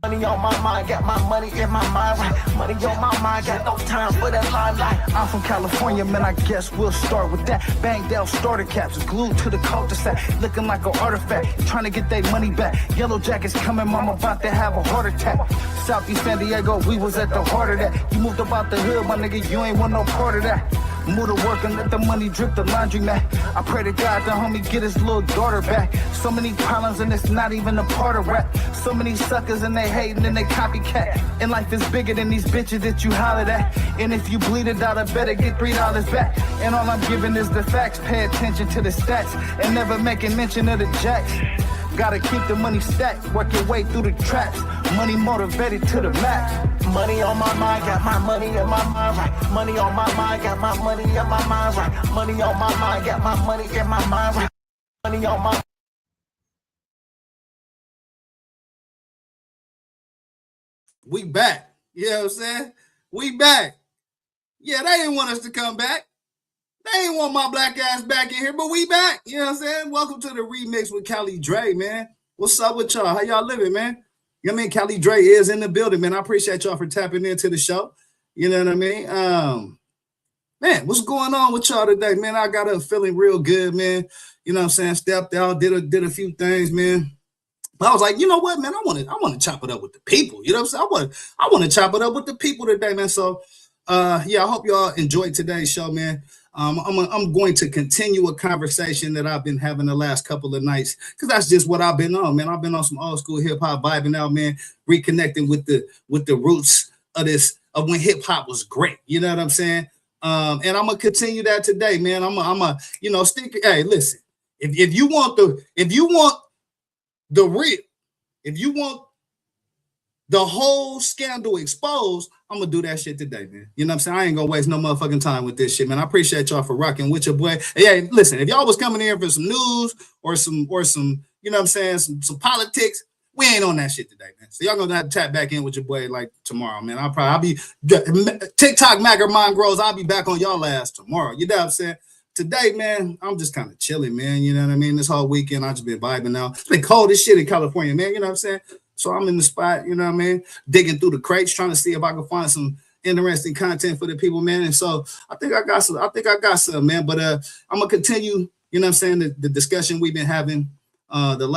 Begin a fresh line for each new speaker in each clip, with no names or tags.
Money on my mind, got my money in my mind, right? Money on my mind, got no time for that limelight. I'm from California, man, I guess we'll start with that. Banged out starter caps, glued to the cul-de-sac, looking like an artifact, trying to get their money back. Yellow jackets coming, mama about to have a heart attack. Southeast San Diego, we was at the heart of that. You moved about the hood, my nigga, you ain't want no part of that. Move to work and let the money drip the laundry mat. I pray to God the homie get his little daughter back. So many problems and it's not even a part of rap. So many suckers and they hating and they copycat. And life is bigger than these bitches that you hollered at. And if you bleed $1, better get $3 back. And all I'm giving is the facts. Pay attention to the stats and never making mention of the jacks. Gotta keep the money stacked, work your way through the traps. Money motivated to the max. Money on my mind, got my money in my mind, right? Money on my mind, got my money in my mind, right? Money on my mind, got my money in my mind, right? Money on my.
We back. You know what I'm saying? We back. Yeah, they didn't want us to come back. They ain't want my black ass back in here, but we back. You know what I'm saying? Welcome to the remix with Cali Dre, man. What's up with y'all? How y'all living, man? You know what I mean? Cali Dre is in the building, man. I appreciate y'all for tapping into the show. You know what I mean? Man, what's going on with y'all today, man? I got up feeling real good, man. You know what I'm saying? Stepped out, did a few things, man. But I was like, you know what, man? I want to chop it up with the people. You know what I'm saying? I want to chop it up with the people today, man. So, yeah, I hope y'all enjoyed today's show, man. I'm going to continue a conversation that I've been having the last couple of nights because that's just what I've been on, man. I've been on some old school hip hop vibing out, man, reconnecting with the roots of when hip hop was great. You know what I'm saying? And I'm gonna continue that today, man. I'm a stick. Hey, listen, if you want the real, if you want the whole scandal exposed, I'm gonna do that shit today, man. You know what I'm saying? I ain't gonna waste no motherfucking time with this shit, man. I appreciate y'all for rocking with your boy. Hey, listen, if y'all was coming in for some news or some, you know what I'm saying, some politics, we ain't on that shit today, man. So y'all gonna have to tap back in with your boy like tomorrow, man. I'll be TikTok Magermind grows. I'll be back on y'all ass tomorrow. You know what I'm saying? Today, man, I'm just kind of chilling, man. You know what I mean? This whole weekend, I just been vibing out. It's been cold as shit in California, man. You know what I'm saying? So I'm in the spot, you know what I mean? Digging through the crates, trying to see if I can find some interesting content for the people, man. And so I think I got some, man. But I'm gonna continue, you know what I'm saying, the discussion we've been having the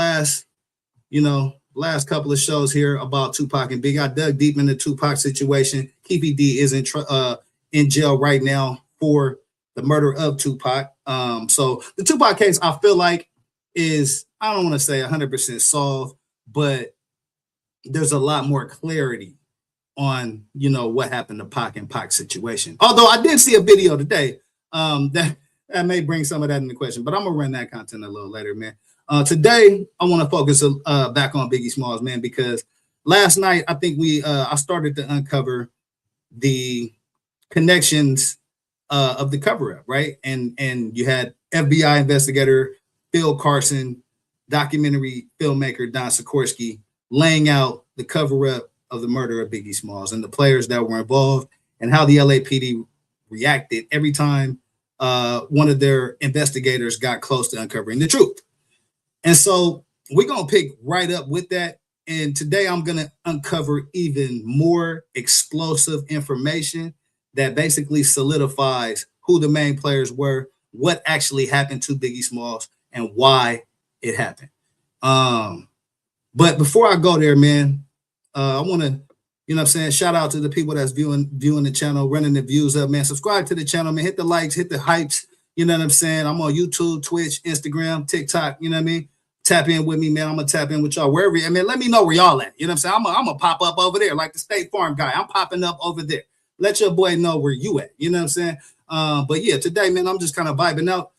last couple of shows here about Tupac and Biggie. I dug deep in the Tupac situation. Keefy D is in jail right now for the murder of Tupac. So the Tupac case, I feel like, is, I don't want to say 100% solved, but there's a lot more clarity on, what happened to Pac and Pac's situation. Although I did see a video today that may bring some of that into question, but I'm gonna run that content a little later, man. Today I want to focus back on Biggie Smalls, man, because last night I think I started to uncover the connections of the cover-up, right? And you had FBI investigator Phil Carson, documentary filmmaker Don Sikorsky laying out the cover-up of the murder of Biggie Smalls and the players that were involved and how the LAPD reacted every time one of their investigators got close to uncovering the truth. And so we're going to pick right up with that. And today I'm going to uncover even more explosive information that basically solidifies who the main players were, what actually happened to Biggie Smalls, and why it happened. But before I go there, man, I want to, you know what I'm saying, shout out to the people that's viewing the channel, running the views up, man. Subscribe to the channel, man. Hit the likes, hit the hypes. You know what I'm saying? I'm on YouTube, Twitch, Instagram, TikTok. You know what I mean? Tap in with me, man. I'm going to tap in with y'all wherever. I mean, let me know where y'all at. You know what I'm saying? I'm going to pop up over there like the State Farm guy. I'm popping up over there. Let your boy know where you at. You know what I'm saying? But yeah, today, man, I'm just kind of vibing out,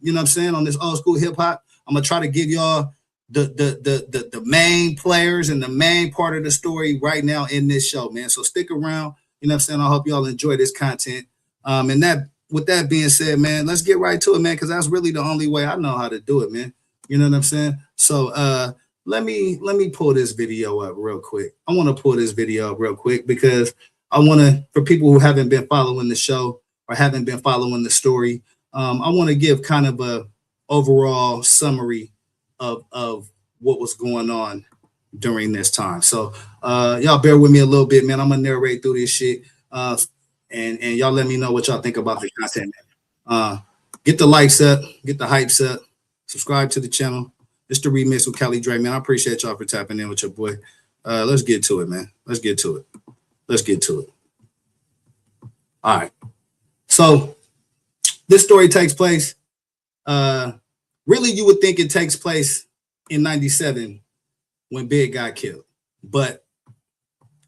you know what I'm saying, on this old school hip hop. I'm going to try to give y'all the main players and the main part of the story right now in this show, man. So stick around. You know what I'm saying? I hope y'all enjoy this content. And that, with that being said, man, let's get right to it, man, because that's really the only way I know how to do it, man. You know what I'm saying? So let me pull this video up real quick. I want to pull this video up real quick because I want to, for people who haven't been following the show or haven't been following the story, I want to give kind of a overall summary of what was going on during this time. So y'all bear with me a little bit, man. I'm gonna narrate through this shit. And y'all let me know what y'all think about the content. Get the likes up, get the hypes up, subscribe to the channel. It's the remix with Cali Dre, man. I appreciate y'all for tapping in with your boy. Let's get to it, man. Let's get to it. All right. So this story takes place. Really, you would think it takes place in 97 when Big got killed. But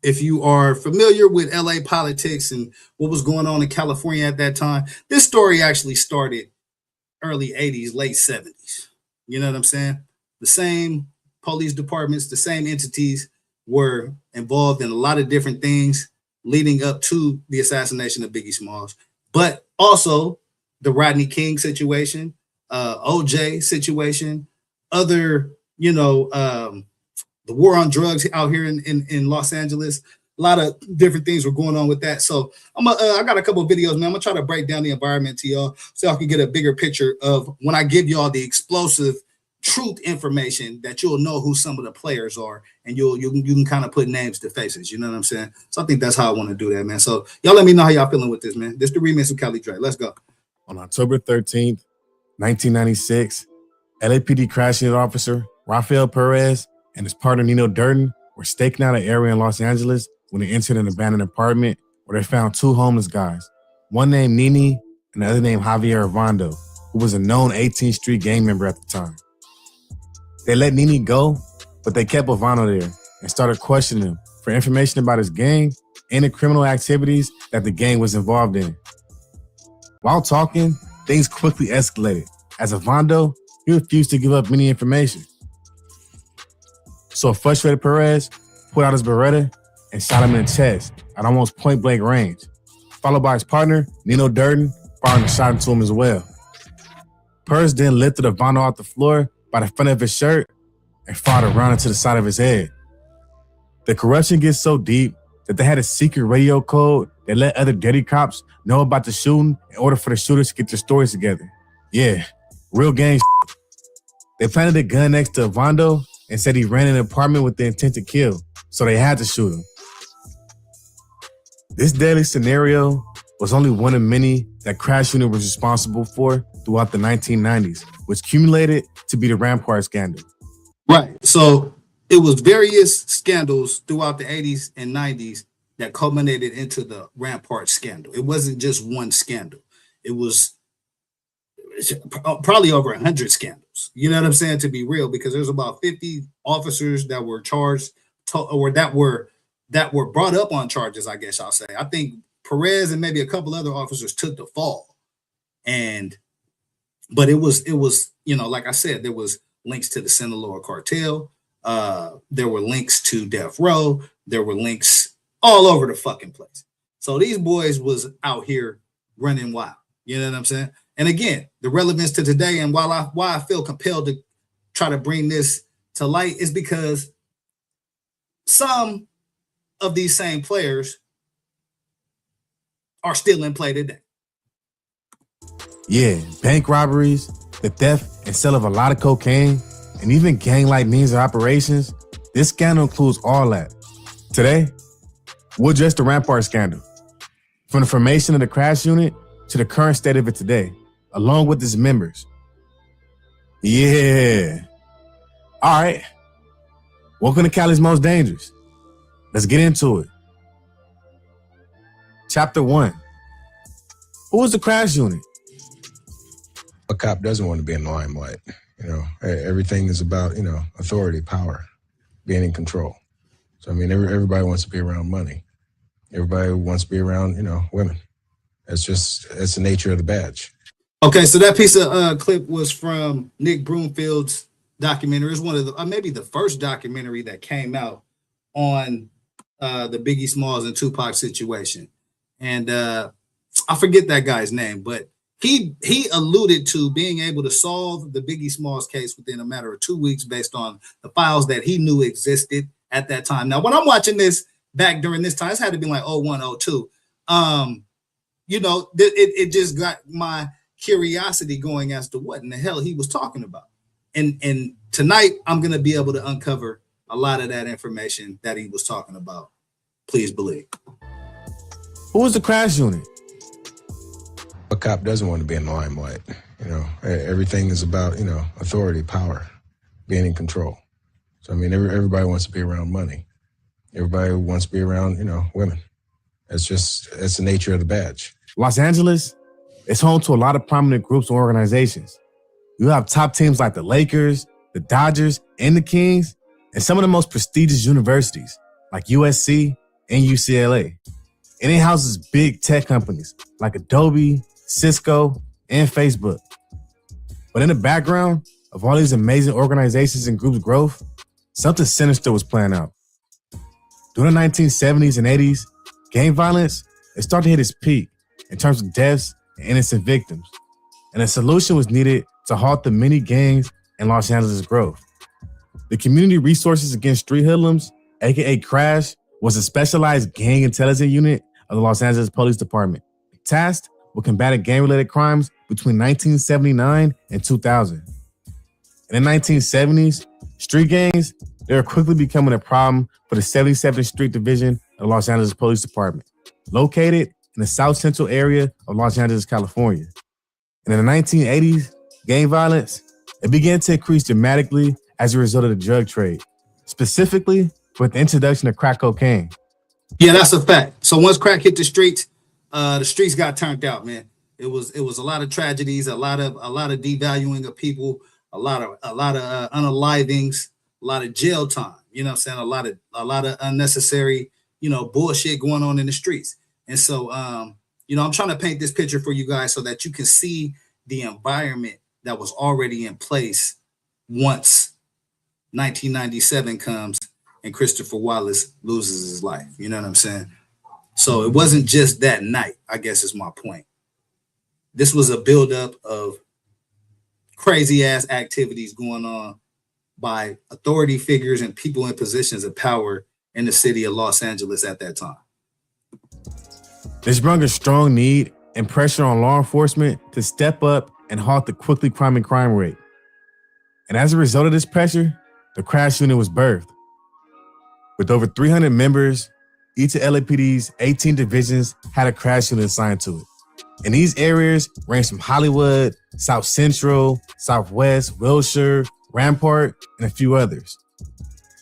if you are familiar with LA politics and what was going on in California at that time, this story actually started early 80s, late 70s. You know what I'm saying? The same police departments, the same entities were involved in a lot of different things leading up to the assassination of Biggie Smalls, but also the Rodney King situation, OJ situation, other, the war on drugs out here in Los Angeles. A lot of different things were going on with that. So I got a couple of videos, man. I'm gonna try to break down the environment to y'all so y'all can get a bigger picture of when I give y'all the explosive truth information that you'll know who some of the players are, and you can kind of put names to faces. You know what I'm saying? So I think that's how I want to do that, man. So y'all let me know how y'all feeling with this, man. This the remix of Cali Dre. Let's go.
On October 13th, 1996, LAPD crash unit officer Rafael Perez and his partner Nino Durden were staking out an area in Los Angeles when they entered an abandoned apartment where they found two homeless guys, one named Nini and the other named Javier Arvando, who was a known 18th Street gang member at the time. They let Nini go, but they kept Arvando there and started questioning him for information about his gang and the criminal activities that the gang was involved in. While talking, things quickly escalated as Arvando, he refused to give up any information. So a frustrated Perez pulled out his Beretta and shot him in the chest at almost point-blank range, followed by his partner, Nino Durden, firing a shot into him as well. Perez then lifted Arvando off the floor by the front of his shirt and fired a round into the side of his head. The corruption gets so deep that they had a secret radio code that let other dirty cops know about the shooting in order for the shooters to get their stories together. Yeah, real gang shit. They planted a gun next to Arvando and said he ran an apartment with the intent to kill, so they had to shoot him. This deadly scenario was only one of many that Crash Unit was responsible for throughout the 1990s, which accumulated to be the Rampart scandal.
Right. So it was various scandals throughout the 80s and 90s that culminated into the Rampart scandal. It wasn't just one scandal. It was probably over 100 scandals. You know what I'm saying? To be real, because there's about 50 officers that were charged or that were brought up on charges, I guess I'll say. I think Perez and maybe a couple other officers took the fall. But it was, like I said, there was links to the Sinaloa cartel. There were links to Death Row. There were links all over the fucking place. So these boys was out here running wild. You know what I'm saying? And again, the relevance to today and why I feel compelled to try to bring this to light is because some of these same players are still in play today.
Yeah, bank robberies, the theft and sale of a lot of cocaine, and even gang-like means of operations. This scandal includes all that. Today, we'll address the Rampart scandal, from the formation of the Crash Unit to the current state of it today, along with its members. Yeah. All right. Welcome to Cali's Most Dangerous. Let's get into it. Chapter 1. Who is the Crash Unit?
A cop doesn't want to be in the limelight. Everything is about, authority, power, being in control. So, everybody wants to be around money. Everybody wants to be around, women. It's the nature of the badge.
Okay, so that piece of clip was from Nick Broomfield's documentary. It's one of the maybe the first documentary that came out on the Biggie Smalls and Tupac situation. And I forget that guy's name, but he alluded to being able to solve the Biggie Smalls case within a matter of 2 weeks based on the files that he knew existed at that time. Now, when I'm watching this back during this time, it's had to be like 01, 02. It just got my curiosity going as to what in the hell he was talking about. And tonight I'm going to be able to uncover a lot of that information that he was talking about. Please believe.
Who was the crash unit?
A cop doesn't want to be in the limelight. You know, everything is about, you know, authority, power, being in control. So, I mean, everybody wants to be around money. Everybody wants to be around, you know, women. It's the nature of the badge.
Los Angeles is home to a lot of prominent groups and organizations. You have top teams like the Lakers, the Dodgers, and the Kings, and some of the most prestigious universities like USC and UCLA. And it houses big tech companies like Adobe, Cisco, and Facebook. But in the background of all these amazing organizations and groups' growth, something sinister was playing out. During the 1970s and 80s, gang violence, it started to hit its peak in terms of deaths and innocent victims. And a solution was needed to halt the many gangs and Los Angeles' growth. The Community Resources Against Street Hoodlums, aka CRASH, was a specialized gang intelligence unit of the Los Angeles Police Department, tasked with combating gang-related crimes between 1979 and 2000. In the 1970s, street gangs, they were quickly becoming a problem for the 77th Street Division of the Los Angeles Police Department, located in the South Central area of Los Angeles, California. And in the 1980s, gang violence, it began to increase dramatically as a result of the drug trade, specifically with the introduction of crack cocaine.
Yeah, that's a fact. So once crack hit the streets got turned out, man. It was a lot of tragedies, a lot of devaluing of people, a lot of unalivings, a lot of jail time. You know what I'm saying? A lot of unnecessary, you know, bullshit going on in the streets. And so, you know, I'm trying to paint this picture for you guys so that you can see the environment that was already in place once 1997 comes and Christopher Wallace loses his life. You know what I'm saying? So it wasn't just that night, I guess is my point. This was a buildup of crazy ass activities going on by authority figures and people in positions of power in the city of Los Angeles at that time.
This brought a strong need and pressure on law enforcement to step up and halt the quickly climbing crime rate. And as a result of this pressure, the crash unit was birthed. With over 300 members, each of LAPD's 18 divisions had a crash unit assigned to it. And these areas range from Hollywood, South Central, Southwest, Wilshire, Rampart, and a few others.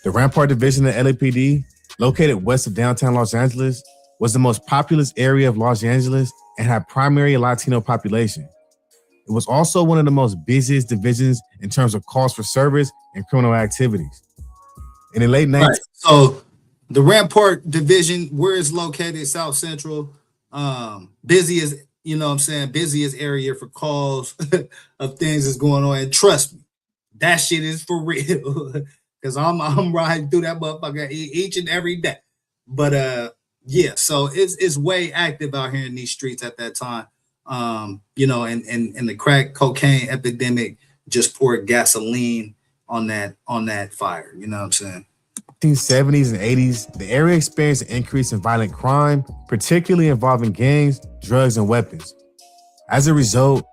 The Rampart division of LAPD, located west of downtown Los Angeles, was the most populous area of Los Angeles and had primary Latino population. It was also one of the most busiest divisions in terms of calls for service and criminal activities. In the late 90s.
Right. So the Rampart division, where it's located, South Central, busiest, you know what I'm saying, busiest area for calls of things that's going on. And trust me, that shit is for real. Because I'm riding through that motherfucker each and every day. But yeah, so it's way active out here in these streets at that time. You know, and the crack cocaine epidemic just poured gasoline on that fire. You know what I'm saying?
1970s and 80s, the area experienced an increase in violent crime, particularly involving gangs, drugs, and weapons. As a result,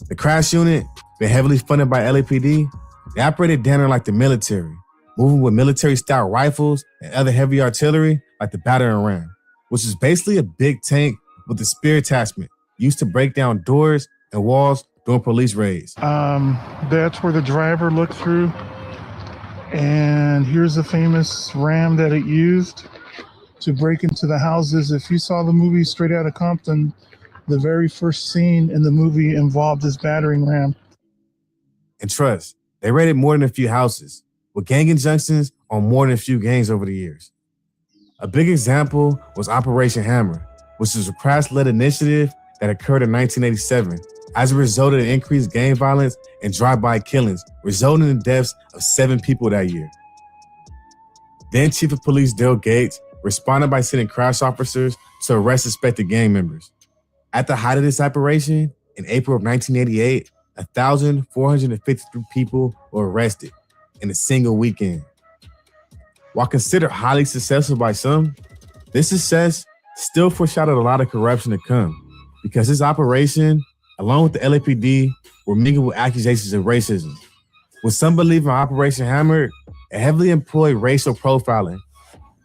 the crash unit, been heavily funded by LAPD, they operated down there like the military, moving with military-style rifles and other heavy artillery like the battering ram, which is basically a big tank with a spear attachment used to break down doors and walls during police raids.
That's where the driver looked through. And here's a famous ram that it used to break into the houses. If you saw the movie Straight Outta Compton, the very first scene in the movie involved this battering ram.
And trust, they raided more than a few houses, with gang injunctions on more than a few gangs over the years. A big example was Operation Hammer, which was a crash-led initiative that occurred in 1987 as a result of the increased gang violence and drive-by killings, resulting in the deaths of 7 people that year. Then Chief of Police Dale Gates responded by sending crash officers to arrest suspected gang members. At the height of this operation, in April of 1988, 1,453 people were arrested in a single weekend. While considered highly successful by some, this success still foreshadowed a lot of corruption to come, because this operation, along with the LAPD, were mingled with accusations of racism. With some believing Operation Hammer it heavily employed racial profiling,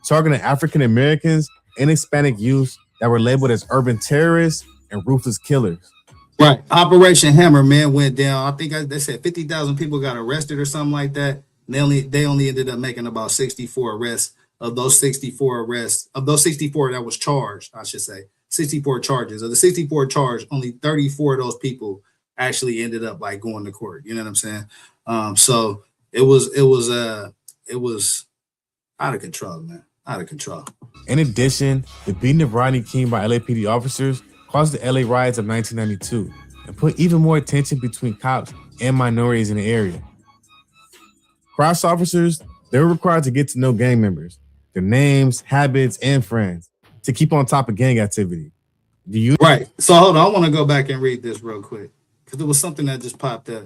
targeting African Americans and Hispanic youth that were labeled as urban terrorists and ruthless killers.
Right. Operation Hammer, man, went down. I think they said 50,000 people got arrested or something like that. And they only ended up making about 64 arrests. Of those 64 that was charged, I should say, 64 charges. Of the 64 charged, only 34 of those people actually ended up like going to court. You know what I'm saying? So it was out of control, man. Out of control.
In addition, the beating of Rodney King by LAPD officers caused the LA riots of 1992 and put even more tension between cops and minorities in the area. Crash officers, they were required to get to know gang members, their names, habits, and friends to keep on top of gang activity.
Right. So hold on, I want to go back and read this real quick because there was something that just popped up.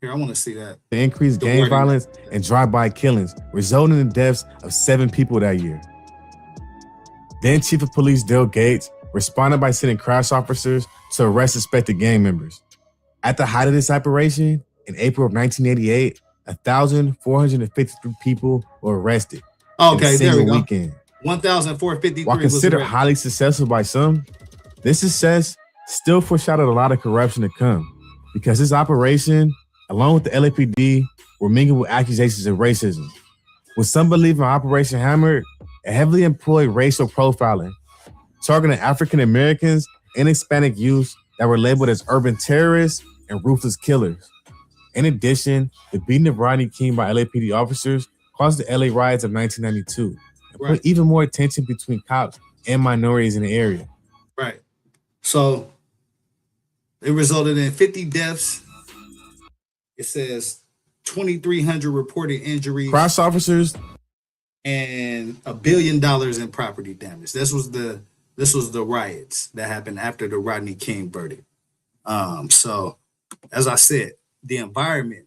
Here, I want to see that.
The increased gang violence and drive-by killings resulted in the deaths of 7 people that year. Then Chief of Police Dale Gates responded by sending crash officers to arrest suspected gang members. At the height of this operation, in April of 1988, 1,453 people were arrested.
Okay, there we go.
Weekend.
1,453.
While considered highly successful by some, this success still foreshadowed a lot of corruption to come, because this operation, along with the LAPD, were mingled with accusations of racism. With some believing Operation Hammer, it heavily employed racial profiling, targeting African Americans and Hispanic youth that were labeled as urban terrorists and ruthless killers. In addition, the beating of Rodney King by LAPD officers caused the LA riots of 1992 and put even more tension between cops and minorities in the area.
Right. So it resulted in 50 deaths. It says 2,300 reported injuries.
Crash officers
and $1 billion in property damage. This was the riots that happened after the Rodney King verdict. So as I said, the environment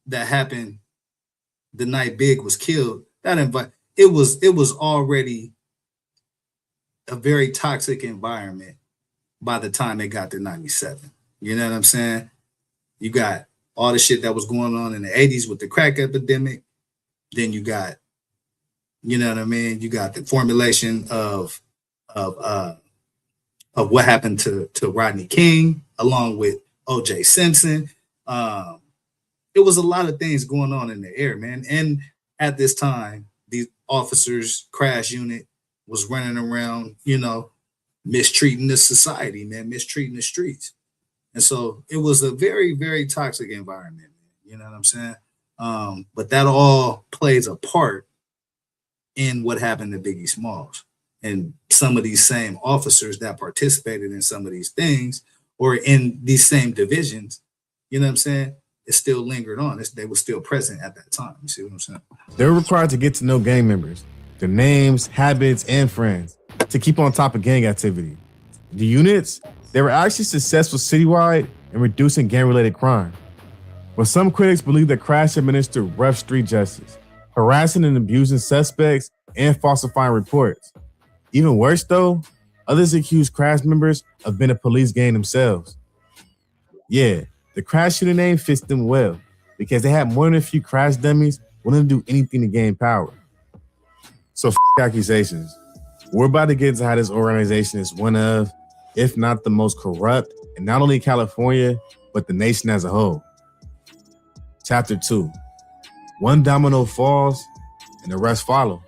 that happened the night Big was killed, it was already a very toxic environment by the time it got to 97. You know what I'm saying? You got all the shit that was going on in the 80s with the crack epidemic. Then you got, you know what I mean? You got the formulation of what happened to Rodney King, along with O.J. Simpson. It was a lot of things going on in the air, man. And at this time, the officers' crash unit was running around, you know, mistreating the society, man, mistreating the streets. And so it was a very, very toxic environment, man. You know what I'm saying? But that all plays a part in what happened to Biggie Smalls. And some of these same officers that participated in some of these things or in these same divisions, you know what I'm saying? It still lingered on. They were still present at that time. You see what I'm saying?
They were required to get to know gang members, their names, habits, and friends to keep on top of gang activity. The units, they were actually successful citywide in reducing gang-related crime. But some critics believe that Crash administered rough street justice, harassing and abusing suspects and falsifying reports. Even worse though, others accused Crash members of being a police gang themselves. Yeah, the Crash shooter name fits them well because they had more than a few Crash dummies willing to do anything to gain power. So accusations. We're about to get into how this organization is one of, if not the most corrupt, in not only California, but the nation as a whole. Chapter 2. One domino falls and the rest follow.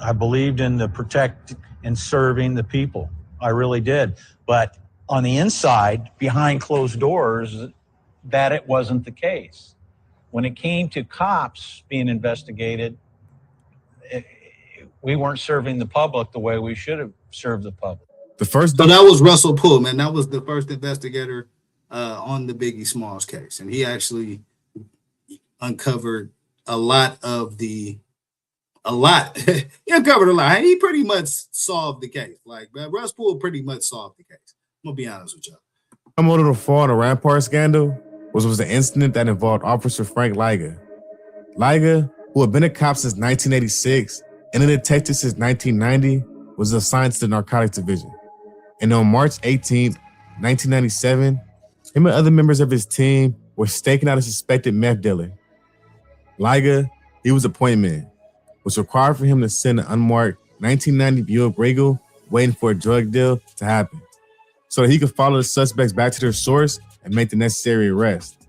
I believed in the protect and serving the people. I really did. But on the inside, behind closed doors, that it wasn't the case. When it came to cops being investigated, we weren't serving the public the way we should have served the public.
So that was Russell Poole, man. That was the first investigator on the Biggie Smalls case. And he actually uncovered he uncovered a lot. He pretty much solved the case. Like, Russ Poole pretty much solved the case. I'm gonna be honest with y'all.
The motive to fall in the Rampart scandal was an incident that involved Officer Frank Liga. Liga, who had been a cop since 1986 and a detective since 1990, was assigned to the narcotics division. And on March 18th, 1997, him and other members of his team were staking out a suspected meth dealer. Liga, he was a point man, which required for him to send an unmarked 1990 Buick Regal waiting for a drug deal to happen so that he could follow the suspects back to their source and make the necessary arrest.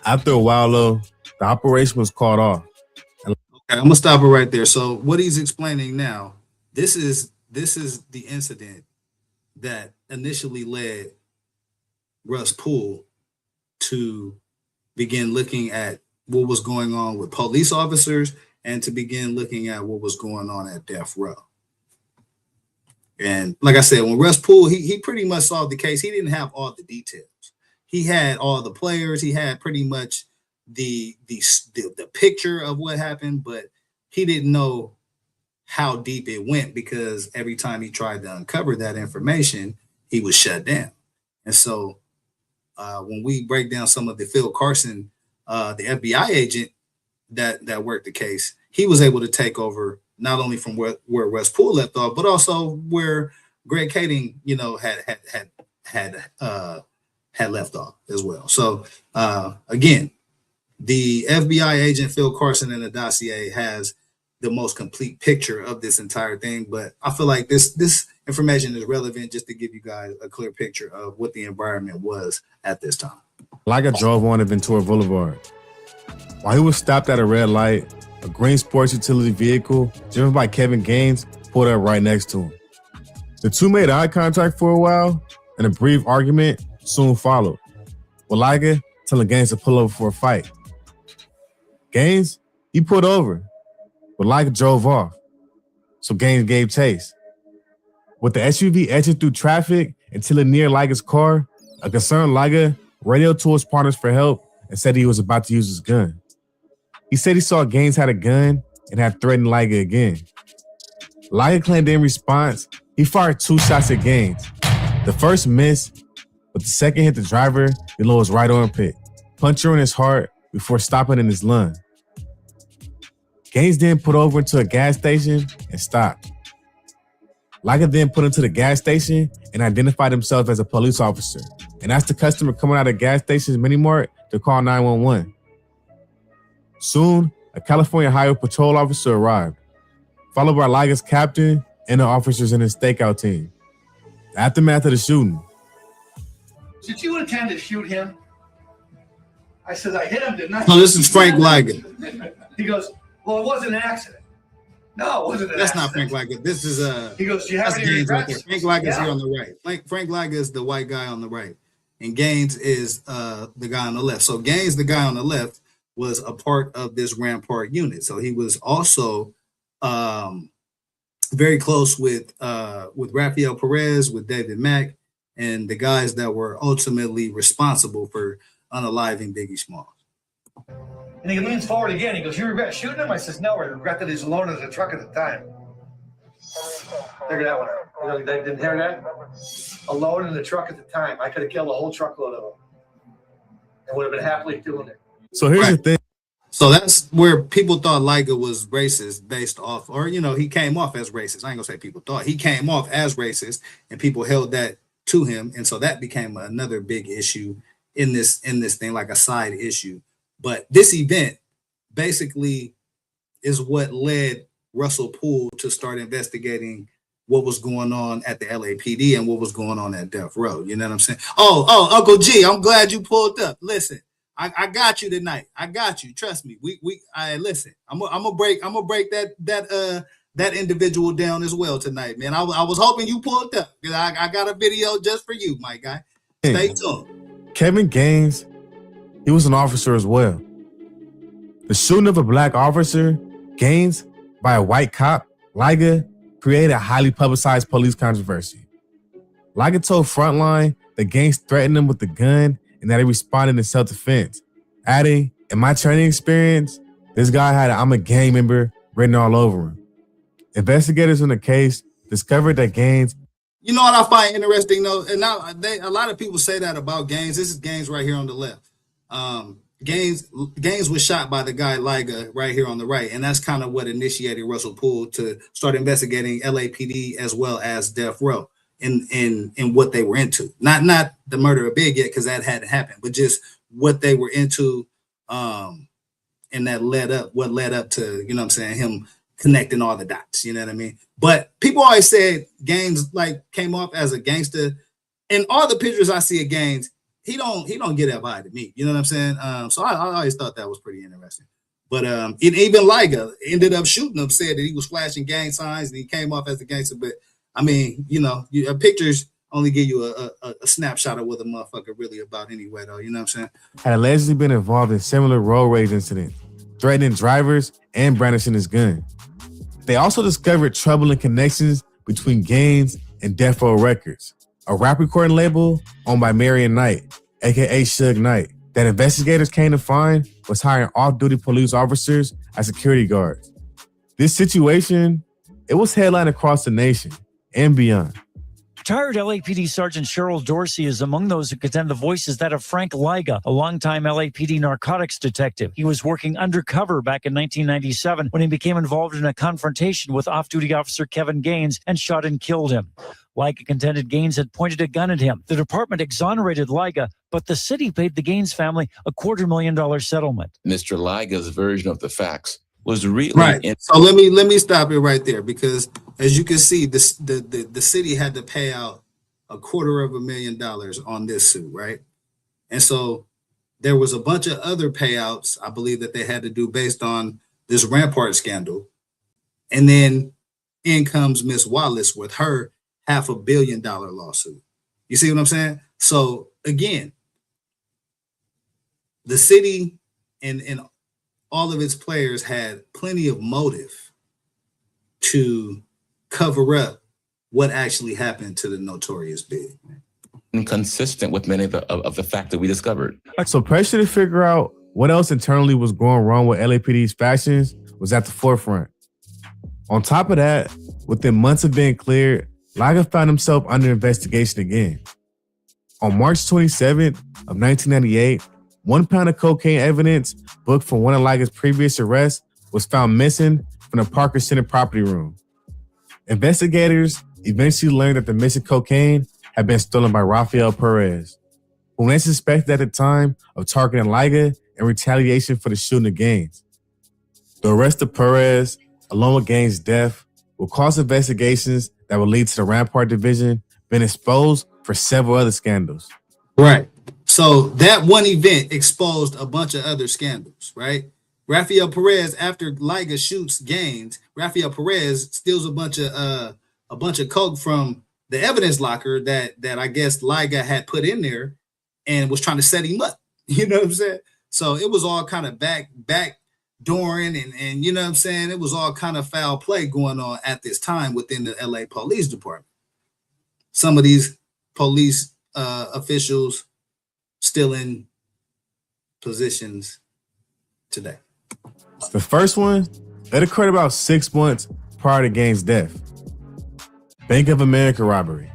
After a while, though, the operation was called off.
Okay, I'm gonna stop it right there. So what he's explaining now, this is the incident that initially led Russ Poole to begin looking at what was going on with police officers and to begin looking at what was going on at death row. And like I said, when Russ Poole, he pretty much solved the case. He didn't have all the details. He had all the players. He had pretty much the picture of what happened, but he didn't know how deep it went because every time he tried to uncover that information, he was shut down. And so when we break down some of the Phil Carson, the FBI agent that worked the case, he was able to take over not only from where Russ Poole left off, but also where Greg Kading, had left off as well. So again, the FBI agent Phil Carson in the dossier has the most complete picture of this entire thing. But I feel like this information is relevant just to give you guys a clear picture of what the environment was at this time.
Liga drove on to Ventura Boulevard. While he was stopped at a red light, a green sports utility vehicle driven by Kevin Gaines pulled up right next to him. The two made eye contact for a while, and a brief argument soon followed, with Liga telling Gaines to pull over for a fight. Gaines, he pulled over, but Liga drove off, so Gaines gave chase. With the SUV edging through traffic until it neared Liga's car, a concerned Liga radioed to his partners for help and said he was about to use his gun. He said he saw Gaines had a gun and had threatened Liga again. Liga claimed in response, he fired 2 shots at Gaines. The first missed, but the second hit the driver below his right armpit, puncturing his heart before stopping in his lung. Gaines then put over into a gas station and stopped. Liga then put into the gas station and identified himself as a police officer and asked the customer coming out of the gas station's mini mart to call 911. Soon, a California Highway Patrol officer arrived, followed by Liga's captain and the officers in his stakeout team. The aftermath of the shooting.
Did you intend to shoot him? I said, I hit him, didn't I?
No, this is Frank Liga.
He goes, well, it wasn't an accident. No, it wasn't an
That's
accident.
not Frank Liga. This is
He goes, do you have
that's
any
Gaines right
regrets?
there. Frank Liga's here on the right. Frank Liga is the white guy on the right, and Gaines is the guy on the left. So Gaines, the guy on the left, was a part of this Rampart unit. So he was also very close with Rafael Perez, with David Mack, and the guys that were ultimately responsible for unaliving Biggie Smalls.
And he leans forward again. He goes, you regret shooting him? I says, no, I regret that he's alone in the truck at the time. Figure that one out. You know, they didn't hear that? Alone in the truck at the time. I could have killed a whole truckload of them. And would have been happily doing it.
So here's the thing.
So that's where people thought Liga was racist based off, or, he came off as racist. I ain't gonna say people thought. He came off as racist, and people held that to him. And so that became another big issue in this thing, like a side issue. But this event basically is what led Russell Poole to start investigating what was going on at the LAPD and what was going on at Death Row. You know what I'm saying? Oh, Uncle G, I'm glad you pulled up. Listen, I got you tonight. I got you. Trust me. I listen. I'm gonna break that individual down as well tonight, man. I was hoping you pulled up because I got a video just for you, my guy. Stay tuned.
Kevin Gaines, he was an officer as well. The shooting of a black officer, Gaines, by a white cop, Liga, created a highly publicized police controversy. Liga told Frontline that Gaines threatened him with the gun and that he responded in self-defense, adding, in my training experience, this guy had I'm a gang member written all over him. Investigators in the case discovered that Gaines.
You know what I find interesting though, and now a lot of people say that about Gaines. This is Gaines right here on the left. Gaines was shot by the guy Liga right here on the right, and that's kind of what initiated Russell Poole to start investigating LAPD as well as Death Row in what they were into. Not the murder of Big yet, because that hadn't happened, but just what they were into and that led up to, you know what I'm saying, him connecting all the dots, you know what I mean? But people always said Gaines like came off as a gangster. In all the pictures I see of Gaines, he don't get that vibe to me, you know what I'm saying? So I always thought that was pretty interesting. But even Liga ended up shooting him, said that he was flashing gang signs and he came off as a gangster. But I mean, you know, pictures only give you a snapshot of what a motherfucker really about anyway, though. You know what I'm saying?
Had allegedly been involved in similar road rage incidents, threatening drivers and brandishing his gun. They also discovered troubling connections between Gaines and Death Row Records, a rap recording label owned by Marion Knight, aka Suge Knight, that investigators came to find was hiring off-duty police officers as security guards. This situation, it was headlined across the nation and beyond.
Retired LAPD Sergeant Cheryl Dorsey is among those who contend the voice is that of Frank Liga, a longtime LAPD narcotics detective. He was working undercover back in 1997 when he became involved in a confrontation with off-duty officer Kevin Gaines and shot and killed him. Liga contended Gaines had pointed a gun at him. The department exonerated Liga, but the city paid the Gaines family a $250,000 settlement.
Mr. Liga's version of the facts was really
right. So let me stop it right there, because as you can see, the city had to pay out $250,000 on this suit, right? And so there was a bunch of other payouts, I believe, that they had to do based on this Rampart scandal. And then in comes Miss Wallace with her $500 million lawsuit. You see what I'm saying? So again, the city and all of its players had plenty of motive to cover up what actually happened to the Notorious Big.
Inconsistent with many of the facts that we discovered.
So pressure to figure out what else internally was going wrong with LAPD's factions was at the forefront. On top of that, within months of being cleared, Liga found himself under investigation again. On March 27th of 1998, 1 pound of cocaine evidence booked from one of Liga's previous arrests was found missing from the Parker Center property room. Investigators eventually learned that the missing cocaine had been stolen by Rafael Perez, whom they suspected at the time of targeting Liga in retaliation for the shooting of Gaines. The arrest of Perez, along with Gaines' death, will cause investigations that will lead to the Rampart Division being exposed for several other scandals.
Right. So that one event exposed a bunch of other scandals, right? Rafael Perez, after Liga shoots Gaines, Rafael Perez steals a bunch of coke from the evidence locker that I guess Liga had put in there and was trying to set him up. You know what I'm saying? So it was all kind of backdooring and you know what I'm saying? It was all kind of foul play going on at this time within the LA Police Department. Some of these police officials still in positions today.
The first one, it occurred about 6 months prior to Gaines' death. Bank of America robbery.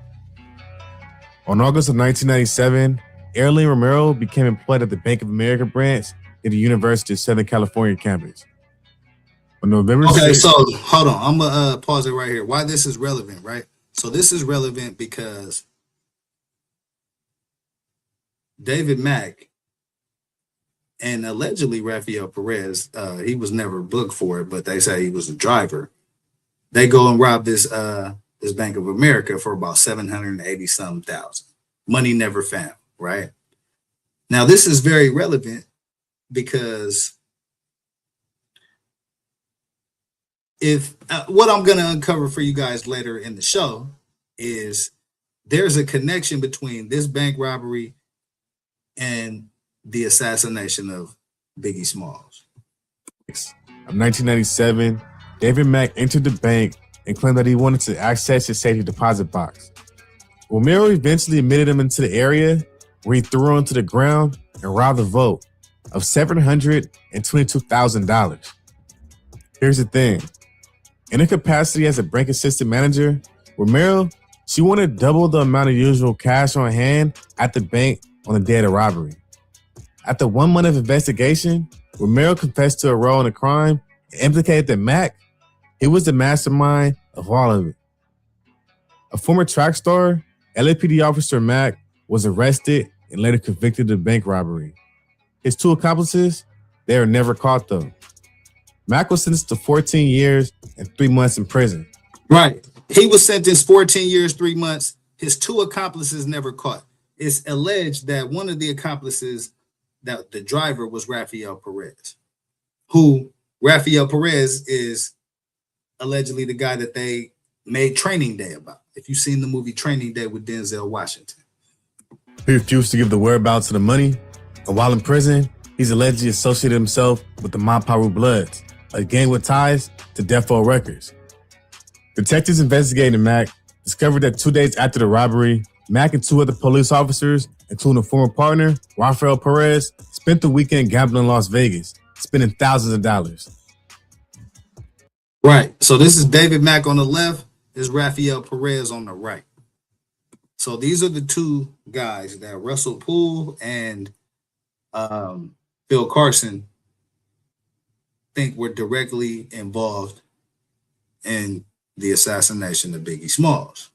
On August of 1997, Erling Romero became employed at the Bank of America branch at the University of Southern California campus. On November 6th,
so hold on. I'm going to pause it right here. Why this is relevant, right? So this is relevant because David Mack and allegedly Rafael Perez, he was never booked for it, but they say he was a driver. They go and rob this Bank of America for about $780-something thousand. Money never found, right? Now this is very relevant because if what I'm going to uncover for you guys later in the show is there's a connection between this bank robbery and the assassination of Biggie Smalls.
of 1997, David Mack entered the bank and claimed that he wanted to access his safety deposit box. Romero eventually admitted him into the area where he threw onto the ground and robbed the vault of $722,000. Here's the thing. In her capacity as a bank assistant manager, Romero, she wanted double the amount of usual cash on hand at the bank on the day of the robbery. After 1 month of investigation, Romero confessed to a role in the crime and implicated that Mack, he was the mastermind of all of it. A former track star, LAPD officer Mack was arrested and later convicted of bank robbery. His two accomplices, They are never caught though. Mack was sentenced to 14 years and 3 months in prison.
Right. He was sentenced 14 years, 3 months. His 2 accomplices never caught. It's alleged that one of the accomplices, that the driver, was Rafael Perez, who Rafael Perez is allegedly the guy that they made Training Day about. If you've seen the movie Training Day with Denzel Washington.
He refused to give the whereabouts of the money, and while in prison, he's allegedly associated himself with the Maparu Bloods, a gang with ties to Death Row Records. Detectives investigating Mack discovered that 2 days after the robbery, Mack and 2 other police officers, including a former partner, Rafael Perez, spent the weekend gambling in Las Vegas, spending thousands of dollars.
Right. So this is David Mack on the left, is Rafael Perez on the right. So these are the 2 guys that Russell Poole and Phil Carson think were directly involved in the assassination of Biggie Smalls.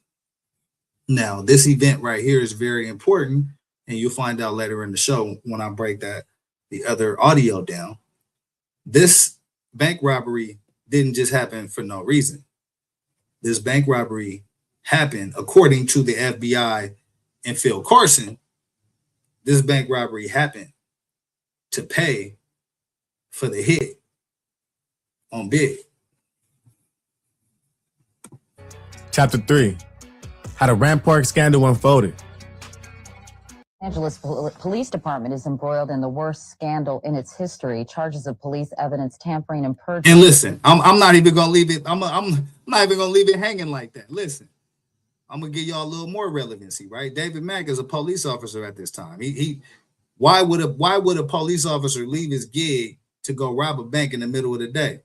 Now, this event right here is very important, and you'll find out later in the show when I break the other audio down. This bank robbery didn't just happen for no reason. This bank robbery happened, according to the FBI and Phil Carson, this bank robbery happened to pay for the hit on Big.
Chapter 3, how the Rampart scandal unfolded.
Los Angeles Police Department is embroiled in the worst scandal in its history. Charges of police evidence tampering and perjury.
And listen, I'm not even gonna leave it. I'm not even gonna leave it hanging like that. Listen, I'm gonna give y'all a little more relevancy, right? David Mack is a police officer at this time. Why would a police officer leave his gig to go rob a bank in the middle of the day?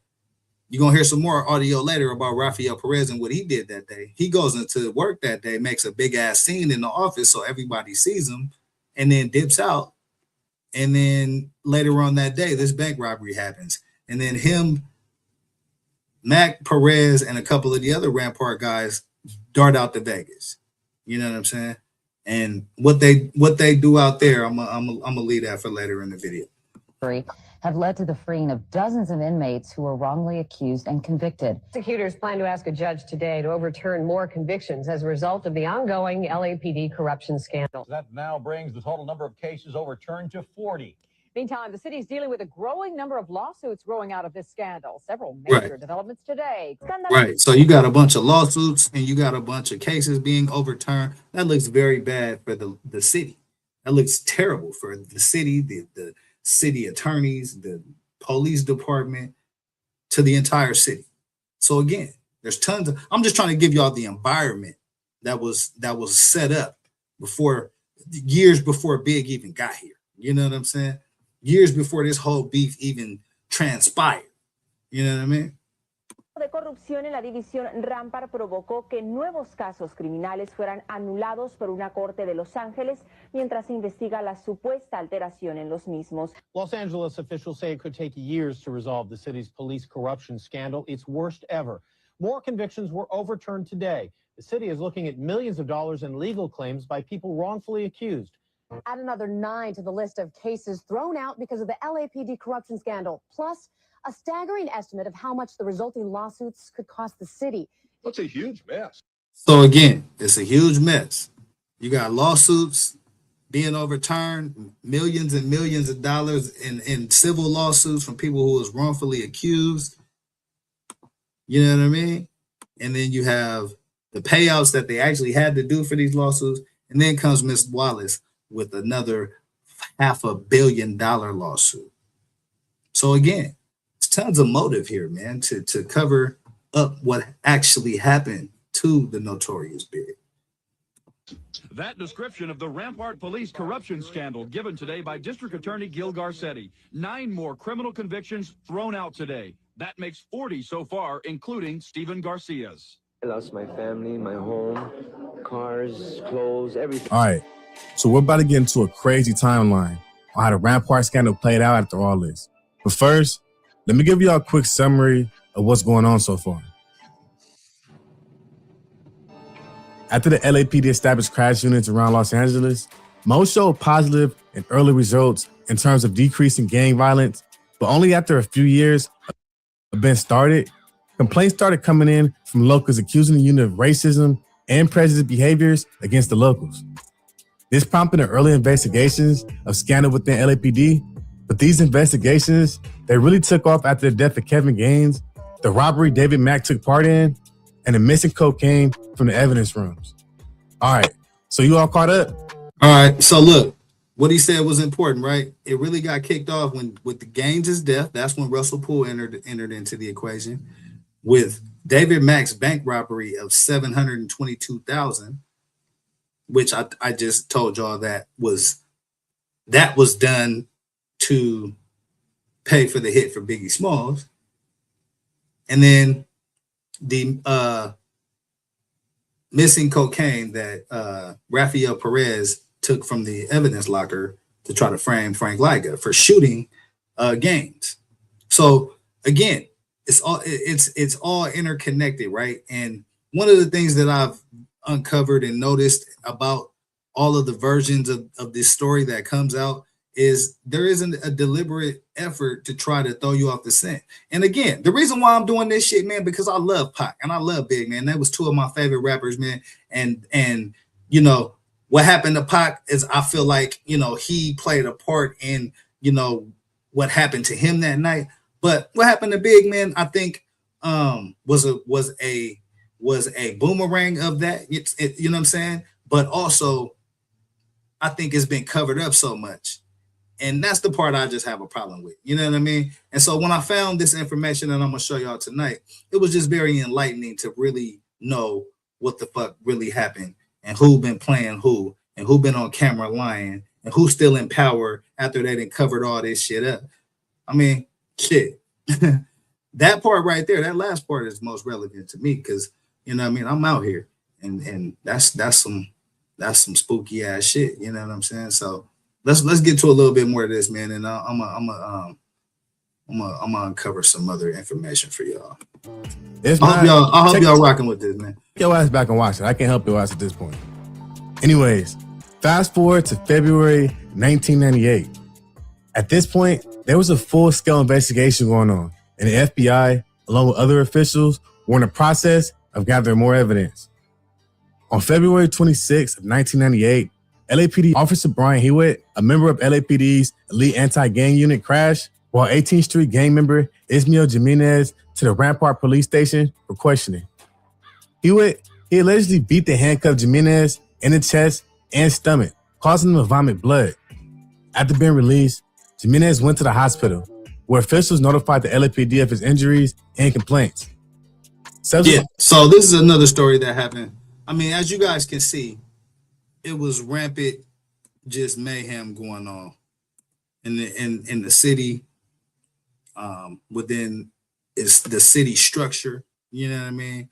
You're gonna hear some more audio later about Rafael Perez and what he did that day. He goes into work that day, makes a big ass scene in the office so everybody sees him, and then dips out. And then later on that day, this bank robbery happens. And then him, Mac, Perez, and a couple of the other Rampart guys dart out to Vegas. You know what I'm saying? And what they do out there, I'm gonna leave that for later in the video.
Have led to the freeing of dozens of inmates who were wrongly accused and convicted.
Prosecutors plan to ask a judge today to overturn more convictions as a result of the ongoing LAPD corruption scandal.
That now brings the total number of cases overturned to 40.
Meantime, the city is dealing with a growing number of lawsuits growing out of this scandal. Several major developments today.
Right. So you got a bunch of lawsuits and you got a bunch of cases being overturned. That looks very bad for the city. That looks terrible for the city, the city attorneys, the police department, to the entire city. So again, there's tons of, I'm just trying to give y'all the environment that was set up years before Big even got here. You know what I'm saying? Years before this whole beef even transpired. You know what I mean?
De corrupción en la división Rampart provocó que nuevos casos criminales fueran anulados por una corte de Los Ángeles mientras se investiga la supuesta alteración en los mismos.
Los Angeles officials say it could take years to resolve the city's police corruption scandal, its worst ever. More convictions were overturned today. The city is looking at millions of dollars in legal claims by people wrongfully accused.
Add another 9 to the list of cases thrown out because of the LAPD corruption scandal, plus a staggering estimate of how much the resulting lawsuits could cost the city.
That's a huge mess.
So again, it's a huge mess. You got lawsuits being overturned, millions and millions of dollars in civil lawsuits from people who was wrongfully accused. You know what I mean? And then you have the payouts that they actually had to do for these lawsuits. And then comes Ms. Wallace with another $500 million lawsuit. So again, it's tons of motive here, man, to cover up what actually happened to the notorious Big.
That description of the Rampart police corruption scandal given today by District Attorney Gil Garcetti. 9 more criminal convictions thrown out today. That makes 40 so far, including Stephen Garcia's.
I lost my family, my home, cars, clothes, everything.
All right, so we're about to get into a crazy timeline on how the Rampart scandal played out after all this. But first, let me give you all a quick summary of what's going on so far. After the LAPD established crash units around Los Angeles, most showed positive and early results in terms of decreasing gang violence But only after a few years event started, complaints started coming in from locals accusing the unit of racism and prejudiced behaviors against the locals. This prompted the early investigations of scandal within LAPD, but these investigations, they really took off after the death of Kevin Gaines, the robbery David Mack took part in, and the missing cocaine from the evidence rooms. All right, so you all caught up?
All right, so look, what he said was important, right? It really got kicked off when with the Gaines' death. That's when Russell Poole entered into the equation. With David Mack's bank robbery of $722,000, which I just told y'all that was done to pay for the hit for Biggie Smalls. And then the missing cocaine that Rafael Perez took from the evidence locker to try to frame Frank Liga for shooting Gaines. So again, it's all interconnected, right? And one of the things that I've uncovered and noticed about all of the versions of this story that comes out is there isn't a deliberate effort to try to throw you off the scent. And again, the reason why I'm doing this shit, man, because I love Pac and I love Big, man. That was two of my favorite rappers, man. And you know, what happened to Pac is I feel like, you know, he played a part in, you know, what happened to him that night. But what happened to Big, man, I think was a boomerang of that. You know what I'm saying? But also, I think it's been covered up so much. And that's the part I just have a problem with. You know what I mean? And so when I found this information that I'm going to show y'all tonight, it was just very enlightening to really know what the fuck really happened and who been playing who and who been on camera lying and who's still in power after they done covered all this shit up. I mean, shit. That part right there, that last part is most relevant to me because, you know what I mean, I'm out here and that's some spooky ass shit. You know what I'm saying? So let's get to a little bit more of this, man, and I'm gonna uncover some other information for y'all. I hope y'all rocking with this, man.
Get your ass back and watch it. I can't help your ass at this point. Anyways, fast forward to February 1998. At this point, there was a full-scale investigation going on, and the FBI, along with other officials, were in the process of gathering more evidence. On February 26th of 1998, LAPD Officer Brian Hewitt, a member of LAPD's elite anti-gang unit, crashed while 18th Street gang member Ismael Jimenez to the Rampart police station for questioning. Hewitt, he allegedly beat the handcuffed Jimenez in the chest and stomach, causing him to vomit blood. After being released, Jimenez went to the hospital, where officials notified the LAPD of his injuries and complaints.
So this is another story that happened. I mean, as you guys can see, it was rampant, just mayhem going on in the city, within the city structure. You know what I mean?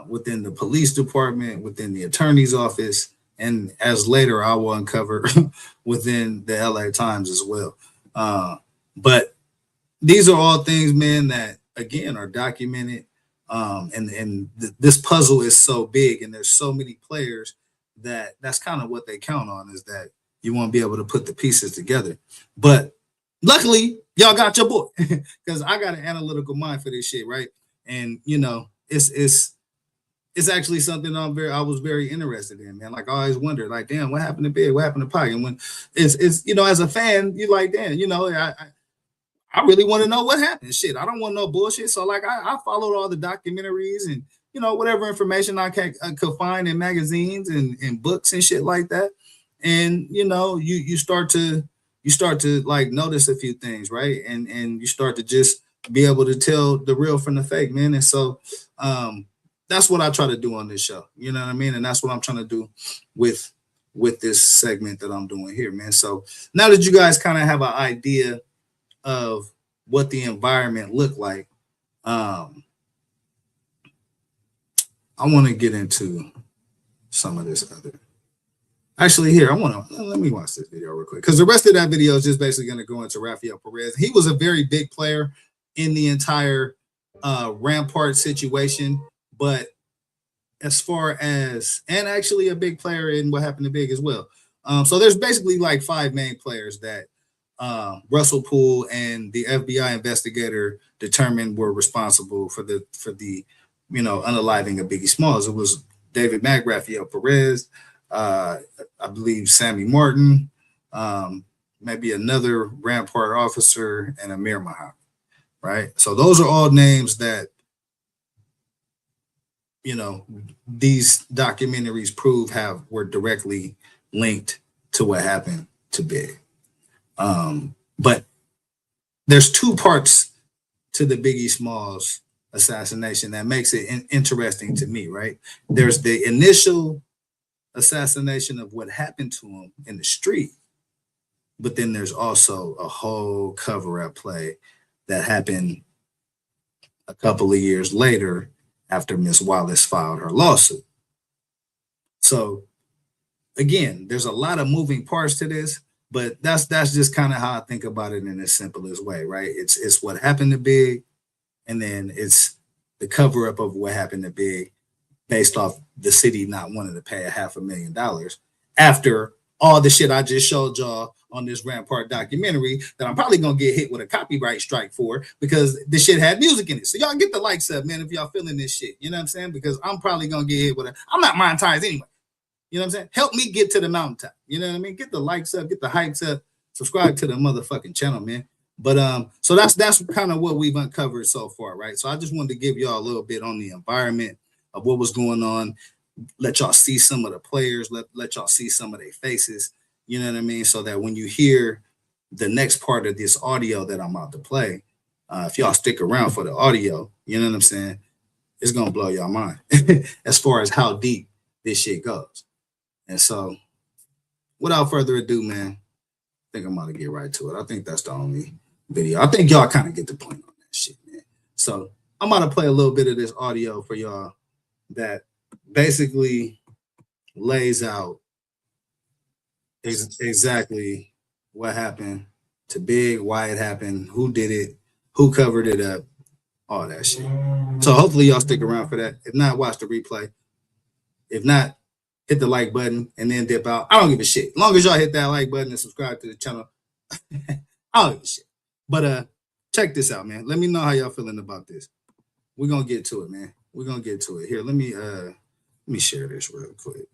Within the police department, within the attorney's office, and as later I will uncover within the LA Times as well. But these are all things, man, that again are documented. This puzzle is so big, and there's so many players that's kind of what they count on, is that you won't be able to put the pieces together. But luckily, y'all got your boy, because I got an analytical mind for this shit, right? And you know, it's actually something I was very interested in, man. Like I always wondered, like, damn, what happened to Big? What happened to Pac? And when it's you know, as a fan, you like, damn, you know, I really want to know what happened. Shit, I don't want no bullshit. So like I followed all the documentaries and, you know, whatever information I could find in magazines and books and shit like that. And you know, you start to like notice a few things, right? And you start to just be able to tell the real from the fake, man. And so that's what I try to do on this show. You know what I mean? And that's what I'm trying to do with this segment that I'm doing here, man. So now that you guys kind of have an idea of what the environment looked like, I want to get into some of this other. Actually, here, let me watch this video real quick, because the rest of that video is just basically going to go into Rafael Perez. He was a very big player in the entire Rampart situation, but as far as, and actually a big player in what happened to Big as well. So there's basically like 5 main players that Russell Poole and the FBI investigator determined were responsible for the unaliving of Biggie Smalls. It was David Mack, Rafael Perez, I believe Sammy Martin, maybe another Rampart officer, and Amir Muhammad, right? So those are all names that, these documentaries prove were directly linked to what happened to Big. But there's two parts to the Biggie Smalls assassination that makes it interesting to me, right? There's the initial assassination of what happened to him in the street, but then there's also a whole cover-up play that happened a couple of years later after Miss Wallace filed her lawsuit. So again, there's a lot of moving parts to this, but that's just kind of how I think about it in the simplest way, right? It's what happened to Big, and then it's the cover-up of what happened to Big based off the city not wanting to pay $500,000 after all the shit I just showed y'all on this Rampart documentary that I'm probably gonna get hit with a copyright strike for, because this shit had music in it. So y'all get the likes up, man, if y'all feeling this shit. You know what I'm saying? Because I'm probably gonna get hit with I'm not monetized anyway. You know what I'm saying? Help me get to the mountaintop. You know what I mean? Get the likes up, get the hypes up, subscribe to the motherfucking channel, man. But so that's kind of what we've uncovered so far, right? So I just wanted to give y'all a little bit on the environment of what was going on, let y'all see some of the players, let y'all see some of their faces, you know what I mean? So that when you hear the next part of this audio that I'm about to play, if y'all stick around for the audio, you know what I'm saying, it's gonna blow y'all mind as far as how deep this shit goes. And so without further ado, man, I think I'm about to get right to it. I think that's the only video. I think y'all kind of get the point on that shit, man. So I'm about to play a little bit of this audio for y'all that basically lays out exactly what happened to Big, why it happened, who did it, who covered it up, all that shit. So hopefully y'all stick around for that. If not, watch the replay. If not, hit the like button and then dip out. I don't give a shit. As long as y'all hit that like button and subscribe to the channel, I don't give a shit. But check this out, man. Let me know how y'all feeling about this. We're gonna get to it, man. We're gonna get to it. Here, let me share this real quick.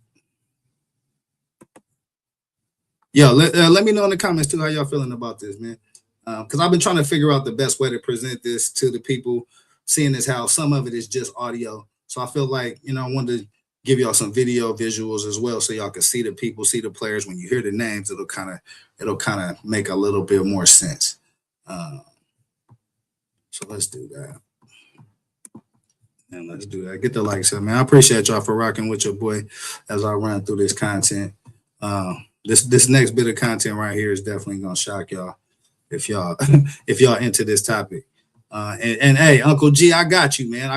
Yo, let me know in the comments too how y'all feeling about this, man. Because I've been trying to figure out the best way to present this to the people, seeing as how some of it is just audio. So I feel like, I wanted to give y'all some video visuals as well, so y'all can see the people, see the players. When you hear the names, it'll kind of make a little bit more sense. So let's do that. And let's do that. Get the likes up, man. I appreciate y'all for rocking with your boy as I run through this content. This next bit of content right here is definitely gonna shock y'all if y'all into this topic. And hey, Uncle G, I got you, man.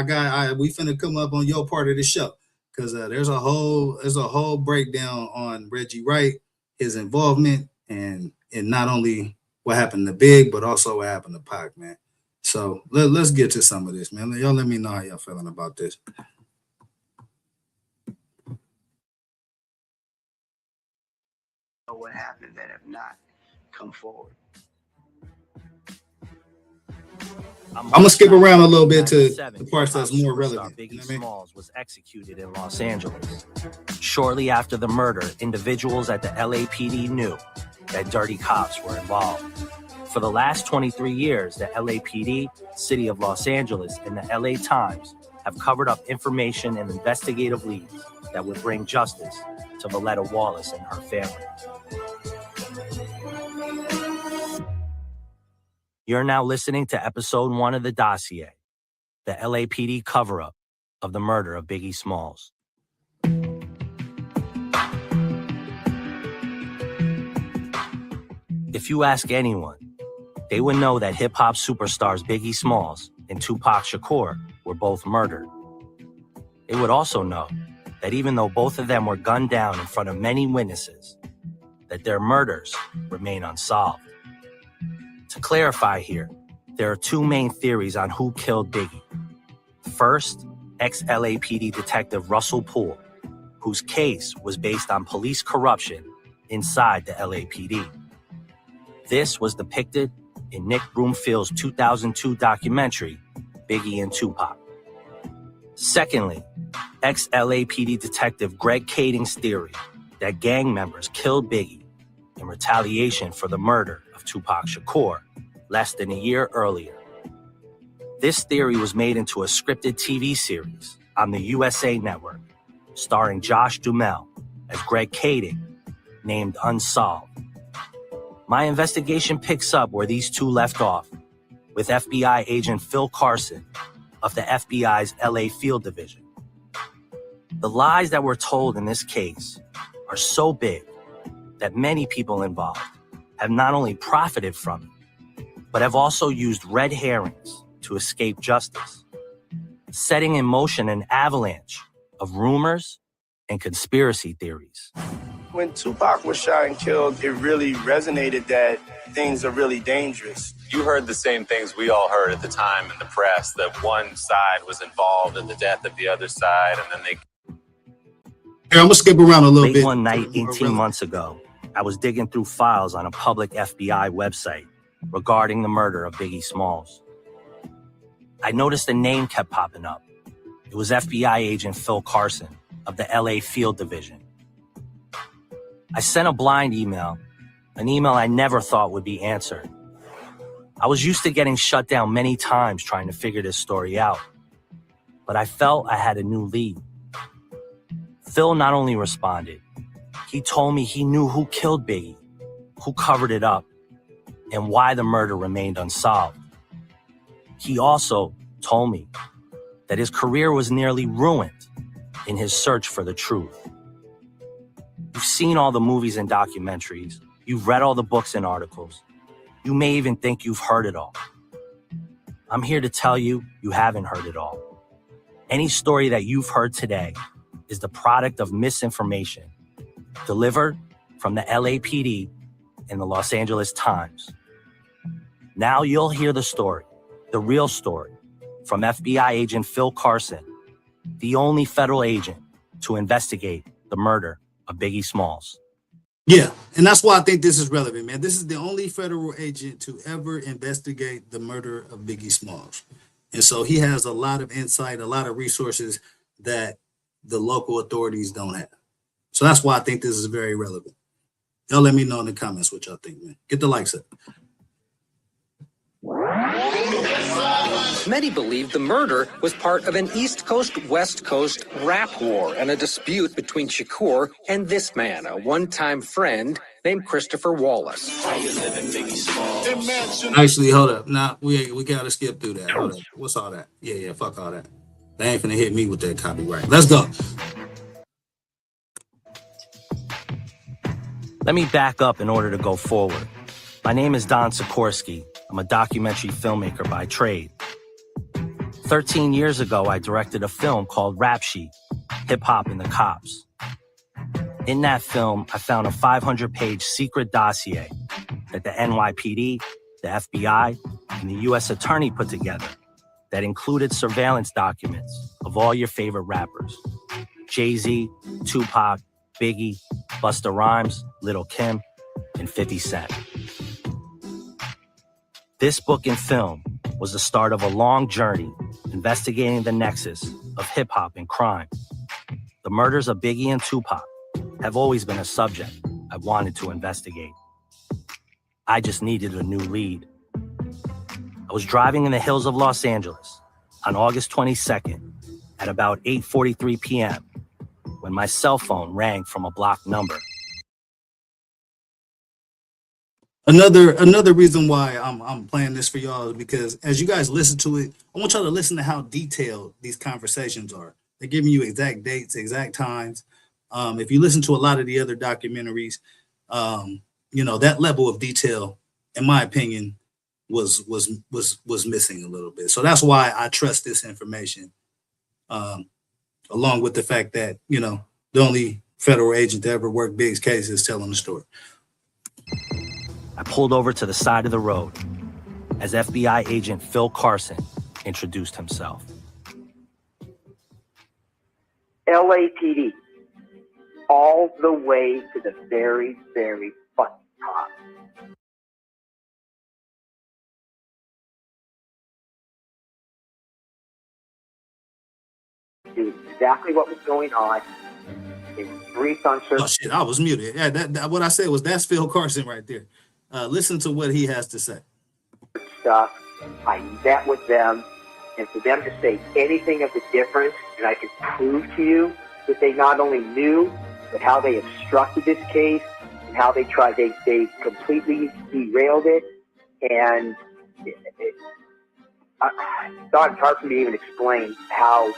We finna come up on your part of the show, because there's a whole breakdown on Reggie Wright, his involvement, and not only what happened to Big, but also what happened to Pac, man. So let's get to some of this, man. Y'all let me know how y'all feeling about this.
What happened that have not come forward.
I'm gonna skip around a little bit to the parts that's more relevant.
Biggie Smalls was executed in Los Angeles. Shortly after the murder, individuals at the LAPD knew that dirty cops were involved. For the last 23 years, the LAPD, City of Los Angeles, and the LA Times have covered up information and investigative leads that would bring justice to Valletta Wallace and her family. You're now listening to episode 1 of The Dossier, the LAPD cover-up of the murder of Biggie Smalls. If you ask anyone, they would know that hip-hop superstars Biggie Smalls and Tupac Shakur were both murdered. They would also know that even though both of them were gunned down in front of many witnesses, that their murders remain unsolved. To clarify here, there are two main theories on who killed Biggie. First, ex-LAPD detective Russell Poole, whose case was based on police corruption inside the LAPD. This was depicted in Nick Broomfield's 2002 documentary, Biggie and Tupac. Secondly, ex-LAPD detective Greg Kading's theory that gang members killed Biggie in retaliation for the murder of Tupac Shakur less than a year earlier. This theory was made into a scripted TV series on the USA Network, starring Josh Duhamel as Greg Kading, named Unsolved. My investigation picks up where these two left off, with FBI agent Phil Carson of the FBI's LA Field Division. The lies that were told in this case are so big that many people involved have not only profited from it, but have also used red herrings to escape justice, setting in motion an avalanche of rumors and conspiracy theories.
When Tupac was shot and killed, it really resonated that things are really dangerous.
You heard the same things we all heard at the time in the press, that one side was involved in the death of the other side, and then they...
I'm gonna skip around a little
Late
bit.
one night 18 months ago, I was digging through files on a public FBI website regarding the murder of Biggie Smalls. I noticed a name kept popping up. It was FBI agent Phil Carson of the LA Field Division. I sent a blind email, an email I never thought would be answered. I was used to getting shut down many times trying to figure this story out, but I felt I had a new lead. Phil not only responded, he told me he knew who killed Biggie, who covered it up, and why the murder remained unsolved. He also told me that his career was nearly ruined in his search for the truth. You've seen all the movies and documentaries. You've read all the books and articles. You may even think you've heard it all. I'm here to tell you, you haven't heard it all. Any story that you've heard today is the product of misinformation delivered from the LAPD and the Los Angeles Times. Now you'll hear the story, the real story, from FBI agent Phil Carson, the only federal agent to investigate the murder of Biggie Smalls.
Yeah, and that's why I think this is relevant, man. This is the only federal agent to ever investigate the murder of Biggie Smalls. And so he has a lot of insight, a lot of resources that the local authorities don't have. So that's why I think this is very relevant. Y'all let me know in the comments what y'all think, man. Get the likes up.
Many believe the murder was part of an East Coast-West Coast rap war and a dispute between Shakur and this man, a one-time friend named Christopher Wallace.
Actually, hold up. Nah, we gotta skip through that. Hold up. What's all that? Yeah, fuck all that. They ain't finna hit me with that copyright. Let's go.
Let me back up in order to go forward. My name is Don Sikorsky. I'm a documentary filmmaker by trade. 13 years ago, I directed a film called Rap Sheet, Hip-Hop and the Cops. In that film, I found a 500-page secret dossier that the NYPD, the FBI, and the U.S. Attorney put together that included surveillance documents of all your favorite rappers: Jay-Z, Tupac, Biggie, Busta Rhymes, Lil' Kim, and 50 Cent. This book and film was the start of a long journey investigating the nexus of hip-hop and crime. The murders of Biggie and Tupac have always been a subject I wanted to investigate. I just needed a new lead. I was driving in the hills of Los Angeles on August 22nd at about 8:43 p.m. when my cell phone rang from a blocked number.
Another reason why I'm playing this for y'all is because as you guys listen to it, I want y'all to listen to how detailed these conversations are. They're giving you exact dates, exact times. If you listen to a lot of the other documentaries, that level of detail, in my opinion, was missing a little bit. So that's why I trust this information, along with the fact that the only federal agent to ever work Big's case is telling the story.
I pulled over to the side of the road as FBI agent Phil Carson introduced himself.
LAPD, all the way to the very, very fucking top. exactly what was going on. They briefed on certain.
Oh shit, I was muted. Yeah, what I said was that's Phil Carson right there. Listen to what he has to say.
Stuff. I met with them, and for them to say anything of the difference, and I can prove to you that they not only knew, but how they obstructed this case and how they tried, they completely derailed it, and it's hard for me to even explain how.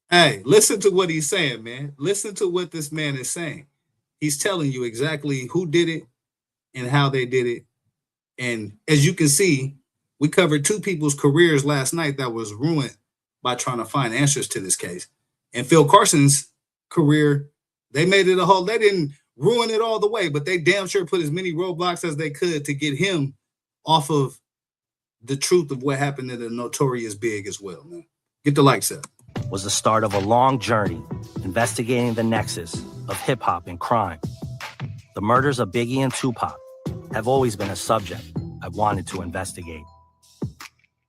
Hey, listen to what he's saying, man. Listen to what this man is saying. He's telling you exactly who did it and how they did it. And as you can see, we covered two people's careers last night that was ruined by trying to find answers to this case. And Phil Carson's career, they made it they didn't ruin it all the way, but they damn sure put as many roadblocks as they could to get him off of the truth of what happened to the Notorious Big as well, man. Get the likes up.
Was the start of a long journey investigating the nexus of hip hop and crime. The murders of Biggie and Tupac have always been a subject I wanted to investigate.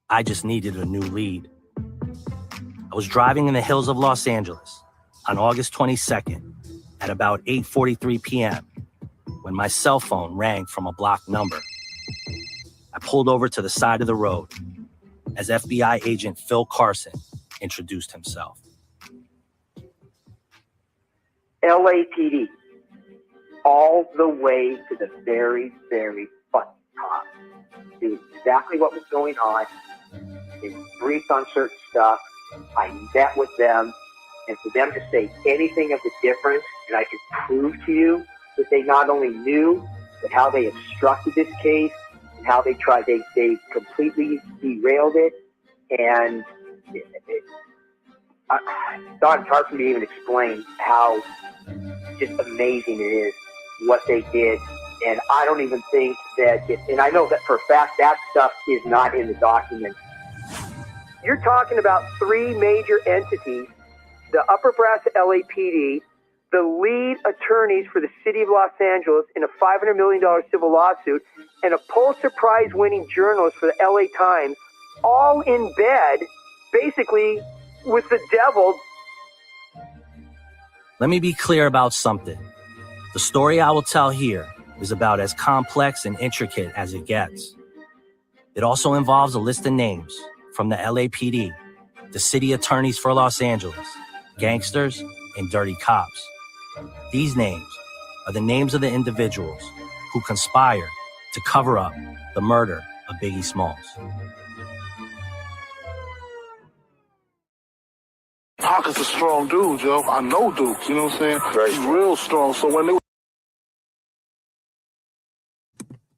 I just needed a new lead. I was driving in the hills of Los Angeles on August 22nd at about 8:43 p.m. when my cell phone rang from a blocked number. I pulled over to the side of the road as FBI agent Phil Carson introduced himself.
LAPD, all the way to the very, very fucking top. Knew exactly what was going on. They briefed on certain stuff. I met with them, and for them to say anything of the difference, and I can prove to you that they not only knew, but how they obstructed this case and how they tried, they completely derailed it, and it's hard for me to even explain how just amazing it is what they did. And I don't even think that, and I know that for a fact that stuff is not in the document. You're talking about three major entities, the upper brass of LAPD, the lead attorneys for the city of Los Angeles in a $500 million civil lawsuit, and a Pulitzer Prize winning journalist for the LA Times, all in bed, basically with the devil.
Let me be clear about something. The story I will tell here is about as complex and intricate as it gets. It also involves a list of names from the LAPD, the city attorneys for Los Angeles, gangsters, and dirty cops. These names are the names of the individuals who conspired to cover up the murder of Biggie Smalls.
Pac is a strong dude, yo. I know Duke, you know what I'm saying? He's real strong. So when they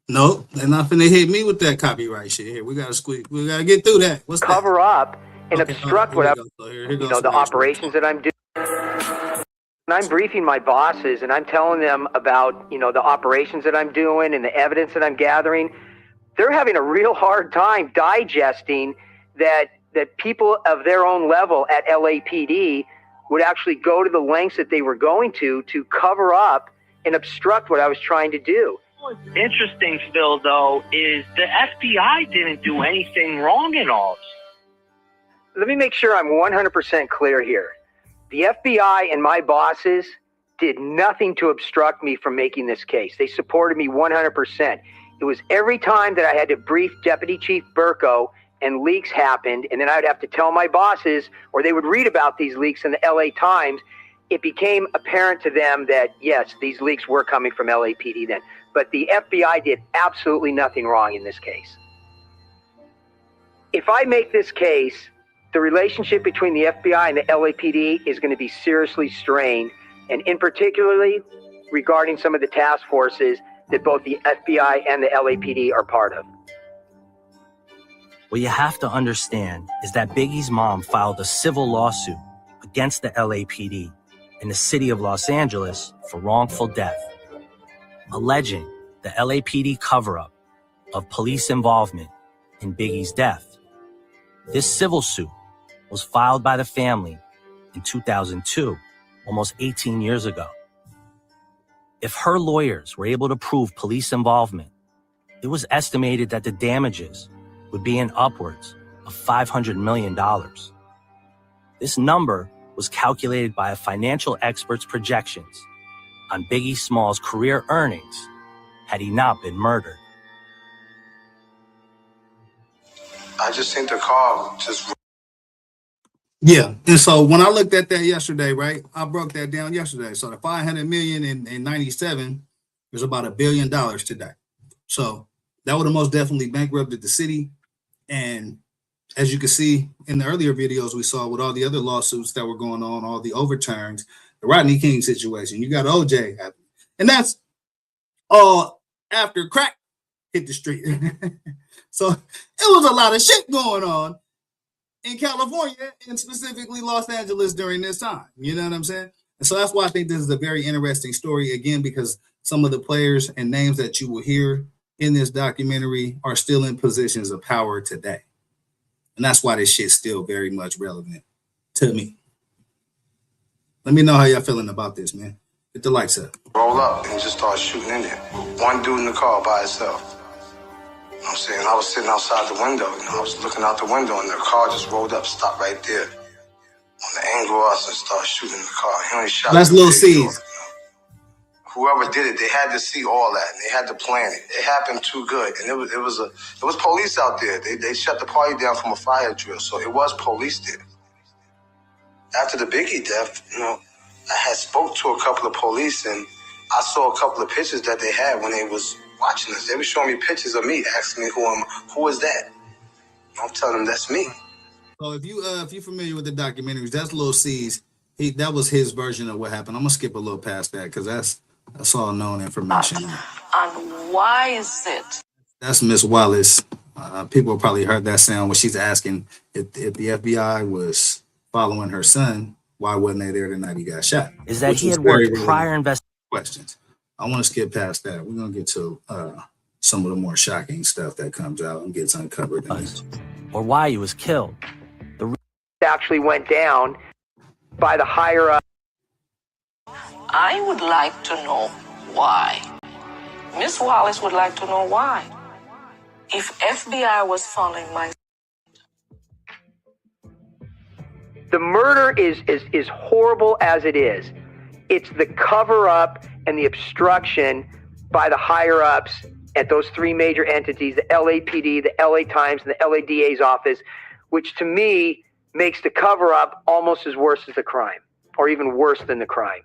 No, they're not finna hit me with that copyright shit here. We gotta get through that. What's
cover
that?
up and obstruct what the operations that I'm doing. And I'm briefing my bosses and I'm telling them about, the operations that I'm doing and the evidence that I'm gathering. They're having a real hard time digesting that people of their own level at LAPD would actually go to the lengths that they were going to cover up and obstruct what I was trying to do.
What's interesting still, though, is the FBI didn't do anything wrong in all this.
Let me make sure I'm 100% clear here. The FBI and my bosses did nothing to obstruct me from making this case. They supported me 100%. It was every time that I had to brief Deputy Chief Burko and leaks happened, and then I'd have to tell my bosses, or they would read about these leaks in the LA Times, it became apparent to them that, yes, these leaks were coming from LAPD then. But the FBI did absolutely nothing wrong in this case. If I make this case, the relationship between the FBI and the LAPD is going to be seriously strained, and in particularly regarding some of the task forces that both the FBI and the LAPD are part of.
What you have to understand is that Biggie's mom filed a civil lawsuit against the LAPD in the city of Los Angeles for wrongful death, alleging the LAPD cover-up of police involvement in Biggie's death. This civil suit was filed by the family in 2002, almost 18 years ago. If her lawyers were able to prove police involvement, it was estimated that the damages would be in upwards of $500 million. This number was calculated by a financial expert's projections on Biggie Smalls' career earnings had he not been murdered.
I just think the car just...
Yeah, and so when I looked at that yesterday, right, I broke that down yesterday. So the 500 million in 97 is about $1 billion today. So that would have most definitely bankrupted the city. And as you can see in the earlier videos we saw with all the other lawsuits that were going on, all the overturns, the Rodney King situation, you got OJ happening. And that's all after crack hit the street. So it was a lot of shit going on in California and specifically Los Angeles during this time. You know what I'm saying? And so that's why I think this is a very interesting story, again, because some of the players and names that you will hear in this documentary are still in positions of power today. And that's why this shit's still very much relevant to me. Let me know how y'all feeling about this, man. Hit the likes up.
Roll up and just start shooting in there. One dude in the car by himself. You know what I'm saying? I was sitting outside the window. I was looking out the window and the car just rolled up, stopped right there. On the angle of us and started shooting the car. He only shot.
That's Lil C's.
Whoever did it, they had to see all that. And they had to plan it. It happened too good. And it was police out there. They shut the party down from a fire drill. So it was police there. After the Biggie death, I had spoke to a couple of police and I saw a couple of pictures that they had when they was watching us. They were showing me pictures of me, asking me who is that? I'm telling them that's me.
So if you're familiar with the documentaries, that's Lil C's. That was his version of what happened. I'm gonna skip a little past that because that's all known information.
And why is it?
That's Miss Wallace. People probably heard that sound when she's asking if the FBI was following her son, why wasn't they there the night he got shot?
Is that he had worked prior
questions. I want to skip past that. We're gonna get to some of the more shocking stuff that comes out and gets uncovered.
Or why he was killed.
Actually went down by the higher up.
I would like to know why. Miss Wallace would like to know why. If FBI was following my...
The murder is horrible as it is. It's the cover up and the obstruction by the higher ups at those three major entities, the LAPD, the LA Times, and the LA DA's office, which to me makes the cover up almost as worse as the crime, or even worse than the crime.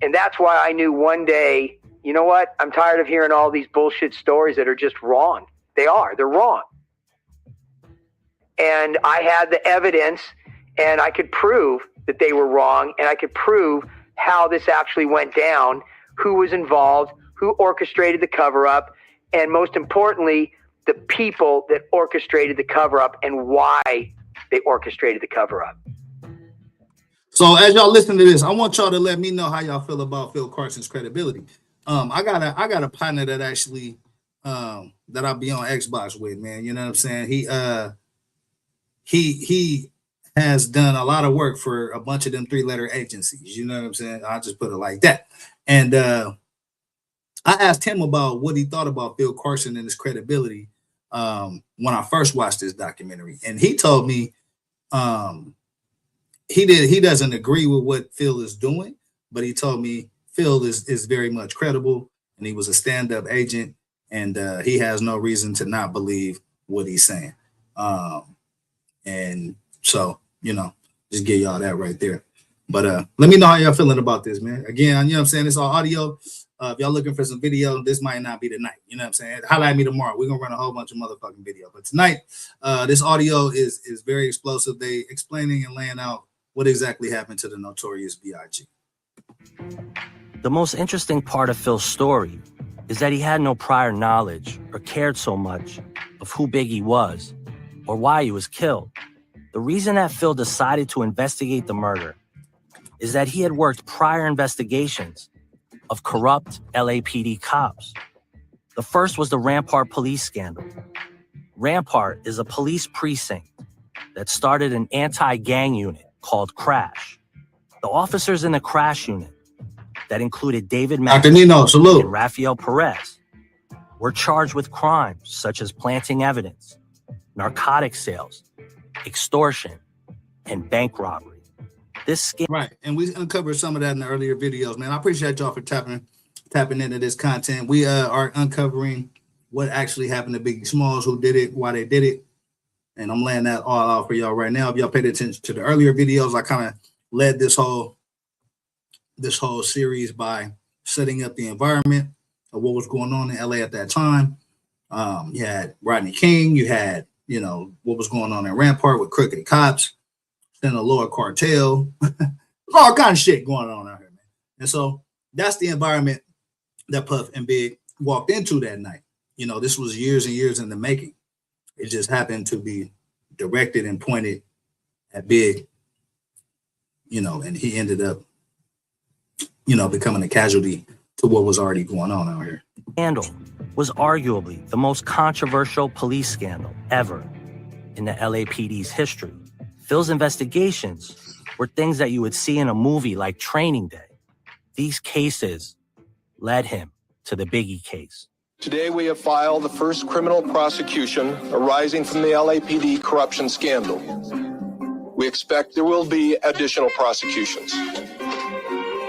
And that's why I knew one day, you know what? I'm tired of hearing all these bullshit stories that are just wrong. They're wrong. And I had the evidence and I could prove that they were wrong, and I could prove how this actually went down, who was involved, who orchestrated the cover-up, and most importantly, the people that orchestrated the cover-up and why they orchestrated the cover-up.
So as y'all listen to this, I want y'all to let me know how y'all feel about Phil Carson's credibility. I got a partner that actually that I'll be on Xbox with, man. You know what I'm saying? He has done a lot of work for a bunch of them 3-letter agencies. You know what I'm saying? I'll just put it like that. And I asked him about what he thought about Phil Carson and his credibility when I first watched this documentary. And he told me he doesn't agree with what Phil is doing, but he told me Phil is very much credible and he was a stand-up agent and he has no reason to not believe what he's saying. And so, just give y'all that right there. But let me know how y'all feeling about this, man. Again, you know what I'm saying? It's all audio. If y'all looking for some video, this might not be the night. You know what I'm saying? Highlight me tomorrow. We're going to run a whole bunch of motherfucking video. But tonight, this audio is very explosive. They explaining and laying out what exactly happened to the notorious B.I.G.
The most interesting part of Phil's story is that he had no prior knowledge or cared so much of who Biggie was or why he was killed. The reason that Phil decided to investigate the murder is that he had worked prior investigations of corrupt LAPD cops. The first was the Rampart police scandal. Rampart is a police precinct that started an anti-gang unit called Crash. The officers in the Crash unit, that included David
Dr. Nino, salute,
and Rafael Perez, were charged with crimes such as planting evidence, narcotic sales, extortion, and bank robbery. This scam.
Right, and we uncovered some of that in the earlier videos, man. I appreciate y'all for tapping into this content. We are uncovering what actually happened to Biggie Smalls, who did it, why they did it, and I'm laying that all out for y'all right now. If y'all paid attention to the earlier videos, I kind of led this whole series by setting up the environment of what was going on in LA at that time. You had Rodney King, you had, what was going on in Rampart with crooked cops, then the Lower Cartel, all kind of shit going on out here, man. And so that's the environment that Puff and Big walked into that night. This was years and years in the making. It just happened to be directed and pointed at Big, and he ended up, becoming a casualty to what was already going on out here.
Scandal was arguably the most controversial police scandal ever in the LAPD's history. Phil's investigations were things that you would see in a movie like Training Day. These cases led him to the Biggie case.
Today we have filed the first criminal prosecution arising from the LAPD corruption scandal. We expect there will be additional prosecutions.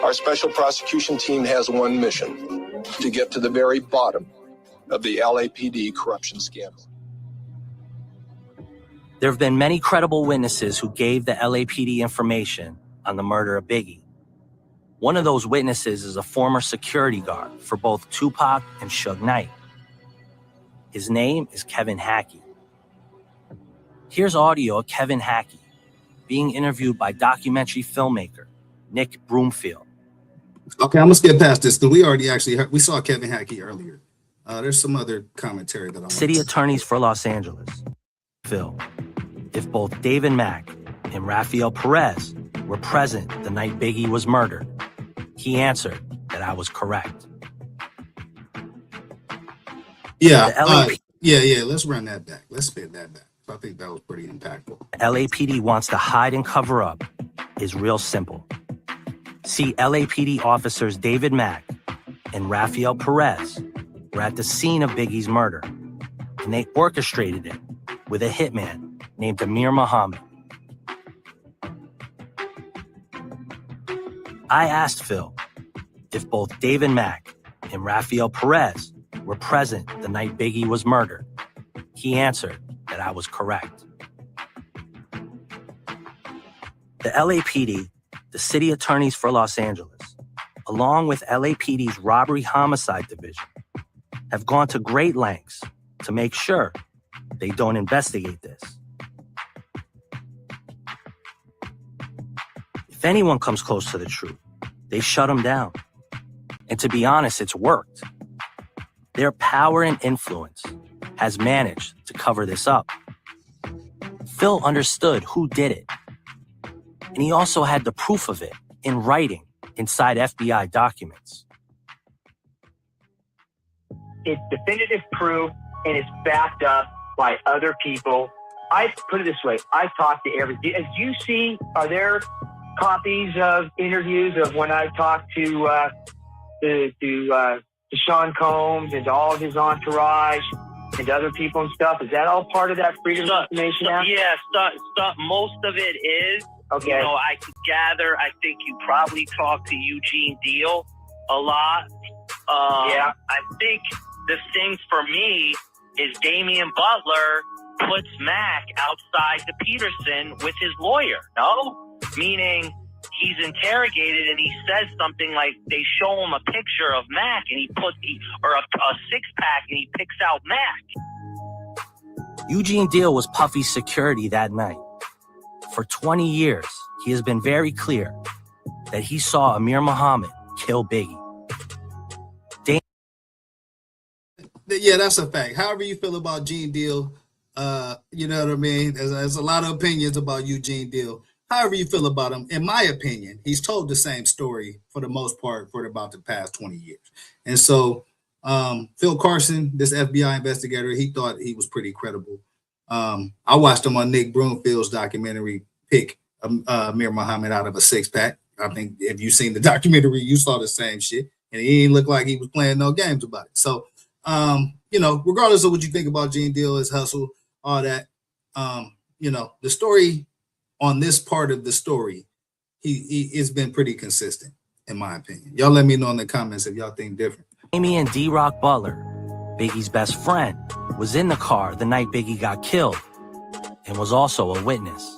Our special prosecution team has one mission: to get to the very bottom of the LAPD corruption scandal.
There have been many credible witnesses who gave the LAPD information on the murder of Biggie. One of those witnesses is a former security guard for both Tupac and Suge Knight. His name is Kevin Hackey. Here's audio of Kevin Hackey being interviewed by documentary filmmaker Nick Broomfield.
Okay, I'm gonna skip past this because we already we saw Kevin Hackey earlier. There's some other commentary that I'm
City attorneys for Los Angeles. Phil, if both David Mack and Rafael Perez were present the night Biggie was murdered, he answered that I was correct.
Yeah, let's run that back. Let's spin that back. I think that was pretty impactful.
LAPD wants to hide and cover up is real simple. See, LAPD officers David Mack and Rafael Perez were at the scene of Biggie's murder, and they orchestrated it with a hitman named Amir Muhammad. I asked Phil if both David Mack and Rafael Perez were present the night Biggie was murdered. He answered that I was correct. The LAPD, the city attorneys for Los Angeles, along with LAPD's robbery homicide division, have gone to great lengths to make sure they don't investigate this. If anyone comes close to the truth, they shut them down. And to be honest, it's worked. Their power and influence has managed to cover this up. Phil understood who did it, and he also had the proof of it in writing inside FBI documents.
It's definitive proof, and it's backed up by other people. I put it this way: I talked to every. As you see, are there copies of interviews of when I talked to Sean Combs and to all of his entourage and to other people and stuff? Is that all part of that Freedom of Information Act?
Yeah, most of it is.
Okay.
I could gather, I think you probably talked to Eugene Deal a lot.
Yeah.
I think the thing for me is Damian Butler puts Mac outside the Peterson with his lawyer, no? Meaning he's interrogated and he says something like they show him a picture of Mac and or a six-pack and he picks out Mac.
Eugene Deal was Puffy's security that night. For 20 years, he has been very clear that he saw Amir Muhammad kill Biggie.
Yeah, that's a fact. However you feel about Gene Deal, you know what I mean? There's a lot of opinions about Eugene Deal. However you feel about him, in my opinion, he's told the same story for the most part for about the past 20 years. And so Phil Carson, this FBI investigator, he thought he was pretty credible. I watched him on Nick Broomfield's documentary, pick Amir Muhammad out of a six-pack. I think if you've seen the documentary, you saw the same shit. And he didn't look like he was playing no games about it. So, regardless of what you think about Gene Deal, his hustle, all that, you know, the story on this part of the story, he has been pretty consistent, in my opinion. Y'all let me know in the comments if y'all think different.
Amy and D-Rock Butler, Biggie's best friend, was in the car the night Biggie got killed and was also a witness.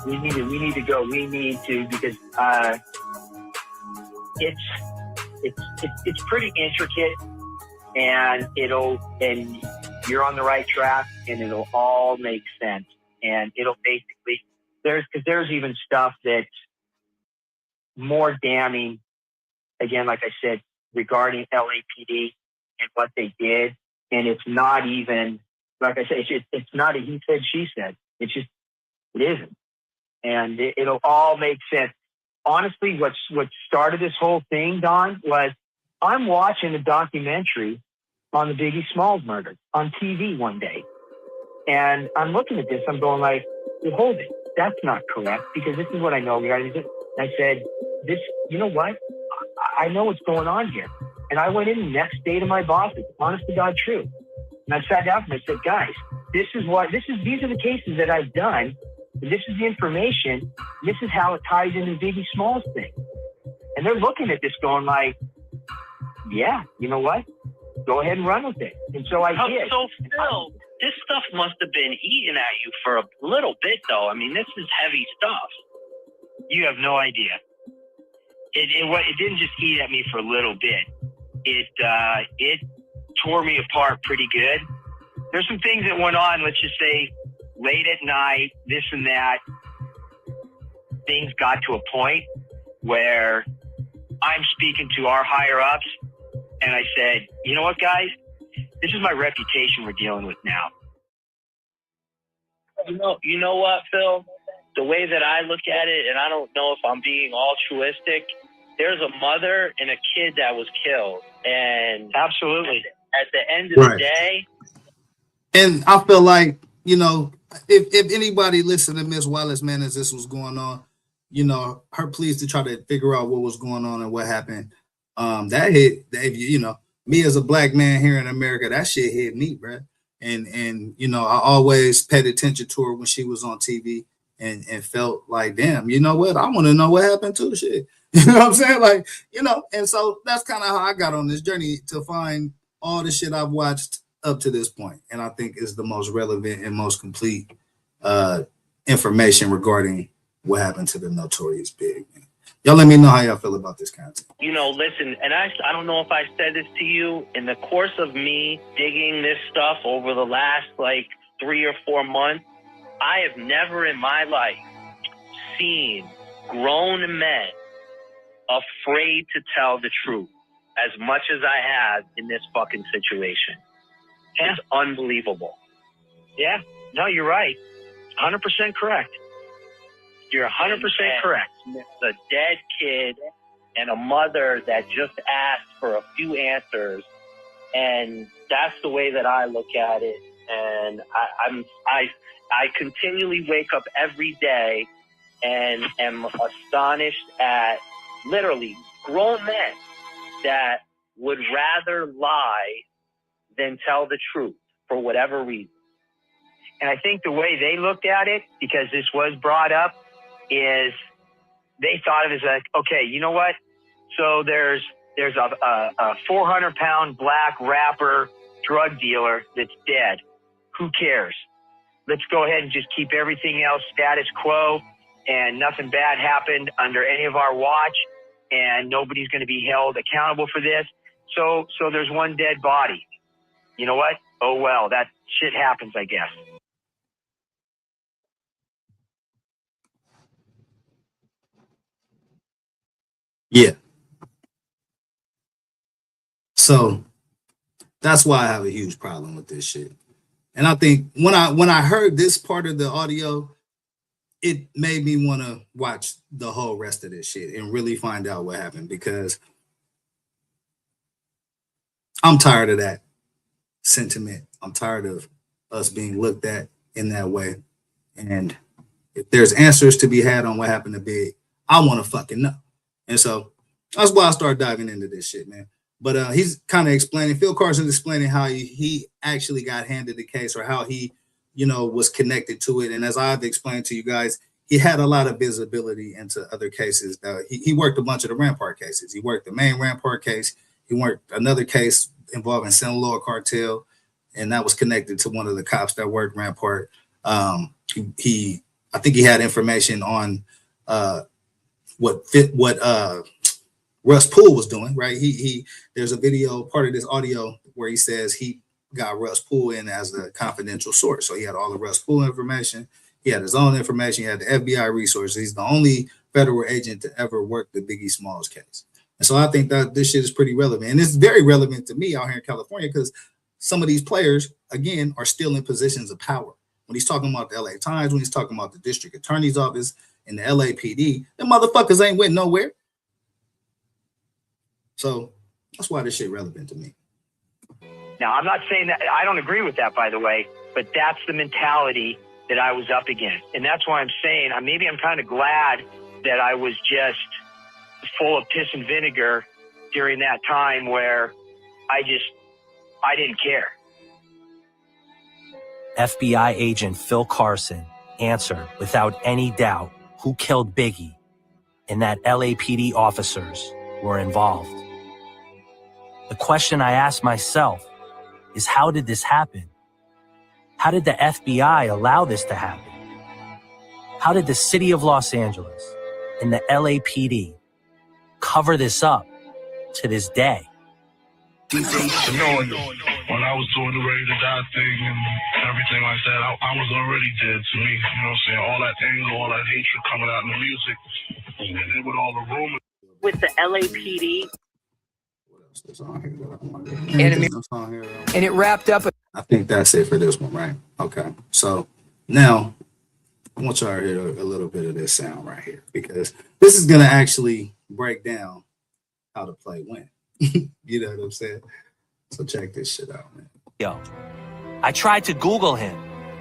We need to go. We need to, because it's pretty intricate, and you're on the right track, and it'll all make sense, and it'll basically there's even stuff that's more damning, again, like I said, regarding LAPD and what they did, and it's not even, like I said, it's not a he said, she said. It isn't. And it'll all make sense. Honestly, what started this whole thing, Don, was I'm watching a documentary on the Biggie Smalls murder on TV one day. And I'm looking at this, I'm going like, well, hold it. That's not correct, because this is what I know regarding this. I said, you know what? I know what's going on here. And I went in the next day to my bosses, honest to God, true. And I sat down and I said, guys, these are the cases that I've done. This is the information. This is how it ties into the Biggie Smalls thing. And they're looking at this going like, yeah, you know what? Go ahead and run with it. And so I did.
So, Phil, this stuff must have been eating at you for a little bit, though. I mean, this is heavy stuff. You have no idea. It didn't just eat at me for a little bit. It tore me apart pretty good. There's some things that went on, let's just say, late at night, this and that. Things got to a point where I'm speaking to our higher ups, and I said, you know what, guys? This is my reputation we're dealing with now. You know what, Phil? The way that I look at it, and I don't know if I'm being altruistic, there's a mother and a kid that was killed. And absolutely, at the end of the day.
And I feel like, you know, if anybody listened to Miss Wallace, man, as this was going on, you know, her pleas to try to figure out what was going on and what happened. That hit, you know, me as a black man here in America, that shit hit me, bro. And you know, I always paid attention to her when she was on TV and felt like, damn, you know what? I want to know what happened to shit. You know what I'm saying? Like, you know, and so that's kind of how I got on this journey to find all the shit I've watched up to this point. And I think is the most relevant and most complete information regarding what happened to the Notorious Big. Y'all let me know how y'all feel about this content.
You know, listen, and I don't know if I said this to you, in the course of me digging this stuff over the last like 3 or 4 months, I have never in my life seen grown men afraid to tell the truth as much as I have in this fucking situation. Yeah. It's unbelievable. Yeah, no, you're right. 100% correct. You're 100% correct. A dead kid and a mother that just asked for a few answers, and that's the way that I look at it. And I continually wake up every day and am astonished at literally grown men that would rather lie than tell the truth for whatever reason.
And I think the way they looked at it, because this was brought up, is they thought of it as like, okay, you know what? So there's a 400-pound black rapper drug dealer that's dead. Who cares? Let's go ahead and just keep everything else status quo, and nothing bad happened under any of our watch, and nobody's going to be held accountable for this. So there's one dead body. You know what? Oh, well, that shit happens, I guess.
Yeah. So that's why I have a huge problem with this shit. And I think when I heard this part of the audio, it made me want to watch the whole rest of this shit and really find out what happened, because I'm tired of that sentiment. I'm tired of us being looked at in that way. And if there's answers to be had on what happened to Big, I want to fucking know. And so that's why I started diving into this shit, man. But he's kind of explaining, Phil Carson's explaining how he actually got handed the case, or how he was connected to it. And as I've explained to you guys, he had a lot of visibility into other cases. He worked a bunch of the Rampart cases. He worked the main Rampart case. He worked another case involving Sinaloa cartel, and that was connected to one of the cops that worked Rampart. I think he had information on what Russ Poole was doing, right? There's a video, part of this audio, where he says he got Russ Poole in as a confidential source. So he had all the Russ Poole information. He had his own information. He had the FBI resources. He's the only federal agent to ever work the Biggie Smalls case. And so I think that this shit is pretty relevant. And it's very relevant to me out here in California because some of these players, again, are still in positions of power. When he's talking about the LA Times, when he's talking about the district attorney's office and the LAPD, the motherfuckers ain't went nowhere. So that's why this shit relevant to me.
Now, I'm not saying that I don't agree with that, by the way, but that's the mentality that I was up against. And that's why I'm saying maybe I'm kind of glad that I was just full of piss and vinegar during that time where I didn't care.
FBI agent Phil Carson answered without any doubt who killed Biggie and that LAPD officers were involved. The question I asked myself is, how did this happen? How did the FBI allow this to happen? How did the city of Los Angeles and the LAPD cover this up to this day?
When I was doing the ready to die thing and everything like that, I was already dead to me. You know what I'm saying? All that anger, all that hatred coming out in the music, and then with all the rumors.
With the LAPD.
And
it wrapped up.
I think that's it for this one, right? Okay. So now I want y'all to hear a little bit of this sound right here, because this is going to actually break down how the play went. You know what I'm saying? So check this shit out, man.
Yo, I tried to Google him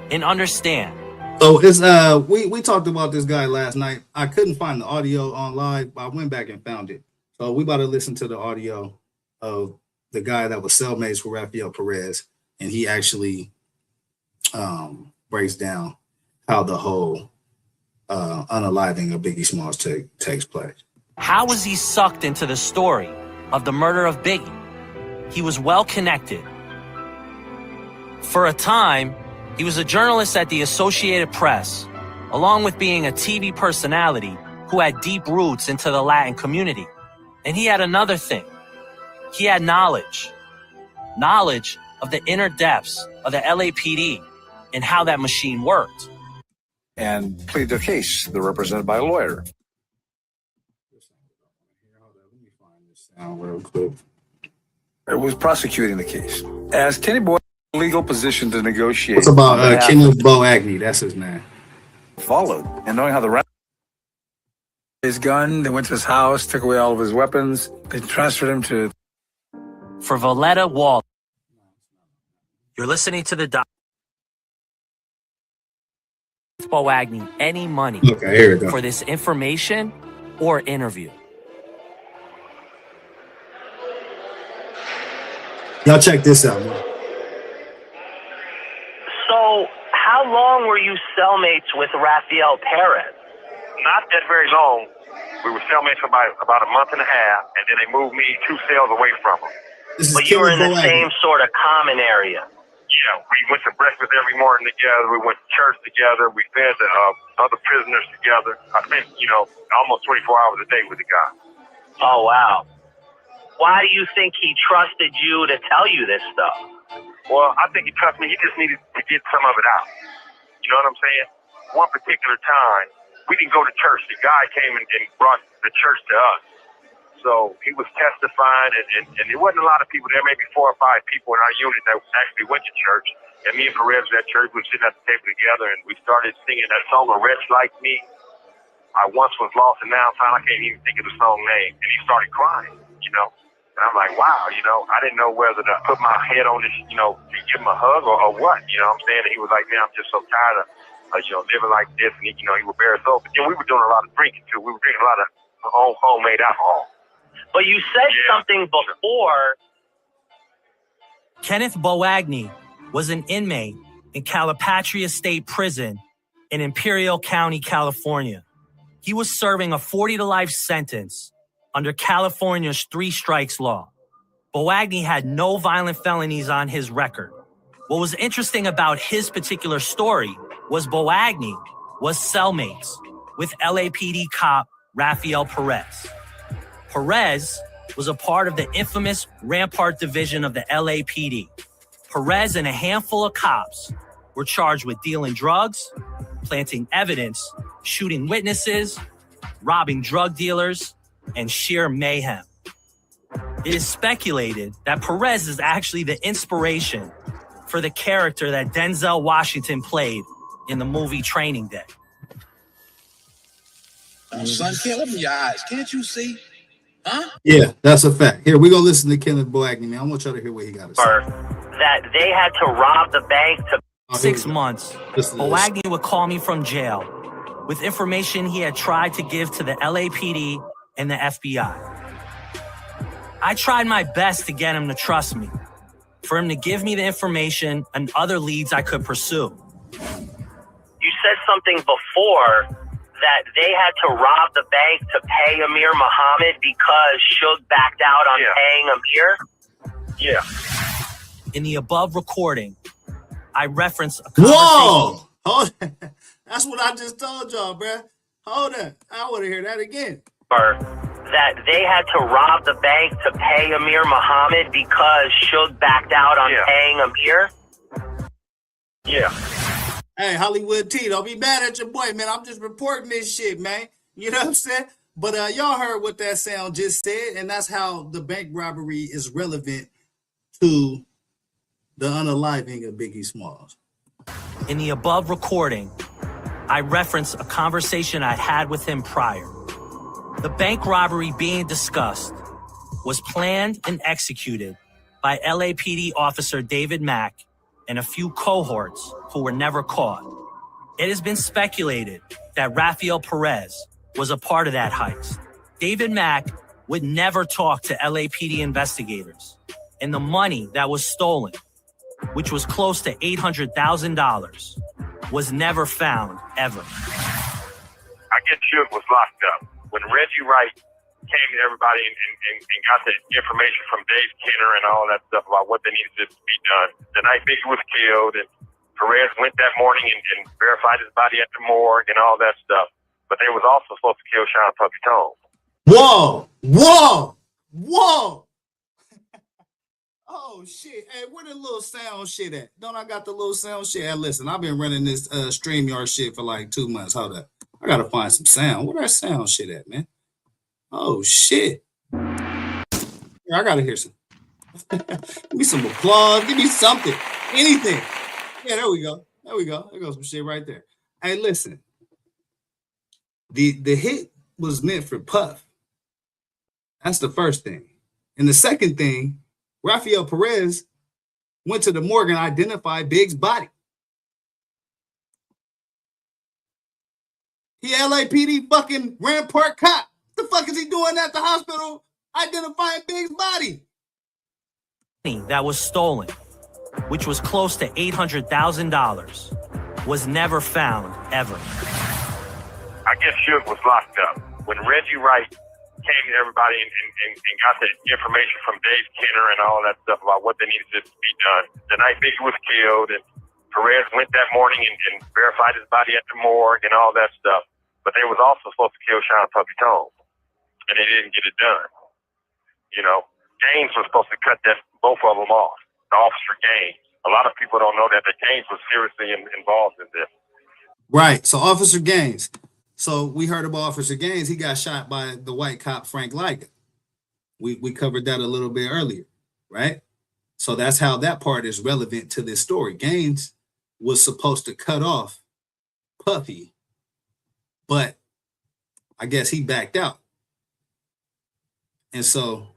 and understand.
So it's we talked about this guy last night. I couldn't find the audio online, but I went back and found it. So we about to listen to the audio of the guy that was cellmates with Rafael Perez, and he actually breaks down how the whole unaliving of Biggie Smalls takes place.
How was he sucked into the story of the murder of Biggie? He was well connected. For a time, he was a journalist at the Associated Press, along with being a TV personality who had deep roots into the Latin community. And he had another thing. He had knowledge of the inner depths of the LAPD and how that machine worked.
And plead their case. They're represented by a lawyer.
Real quick.
It was prosecuting the case. As Kenny Boyd legal position to negotiate.
What's about Kenneth Boagny? That's his name.
Followed. And knowing how the his gun, they went to his house, took away all of his weapons. They transferred him to...
For Valletta Wall, you're listening to the doc. Boagny any money for this information or interview.
Y'all check this out, man.
So, how long were you cellmates with Rafael Perez?
Not that very long. We were cellmates for about a month and a half, and then they moved me 2 cells away from them.
But you were in the same sort of common area.
Yeah, we went to breakfast every morning together. We went to church together. We fed the other prisoners together. I spent, almost 24 hours a day with the guy.
Oh, wow. Why do you think he trusted you to tell you this stuff?
Well, I think he trusted me. He just needed to get some of it out. You know what I'm saying? One particular time, we didn't go to church. The guy came and brought the church to us. So he was testifying, and there wasn't a lot of people there, maybe 4 or 5 people in our unit that actually went to church. And me and Perez was at church. We were sitting at the table together, and we started singing that song, A Wretch Like Me. I once was lost, and now I'm found. I can't even think of the song name. And he started crying, And I'm like, wow, I didn't know whether to put my head on this, to give him a hug or what, what I'm saying? And he was like, man, I'm just so tired of, living like this. And, he would bear us up. But then we were doing a lot of drinking, too. We were drinking a lot of homemade alcohol.
But you said something before.
Kenneth Boagny was an inmate in Calipatria State Prison in Imperial County, California. He was serving a 40 to life sentence under California's 3 strikes law. Boagni had no violent felonies on his record. What was interesting about his particular story was Boagni was cellmates with LAPD cop Rafael Perez. Perez was a part of the infamous Rampart Division of the LAPD. Perez and a handful of cops were charged with dealing drugs, planting evidence, shooting witnesses, robbing drug dealers, and sheer mayhem. It is speculated that Perez is actually the inspiration for the character that Denzel Washington played in the movie Training Day.
Son, can't open your eyes. Can't you see? Huh?
Yeah, that's a fact. Here, we're going to listen to Kenneth Boagni, man. I want y'all to hear what he got to say.
That they had to rob the bank to 6 months. Boagni would call me from jail with information he had tried to give to the LAPD and the FBI. I tried my best to get him to trust me, for him to give me the information and other leads I could pursue.
You said something before that they had to rob the bank to pay Amir Muhammad because Suge backed out on paying Amir?
Yeah. In the above recording, I reference a
conversation.
Whoa!
Hold on. That's what I just told y'all, bruh. Hold on. I want to hear that again.
That they had to rob the bank to pay Amir Muhammad because Suge backed out on paying Amir?
Yeah. Hey, Hollywood T, don't be mad at your boy, man. I'm just reporting this shit, man. You know what I'm saying? But y'all heard what that sound just said, and that's how the bank robbery is relevant to the unaliving of Biggie Smalls.
In the above recording, I reference a conversation I had with him prior. The bank robbery being discussed was planned and executed by LAPD officer David Mack and a few cohorts who were never caught. It has been speculated that Rafael Perez was a part of that heist. David Mack would never talk to LAPD investigators, and the money that was stolen, which was close to $800,000, was never found ever.
I guess Suge was locked up. When Reggie Wright came to everybody and got the information from Dave Kenner and all that stuff about what they needed to be done, the night Biggie was killed, and Perez went that morning and verified his body at the morgue and all that stuff. But they was also supposed to kill Sean Puffy Tone.
Whoa! Whoa! Whoa! Oh, shit. Hey, where the little sound shit at? Don't I got the little sound shit? Hey, listen, I've been running this StreamYard shit for like 2 months. Hold up. I got to find some sound. Where that sound shit at, man? Oh, shit. Here, I got to hear some. Give me some applause. Give me something. Anything. Yeah, there we go. There we go. There goes some shit right there. Hey, listen. The hit was meant for Puff. That's the first thing. And the second thing, Rafael Perez went to the morgue and identified Big's body. He LAPD fucking Rampart cop. The fuck is he doing at the hospital identifying Big's body?
That was stolen, which was close to $800,000, was never found ever.
I guess Suge was locked up. When Reggie Wright came to everybody and got the information from Dave Kenner and all that stuff about what they needed to be done, the night Biggie was killed, and Perez went that morning and verified his body at the morgue and all that stuff. But they was also supposed to kill Sean Puffy Tone, and they didn't get it done. You know, Gaines was supposed to cut both of them off. The officer Gaines. A lot of people don't know that Gaines was seriously involved in this.
Right. So Officer Gaines. So we heard about Officer Gaines. He got shot by the white cop Frank Liga. We covered that a little bit earlier, right? So that's how that part is relevant to this story. Gaines was supposed to cut off Puffy, but I guess he backed out. And so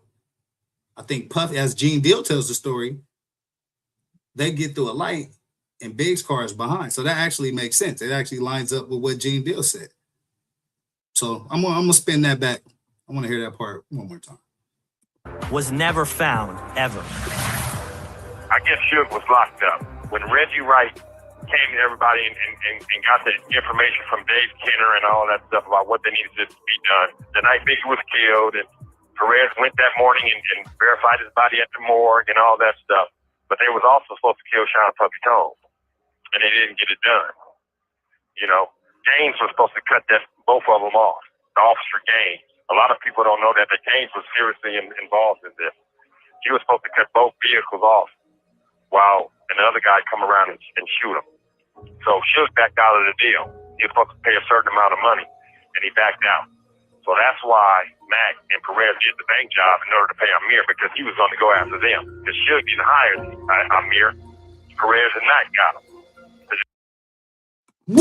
I think Puffy, as Gene Deal tells the story, they get through a light and Big's car is behind. So that actually makes sense. It actually lines up with what Gene Deal said. So I'm gonna spin that back. I want to hear that part one more time.
Was never found ever.
I guess Suge was locked up. When Reggie Wright came to everybody and got the information from Dave Kenner and all that stuff about what they needed to be done. The night Biggie was killed, and Perez went that morning and verified his body at the morgue and all that stuff. But they was also supposed to kill Sean Puffy Tone, and they didn't get it done. You know, Gaines was supposed to cut both of them off. The officer Gaines. A lot of people don't know that Gaines was seriously involved in this. He was supposed to cut both vehicles off while another guy come around and shoot him. So Suge backed out of the deal. He was supposed to pay a certain amount of money, and he backed out. So that's why Mac and Perez did the bank job in order to pay Amir, because he was going to go after them. Because Suge didn't hire Amir. Perez and Mac got him.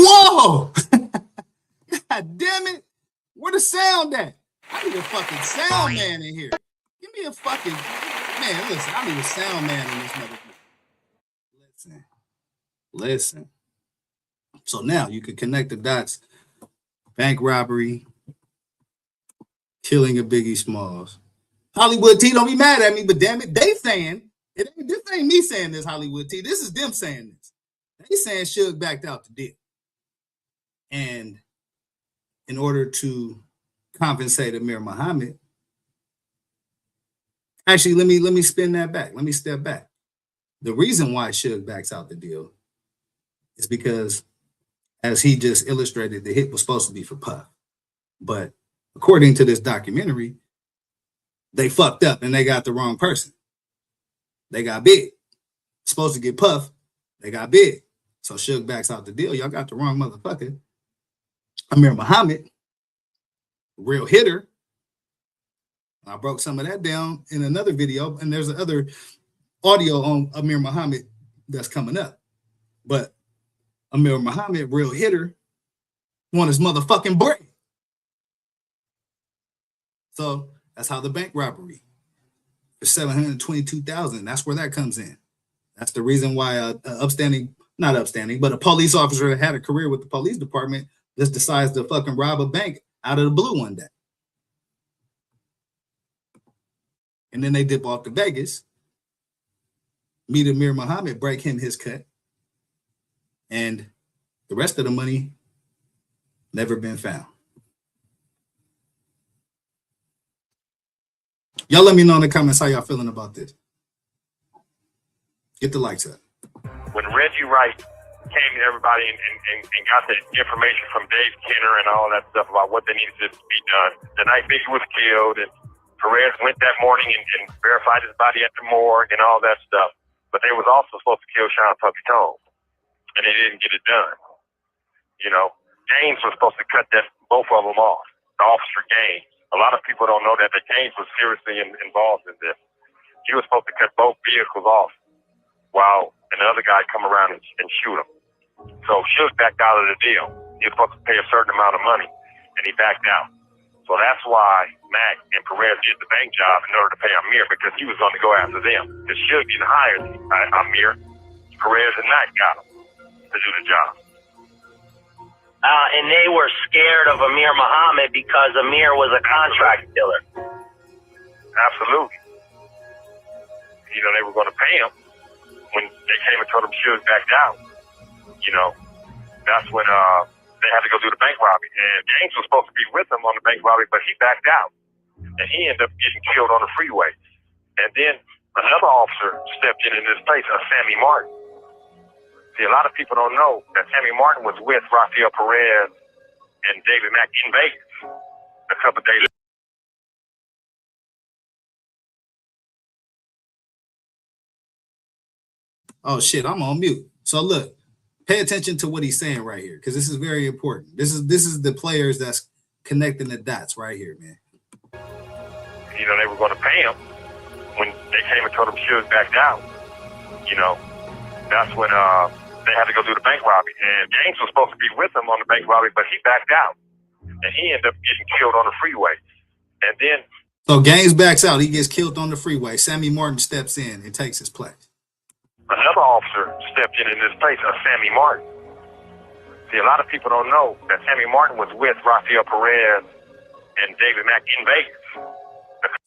Whoa! God damn it! Where the sound at? I need a fucking sound man in here. Give me a fucking man. Listen, I need a sound man in this motherfucker. Listen. So now you can connect the dots. Bank robbery, killing of Biggie Smalls. Hollywood T, don't be mad at me, but damn it, they saying this ain't me saying this. Hollywood T, this is them saying this. They saying Suge backed out the deal, and in order to compensate Amir Muhammad, actually, let me spin that back. Let me step back. The reason why Suge backs out the deal is because, as he just illustrated, the hit was supposed to be for Puff. But according to this documentary, they fucked up and they got the wrong person. They got Big. Supposed to get Puff, they got Big. So Suge backs out the deal. Y'all got the wrong motherfucker. Amir Muhammad, real hitter. I broke some of that down in another video, and there's another audio on Amir Muhammad that's coming up. But Amir Muhammad, real hitter, want his motherfucking break. So that's how the bank robbery for $722,000. That's where that comes in. That's the reason why a police officer that had a career with the police department just decides to fucking rob a bank out of the blue one day. And then they dip off to Vegas, meet Amir Muhammad, break him his cut, and the rest of the money never been found. Y'all let me know in the comments how y'all feeling about this. Get the likes up.
When Reggie Wright came to everybody and got the information from Dave Kenner and all that stuff about what they needed to be done, the night Biggie was killed, and Perez went that morning and verified his body at the morgue and all that stuff. But they was also supposed to kill Sean Puffy Tone, and they didn't get it done. You know, Gaines was supposed to cut both of them off. The officer Gaines. A lot of people don't know that Gaines was seriously involved in this. He was supposed to cut both vehicles off while another guy come around and shoot him. So Suge backed out of the deal. He was supposed to pay a certain amount of money, and he backed out. So that's why Mac and Perez did the bank job in order to pay Amir, because he was going to go after them. Because Suge didn't hire Amir. Perez and Mac got him to do the job.
And they were scared of Amir Muhammad because Amir was a contract killer.
Absolutely. You know, they were going to pay him. When they came and told him Suge backed out, you know, that's when they had to go do the bank robbery. And Gaines was supposed to be with them on the bank robbery, but he backed out. And he ended up getting killed on the freeway. And then another officer stepped in his place, Sammy Martin. See, a lot of people don't know that Sammy Martin was with Rafael Perez and David Mack in Vegas a couple of days later.
Oh shit, I'm on mute. So look, pay attention to what he's saying right here, because this is very important. This is the players that's connecting the dots right here, man.
You know, they were going to pay him. When they came and told him Suge backed out, you know, that's when they had to go do the bank robbery. And Gaines was supposed to be with them on the bank robbery, but he backed out. And he ended up getting killed on the freeway. And then...
So Gaines backs out. He gets killed on the freeway. Sammy Martin steps in and takes his place.
Another officer stepped in his place, Sammy Martin. See, a lot of people don't know that Sammy Martin was with Rafael Perez and David Mack in Vegas.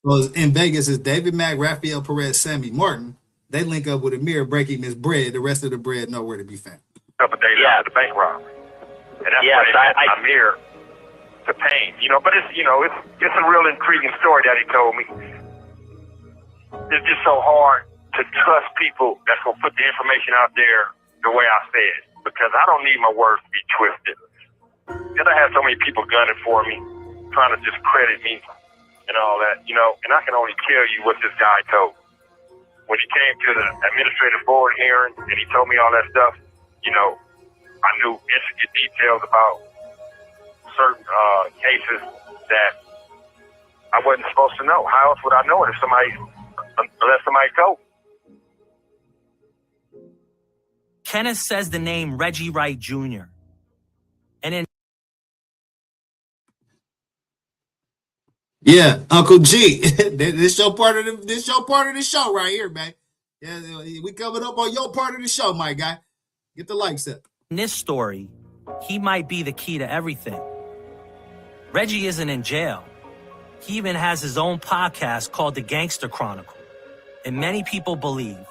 Well, in Vegas, it's David Mack, Rafael Perez, Sammy Martin. They link up with Amir, break him his bread. The rest of the bread nowhere to be found.
couple of days after the bank robbery. And that's why I'm here to pain. You know, but it's a real intriguing story that he told me. It's just so hard to trust people that's gonna put the information out there the way I said, because I don't need my words to be twisted. Because I have so many people gunning for me, trying to discredit me and all that, you know, and I can only tell you what this guy told. When he came to the administrative board hearing and he told me all that stuff, you know, I knew intricate details about certain cases that I wasn't supposed to know. How else would I know it unless somebody told me?
Kenneth says the name Reggie Wright Jr. And in
Yeah, Uncle G. This your part of the show right here, man. Yeah, we coming up on your part of the show, my guy. Get the likes up.
In this story, he might be the key to everything. Reggie isn't in jail. He even has his own podcast called The Gangster Chronicle. And many people believe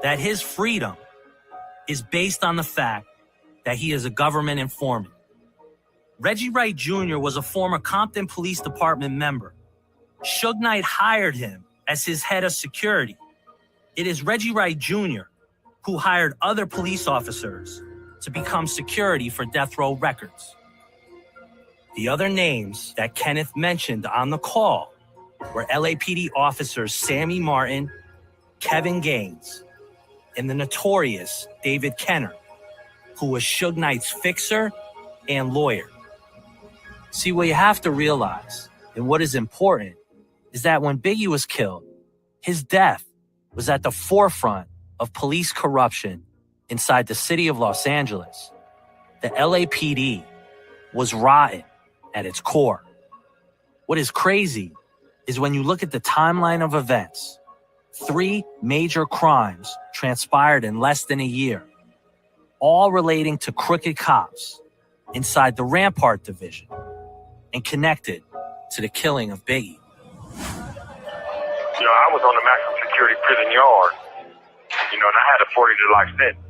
that his freedom is based on the fact that he is a government informant. Reggie Wright Jr. was a former Compton Police Department member. Suge Knight hired him as his head of security. It is Reggie Wright Jr. who hired other police officers to become security for Death Row Records. The other names that Kenneth mentioned on the call were LAPD officers Sammy Martin, Kevin Gaines, and the notorious David Kenner, who was Suge Knight's fixer and lawyer. See, what you have to realize, and what is important, is that when Biggie was killed, his death was at the forefront of police corruption inside the city of Los Angeles. The LAPD was rotten at its core. What is crazy is when you look at the timeline of events, 3 major crimes transpired in less than a year, all relating to crooked cops inside the Rampart division and connected to the killing of Biggie.
You know, I was on the maximum security prison yard, you know, and I had a 40 to life sentence.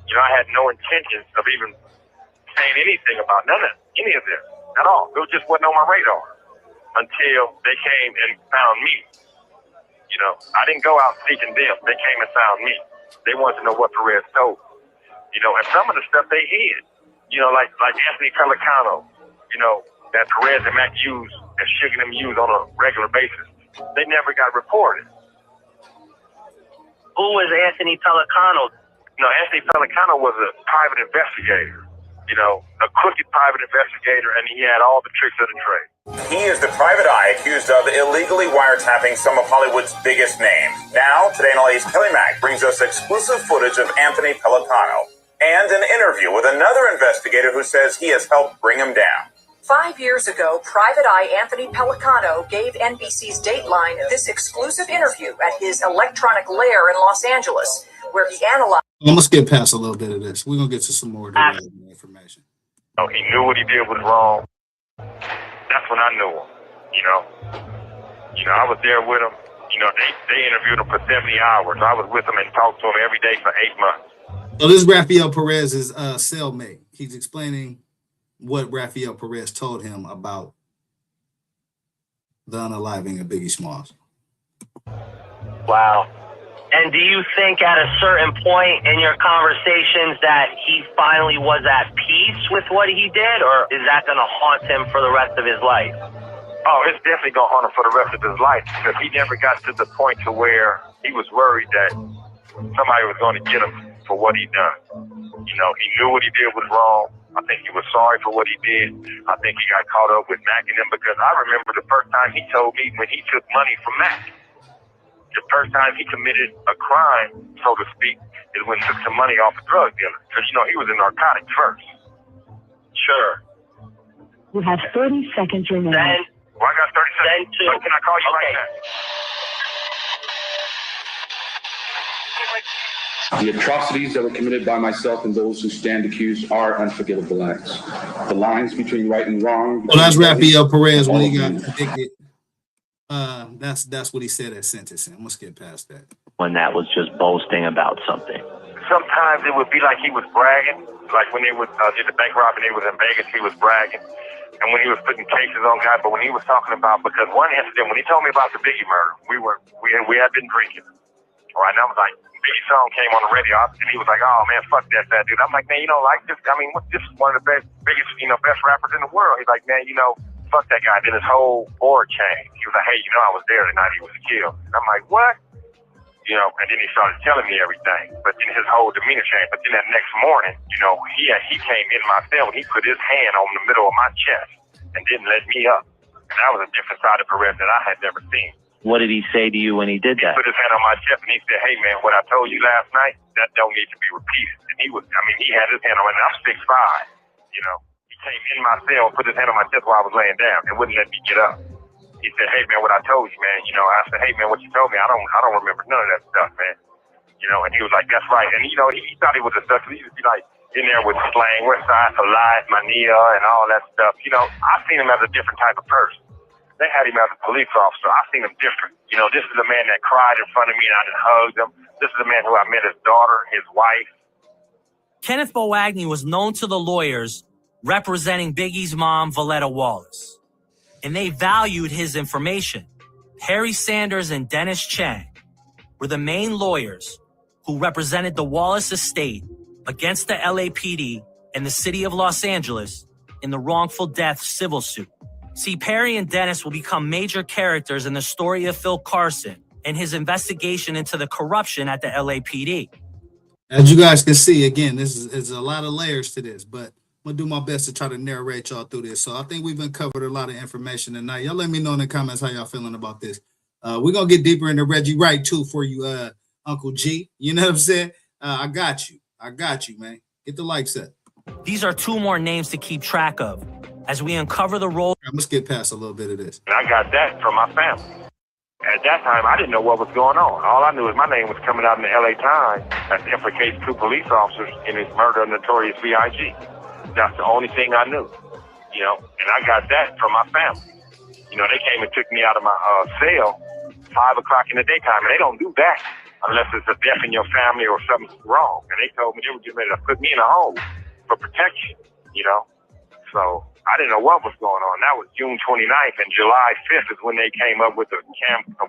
You know, I had no intentions of even saying anything about any of them at all. It just wasn't on my radar until they came and found me. You know, I didn't go out seeking them. They came and found me. They wanted to know what Perez told. You know, and some of the stuff they hid, you know, like Anthony Pelicano, you know, that Perez and Mac use and Suge and them use on a regular basis. They never got reported.
Who was Anthony Pelicano?
You know, Anthony Pelicano was a private investigator, you know, a crooked private investigator, and he had all the tricks of the trade.
He is the private eye accused of illegally wiretapping some of Hollywood's biggest names. Now, Today in LA's Kelly Mack brings us exclusive footage of Anthony Pelicano and an interview with another investigator who says he has helped bring him down.
5 years ago, Private Eye Anthony Pelicano gave NBC's Dateline this exclusive interview at his electronic lair in Los Angeles, where he analyzed.
I'm gonna skip past a little bit of this. We're gonna get to some more information.
You know, he knew what he did was wrong. That's when I knew him. You know, I was there with him. You know, they interviewed him for 70 hours. I was with him and talked to him every day for 8 months.
So this is Rafael Perez's cellmate. He's explaining what Rafael Perez told him about the unaliving of Biggie Smalls.
Wow. And do you think at a certain point in your conversations that he finally was at peace with what he did, or is that going to haunt him for the rest of his life?
Oh, it's definitely going to haunt him for the rest of his life, because he never got to the point to where he was worried that somebody was going to get him for what he done. You know, he knew what he did was wrong. I think he was sorry for what he did. I think he got caught up with Mac and them, because I remember the first time he told me when he took money from Mac. The first time he committed a crime, so to speak, is when he took some money off a drug dealer. Because, you know, he was in narcotics first. Sure.
You have 30 seconds remaining.
Then,
well, I got 30 seconds. So can I call you right now?
The atrocities that were committed by myself and those who stand accused are unforgivable acts. The lines between right and wrong.
Well, that's Rafael Perez when he got convicted. That's what he said at sentencing. I'm gonna skip past that.
When that was just boasting about something.
sometimes it would be like he was bragging. Like when they did the bank robbery, they was in Vegas, he was bragging. And when he was putting cases on guys, but when he was talking about, because one incident, when he told me about the Biggie murder, we had been drinking. All right, and I was like, Biggie's song came on the radio, and he was like, "Oh man, fuck that fat dude." I'm like, "Man, you don't like this? I mean, this is one of the biggest, best rappers in the world." He's like, "Man, fuck that guy." Then his whole board changed. He was like, "Hey, I was there the night he was killed." And I'm like, "What?" And then he started telling me everything. But then his whole demeanor changed. But then that next morning, he came in my cell and he put his hand on the middle of my chest and didn't let me up. And that was a different side of Perez that I had never seen.
What did he say to you when he did that?
He put his hand on my chest and he said, "Hey man, what I told you last night, that don't need to be repeated." And he had his hand on me, and I'm 6'5", He came in my cell and put his hand on my chest while I was laying down and wouldn't let me get up. He said, "Hey man, what I told you, man." I said, "Hey man, what you told me, I don't remember none of that stuff, man." And he was like, "That's right." And he thought he was a sucker. He would be like in there with slang, West Side for life, mania, and all that stuff. I seen him as a different type of person. They had him as a police officer. I seen him different. This is a man that cried in front of me and I just hugged him. This is a man who I met his daughter, his wife.
Kenneth Boagni was known to the lawyers representing Biggie's mom, Valletta Wallace, and they valued his information. Harry Sanders and Dennis Chang were the main lawyers who represented the Wallace estate against the LAPD and the city of Los Angeles in the wrongful death civil suit. See, Perry and Dennis will become major characters in the story of Phil Carson and his investigation into the corruption at the LAPD.
As you guys can see, again, this is a lot of layers to this, but I'm going to do my best to try to narrate y'all through this. So I think we've uncovered a lot of information tonight. Y'all let me know in the comments how y'all feeling about this. We're going to get deeper into Reggie Wright, too, for you, Uncle G. You know what I'm saying? I got you, man. Get the likes up.
These are two more names to keep track of as we uncover the role.
I'm going to skip past a little bit of this.
And I got that from my family. At that time, I didn't know what was going on. All I knew is my name was coming out in the LA Times that implicates 2 police officers in his murder of Notorious B.I.G. That's the only thing I knew, and I got that from my family. They came and took me out of my cell 5 o'clock in the daytime, and they don't do that unless it's a death in your family or something's wrong. And they told me they were getting ready to put me in a home for protection, So I didn't know what was going on. That was June 29th, and July 5th is when they came up with the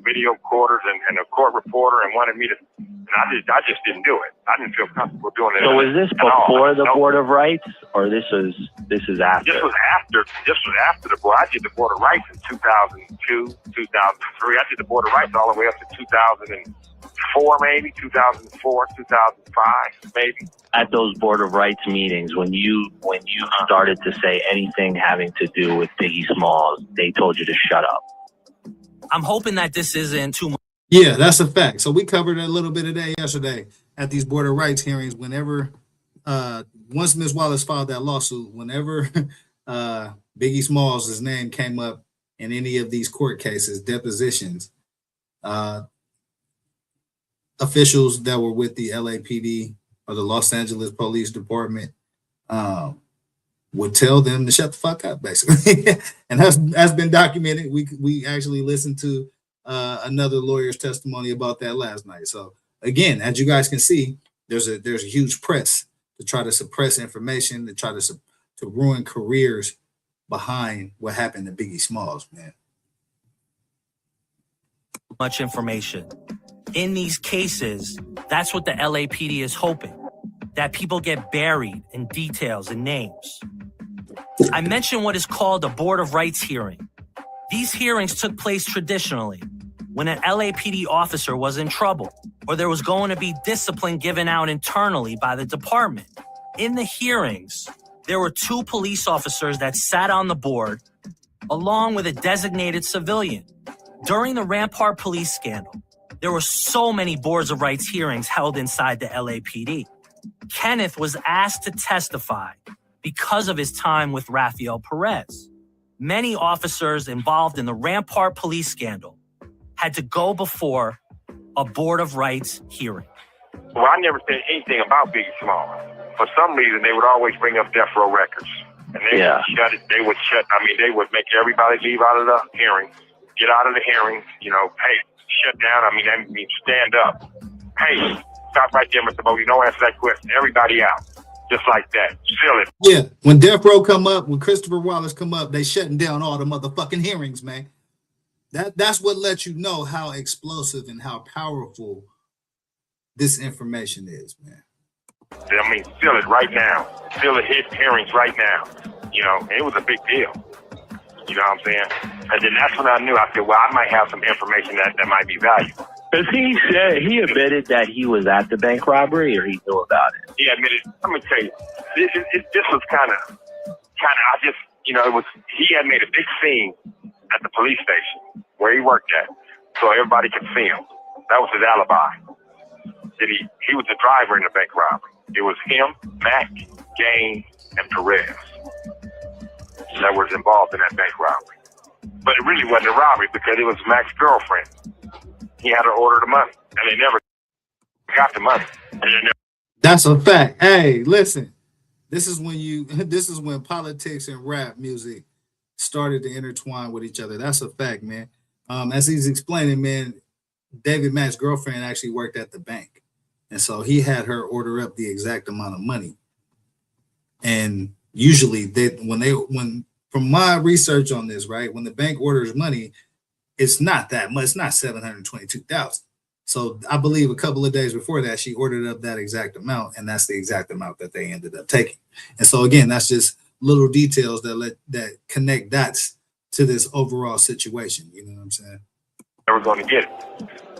video recorders and a court reporter and wanted me to. And I just didn't do it. I didn't feel comfortable doing it.
So was this before the Board of Rights, or this is after?
This was after the board. I did the Board of Rights in 2002, 2003. I did the Board of Rights all the way up to 2004, maybe 2004, 2005, maybe.
At those Board of Rights meetings, when you started to say anything having to do with Biggie Smalls, they told you to shut up.
I'm hoping that this isn't too much.
Yeah, that's a fact. So we covered a little bit of that yesterday at these Board of Rights hearings. Whenever, once Ms. Wallace filed that lawsuit, whenever Biggie Smalls' name came up in any of these court cases, depositions, officials that were with the LAPD or the Los Angeles Police Department would tell them to shut the fuck up, basically. And that's been documented. We actually listened to another lawyer's testimony about that last night. So again, as you guys can see, there's a huge press to try to suppress information, to try to ruin careers behind what happened to Biggie Smalls, man.
Much information. In these cases, that's what the LAPD is hoping, that people get buried in details and names. I mentioned what is called a Board of Rights hearing. These hearings took place traditionally when an LAPD officer was in trouble or there was going to be discipline given out internally by the department. In the hearings, there were 2 police officers that sat on the board along with a designated civilian. During the Rampart police scandal, there were so many Boards of Rights hearings held inside the LAPD. Kenneth was asked to testify because of his time with Rafael Perez. Many officers involved in the Rampart police scandal had to go before a Board of Rights hearing.
Well, I never said anything about Biggie Smalls. For some reason, they would always bring up death row records. And they would shut it. They would make everybody leave out of the hearing, get out of the hearing, hey, shut down. That means stand up. Hey, Stop right there, Mr. Bogey. Don't answer that question. Everybody out. Just like that. Seal it.
Yeah, when Death Row come up, when Christopher Wallace come up, they shutting down all the motherfucking hearings, man. That's what lets you know how explosive and how powerful this information is, man.
I mean, seal it right now. Seal it, hit hearings right now. You know, it was a big deal. You know what I'm saying? And then that's when I knew. I said, well, I might have some information that might be valuable.
Because he admitted that he was at the bank robbery, or he knew about it.
He admitted. Let me tell you, this was kind of. I just, you know, he had made a big scene at the police station where he worked at, so everybody could see him. That was his alibi. That he was the driver in the bank robbery. It was him, Mac, Gaines, and Perez that was involved in that bank robbery. But it really wasn't a robbery because it was Mac's girlfriend. He had her order the money, and they never got the money.
That's a fact. Hey, listen, this is when politics and rap music started to intertwine with each other. That's a fact, man. As he's explaining, man, David Mac's girlfriend actually worked at the bank, and so he had her order up the exact amount of money. And usually, when from my research on this, right, when the bank orders money, it's not that much. It's not $722,000. So I believe a couple of days before that, she ordered up that exact amount, and that's the exact amount that they ended up taking. And so again, that's just little details that connect dots to this overall situation. You know what I'm saying?
Never going to get it.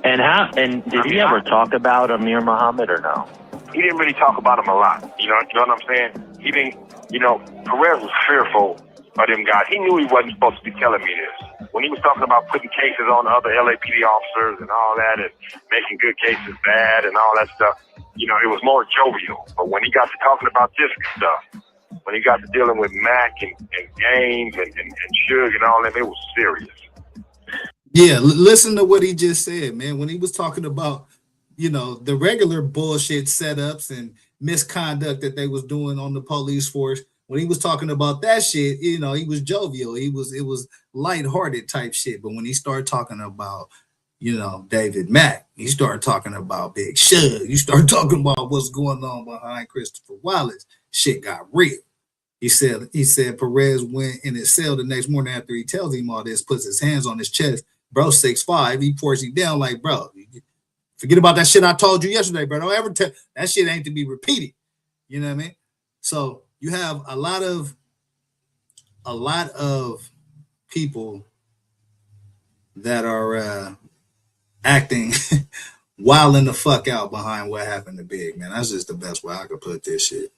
And did he ever talk about Amir Muhammad or no?
He didn't really talk about him a lot. You know what I'm saying? He didn't. You know, Perez was fearful of them guys. He knew he wasn't supposed to be telling me this. When he was talking about putting cases on other LAPD officers and all that, and making good cases bad and all that stuff, you know, it was more jovial. But when he got to talking about this stuff, when he got to dealing with Mac and Gaines and Suge and all that, it was serious.
Yeah, listen to what he just said, man. When he was talking about, you know, the regular bullshit setups and misconduct that they was doing on the police force, when he was talking about that shit, you know, he was jovial. It was lighthearted type shit. But when he started talking about, you know, David Mack, he started talking about Big Suge, you start talking about what's going on behind Christopher Wallace, shit got real. He said Perez went in his cell the next morning after he tells him all this, puts his hands on his chest. Bro, 6'5", he forced him down like, bro, forget about that shit I told you yesterday, bro. Don't ever tell that shit ain't to be repeated. You know what I mean? So you have a lot of people that are acting wilding the fuck out behind what happened to Big, man. That's just the best way I could put this shit.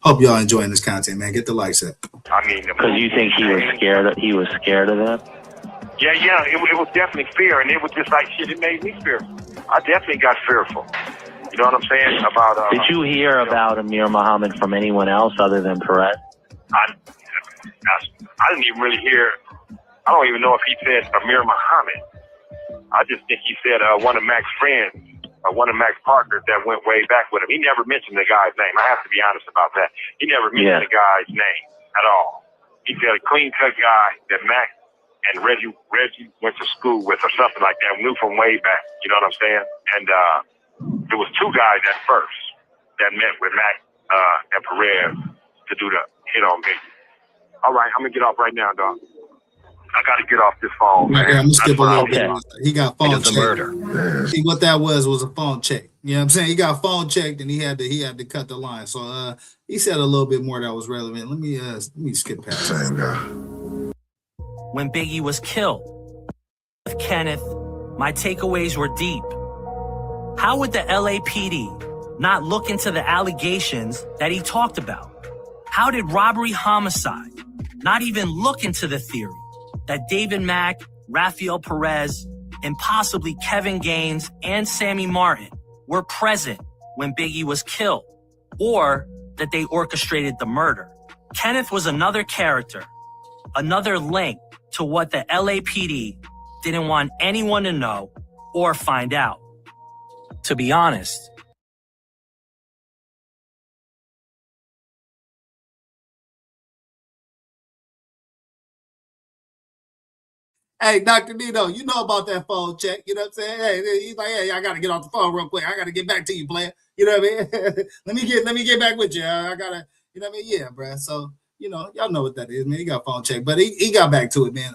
Hope y'all enjoying this content, man. Get the likes up.
I mean,
because you think he was scared. He was scared of them.
Yeah, it was definitely fear, and it was just like shit. It made me fearful. I definitely got fearful. You know what I'm saying? About
did you hear about Amir Muhammad from anyone else other than Perez?
I didn't even really hear. I don't even know if he said Amir Muhammad. I just think he said one of Mac's friends, one of Mac's partners that went way back with him. He never mentioned the guy's name. I have to be honest about that. He never mentioned the guy's name at all. He said a clean-cut guy that Mac and Reggie went to school with or something like that, knew from way back. You know what I'm saying? And there was two guys at first that met with Mac and Perez to do the hit on Biggie. All right, I'm going to get off right now, dog. I got to get off this phone, man.
I'm going to skip a little bit. He got phone
check.
Murder. See, what that was a phone check. You know what I'm saying? He got phone checked and he had to cut the line. So he said a little bit more that was relevant. Let me skip past that.
When Biggie was killed, with Kenneth, my takeaways were deep. How would the LAPD not look into the allegations that he talked about? How did robbery homicide not even look into the theory that David Mack, Rafael Perez, and possibly Kevin Gaines and Sammy Martin were present when Biggie was killed, or that they orchestrated the murder? Kenneth was another character, another link to what the LAPD didn't want anyone to know or find out. To be honest,
Hey, Dr. Nino, you know about that phone check. You know what I'm saying? Hey, he's like, hey, I got to get off the phone real quick. I got to get back to you, player. You know what I mean? let me get back with you. I got to, you know what I mean? Yeah, bro. So, you know, y'all know what that is, man. He got phone check, but he got back to it, man.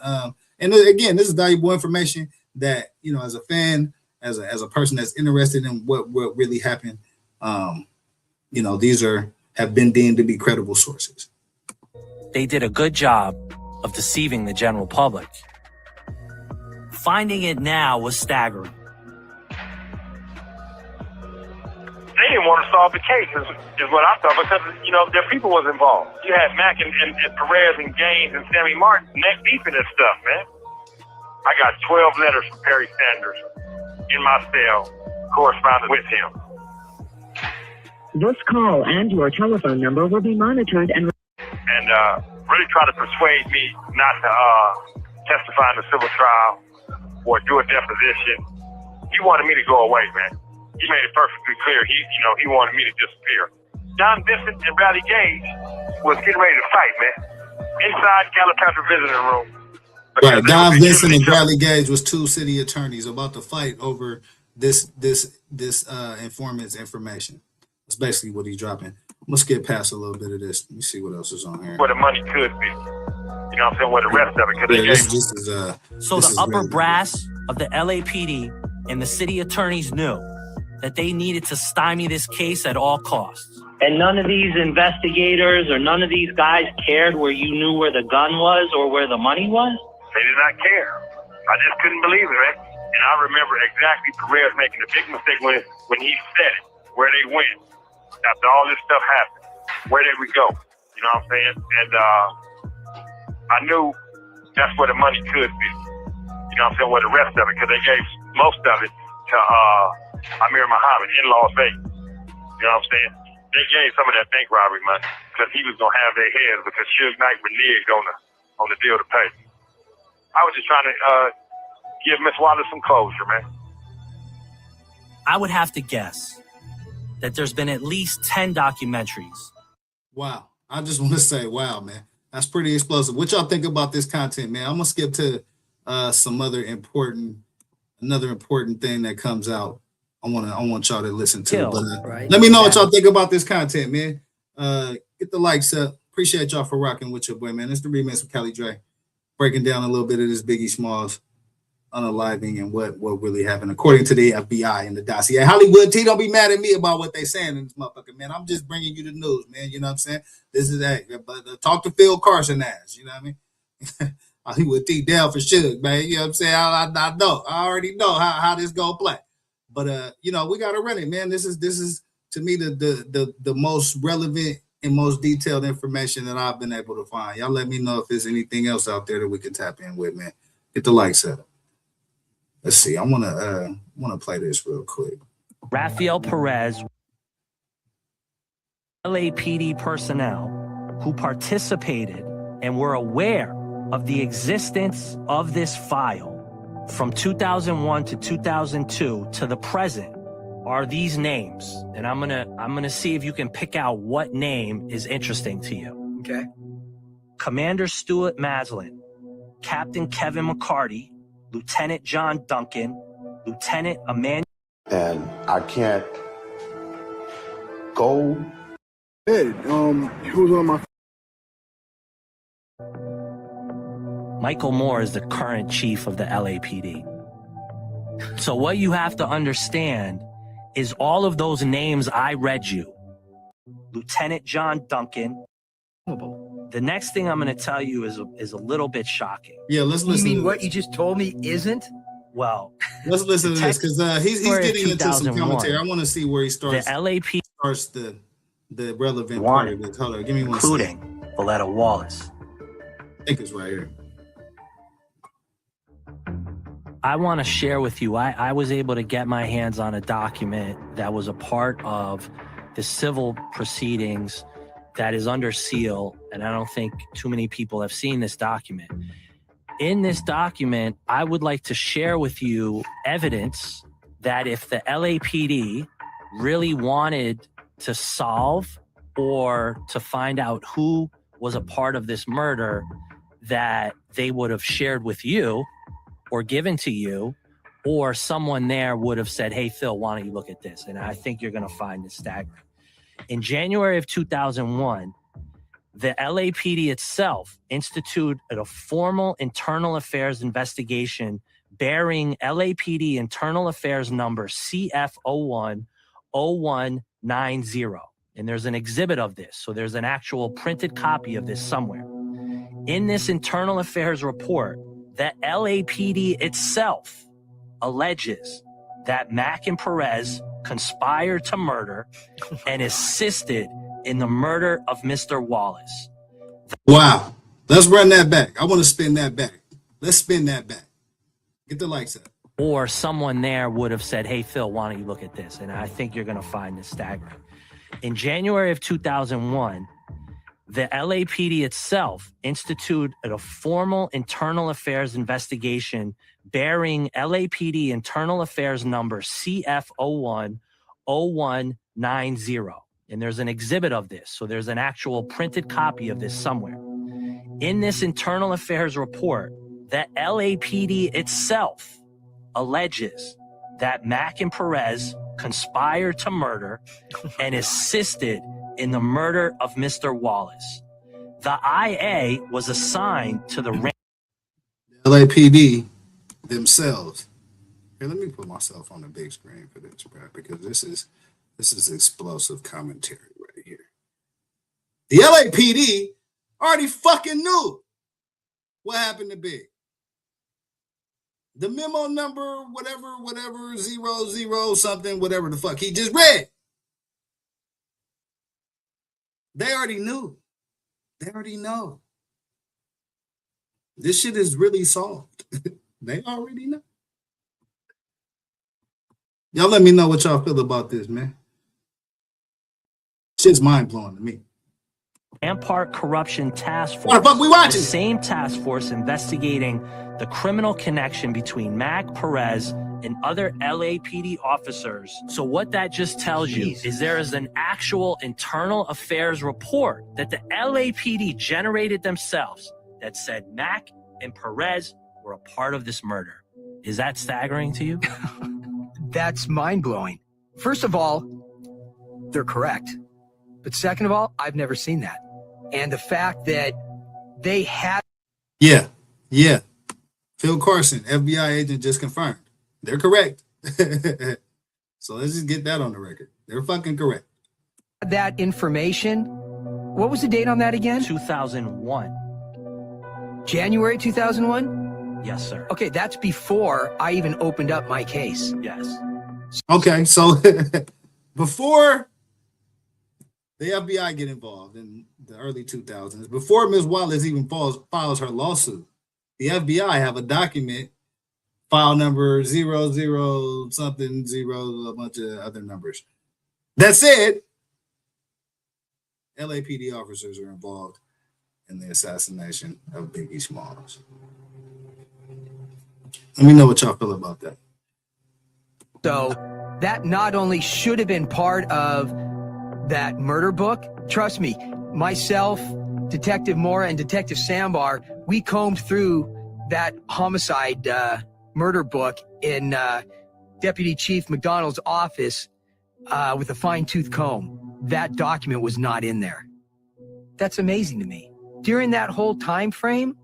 And again, this is valuable information that, you know, as a fan, as a person that's interested in what really happened, you know, these have been deemed to be credible sources.
They did a good job of deceiving the general public. Finding it now was staggering.
They didn't want to solve the case, is what I thought, because, you know, their people was involved. You had Mack and Perez and Gaines and Sammy Martin neck deep in this stuff, man. I got 12 letters from Perry Sanders in my cell, corresponding with him.
This call and your telephone number will be monitored and
really try to persuade me not to testify in the civil trial or do a deposition. He wanted me to go away, man. He made it perfectly clear. He wanted me to disappear. Don Vincent and Bradley Gage was getting ready to fight, man, inside Calipatra visiting room.
Right, Don Vincent and Bradley Gage was two city attorneys about to fight over this informant's information. That's basically what he's dropping. Let's get past a little bit of this. Let me see what else is on here.
Where the money could be. You know what I'm saying? Where the rest of it.
So the upper brass of the LAPD and the city attorneys knew that they needed to stymie this case at all costs.
And none of these investigators or none of these guys cared where you knew where the gun was or where the money was?
They did not care. I just couldn't believe it, man. And I remember exactly Perez making a big mistake when he said it, where they went. After all this stuff happened, where did we go? You know what I'm saying? And I knew that's where the money could be. You know what I'm saying? Where the rest of it, because they gave most of it to Amir Muhammad in Las Vegas. You know what I'm saying? They gave some of that bank robbery money because he was gonna have their heads because Suge Knight reneged on the deal to pay. I was just trying to give Miss Wallace some closure, man.
I would have to guess that there's been at least 10 documentaries.
Wow. I just want to say, wow, man. That's pretty explosive. What y'all think about this content, man? I'm going to skip to another important thing that comes out. I want y'all to listen to. Let me know what y'all think about this content, man. Get the likes up. Appreciate y'all for rocking with your boy, man. It's the remix with Cali Dre. Breaking down a little bit of this Biggie Smalls unaliving and what really happened according to the FBI and the dossier. Hollywood T, don't be mad at me about what they saying in this motherfucker, man. I'm just bringing you the news, man. You know what I'm saying? This is that. But talk to Phil Carson ass. You know what I mean? Hollywood T down for Suge, man. You know what I'm saying? I know. I already know how this gonna play. But you know, we gotta run it, man. This is to me the most relevant and most detailed information that I've been able to find. Y'all let me know if there's anything else out there that we can tap in with, man. Get the likes up. Let's see. I wanna play this real quick.
Rafael Perez, LAPD personnel who participated and were aware of the existence of this file from 2001 to 2002 to the present are these names. And I'm gonna see if you can pick out what name is interesting to you.
Okay.
Commander Stuart Maslin, Captain Kevin McCarty, Lieutenant John Duncan, Lieutenant Emmanuel.
And I can't go.
Hey, who's on my?
Michael Moore is the current chief of the LAPD. So what you have to understand is all of those names I read you. Lieutenant John Duncan. The next thing I'm going to tell you is a little bit shocking.
Yeah, let's listen.
You mean what you just told me isn't?
Well,
let's listen to this because he's getting into some commentary. I want to see where he starts.
The LAPD
starts the relevant part of this. Hold on, give me one second.
Including Valletta Wallace.
I think it's right here.
I want to share with you, I was able to get my hands on a document that was a part of the civil proceedings that is under seal, and I don't think too many people have seen this document. In this document, I would like to share with you evidence that if the LAPD really wanted to solve or to find out who was a part of this murder, that they would have shared with you or given to you, or someone there would have said, hey, Phil, why don't you look at this? And I think you're going to find this staggering. In January of 2001, the LAPD itself instituted a formal internal affairs investigation bearing LAPD internal affairs number CF010190. And there's an exhibit of this. So there's an actual printed copy of this somewhere. In this internal affairs report, the LAPD itself alleges that Mack and Perez conspired to murder and assisted in the murder of Mr. Wallace.
Wow. Let's run that back. I want to spin that back. Let's spin that back. Get the lights up.
Or someone there would have said, hey, Phil, why don't you look at this? And I think you're going to find this staggering. In January of 2001, the LAPD itself instituted a formal internal affairs investigation bearing LAPD internal affairs number CF010190. And there's an exhibit of this. So there's an actual printed copy of this somewhere. In this internal affairs report, the LAPD itself alleges that Mack and Perez conspired to murder and assisted in the murder of Mr. Wallace. The IA was assigned to the
LAPD themselves. Here, let me put myself on the big screen for this, bro, because this is explosive commentary right here. The LAPD already fucking knew what happened to Big. The memo number, whatever, 00 something, whatever the fuck he just read. They already knew. They already know. This shit is really solved. They already know. Y'all let me know what y'all feel about this, man. Shit's mind-blowing to me.
Rampart Corruption Task Force.
What the fuck we watching?
The same task force investigating the criminal connection between Mack, Perez, and other LAPD officers. So what that just tells you is there is an actual internal affairs report that the LAPD generated themselves that said Mack and Perez were a part of this murder. Is that staggering to you?
That's mind-blowing. First of all, they're correct. But second of all, I've never seen that. And the fact that they had...
Yeah. Phil Carson, FBI agent, just confirmed. They're correct. So let's just get that on the record. They're fucking correct.
That information, what was the date on that again?
2001.
January 2001?
Yes, sir.
Okay, that's before I even opened up my case.
Yes.
Okay, so before the FBI get involved in the early 2000s, before Ms. Wallace even files her lawsuit, the FBI have a document, file number 00 something 0, a bunch of other numbers. That said, LAPD officers are involved in the assassination of Biggie Smalls. Let me know what y'all feel about that.
So that not only should have been part of that murder book, trust me, myself, Detective Mora, and Detective Sambar, we combed through that homicide murder book in Deputy Chief McDonald's office with a fine-tooth comb. That document was not in there. That's amazing to me. During that whole time frame,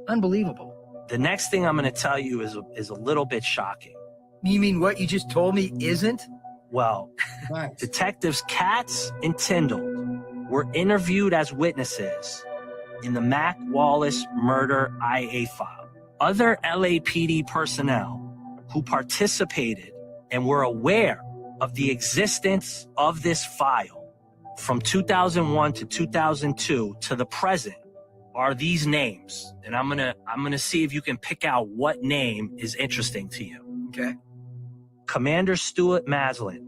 unbelievable.
The next thing I'm going to tell you is a little bit shocking.
You mean what you just told me isn't?
Well, Detectives Katz and Tyndall were interviewed as witnesses in the Mack Wallace murder IA file. Other LAPD personnel who participated and were aware of the existence of this file from 2001 to 2002 to the present are these names. And I'm gonna see if you can pick out what name is interesting to you.
Okay.
Commander Stuart Maslin,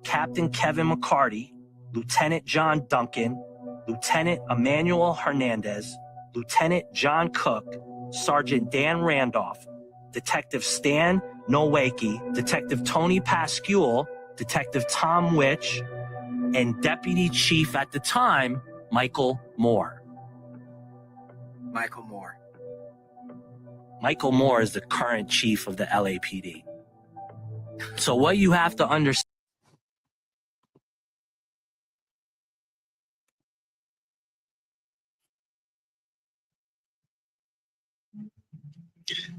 Captain Kevin McCarty, Lieutenant John Duncan, Lieutenant Emmanuel Hernandez, Lieutenant John Cook, Sergeant Dan Randolph, Detective Stan Nowacki, Detective Tony Pascual, Detective Tom Witch, and Deputy Chief at the time, Michael Moore.
Michael Moore.
Michael Moore is the current chief of the LAPD. So what you have to understand.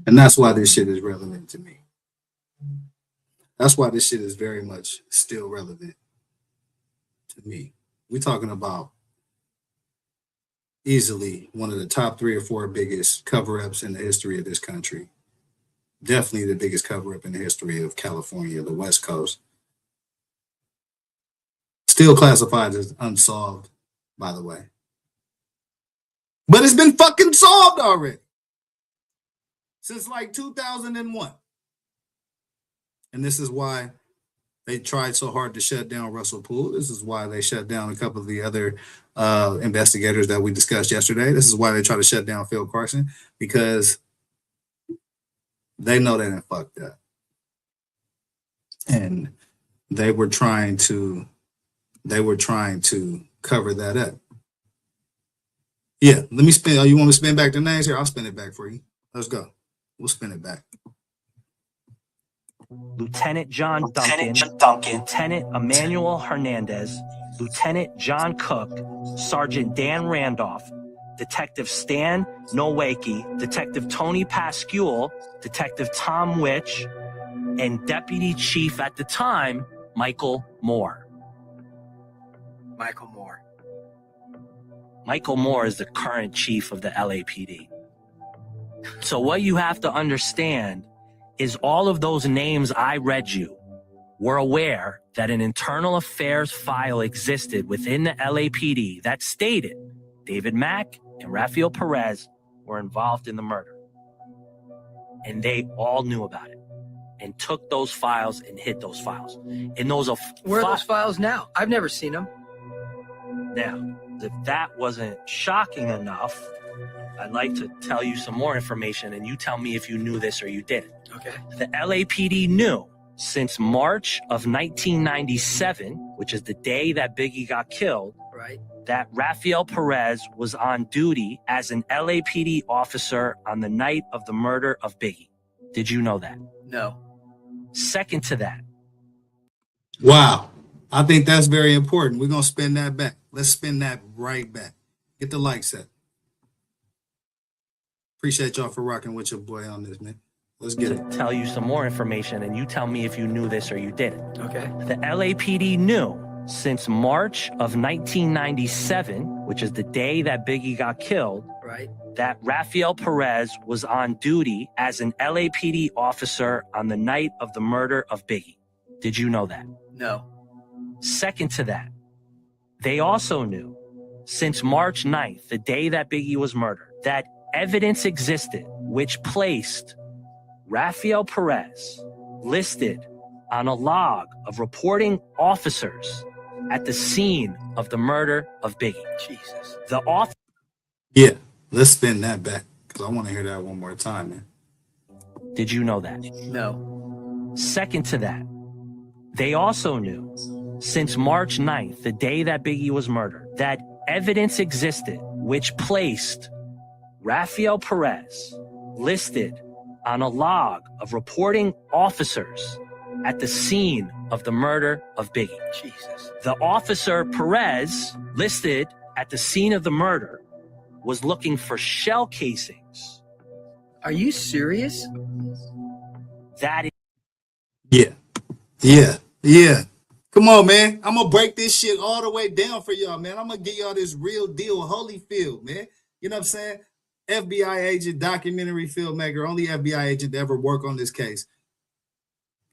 And that's why this shit is relevant to me. That's why this shit is very much still relevant to me. We're talking about easily one of the top 3 or 4 biggest cover-ups in the history of this country. Definitely the biggest cover-up in the history of California, the West Coast. Still classified as unsolved, by the way. But it's been fucking solved already. Since like 2001. And this is why they tried so hard to shut down Russell Poole. This is why they shut down a couple of the other investigators that we discussed yesterday. This is why they try to shut down Phil Carson, because they know they done fucked up. And they were trying to cover that up. Yeah, let me spin. Oh, you want me to spin back the names here? I'll spin it back for you. Let's go. We'll spin it back.
Lieutenant John Duncan, Lieutenant Emmanuel Hernandez, Lieutenant John Cook, Sergeant Dan Randolph, Detective Stan Nowacki, Detective Tony Pascual, Detective Tom Witch, and Deputy Chief at the time, Michael Moore.
Michael Moore.
Michael Moore is the current chief of the LAPD. So what you have to understand is all of those names I read you were aware that an internal affairs file existed within the LAPD that stated David Mack and Rafael Perez were involved in the murder. And they all knew about it and took those files and hid those files. And those are
Where are those files now? I've never seen them.
Now, if that wasn't shocking enough, I'd like to tell you some more information, and you tell me if you knew this or you didn't.
Okay.
The LAPD knew since March of 1997, which is the day that Biggie got killed,
right,
that Rafael Perez was on duty as an LAPD officer on the night of the murder of Biggie. Did you know that?
No.
Second to that.
Wow. I think that's very important. We're going to spin that back. Let's spin that right back. Get the like set. Appreciate y'all for rocking with your boy on this, man. Let's get it.
Tell you some more information, and you tell me if you knew this or you didn't.
Okay.
The LAPD knew since March of 1997, which is the day that Biggie got killed,
right,
that Rafael Perez was on duty as an LAPD officer on the night of the murder of Biggie. Did you know that?
No.
Second to that, they also knew since March 9th, the day that Biggie was murdered, that evidence existed which placed Rafael Perez listed on a log of reporting officers at the scene of the murder of Biggie.
Jesus.
The officer.
Yeah, let's spin that back because I want to hear that one more time, man.
Did you know that?
No.
Second to that, they also knew since March 9th, the day that Biggie was murdered, that evidence existed which placed Rafael Perez listed on a log of reporting officers at the scene of the murder of Biggie.
Jesus.
The officer Perez listed at the scene of the murder was looking for shell casings.
Are you serious?
That is.
Yeah. Come on, man. I'm going to break this shit all the way down for y'all, man. I'm going to get y'all this real deal Holyfield, man. You know what I'm saying? FBI agent, documentary filmmaker, only FBI agent to ever work on this case,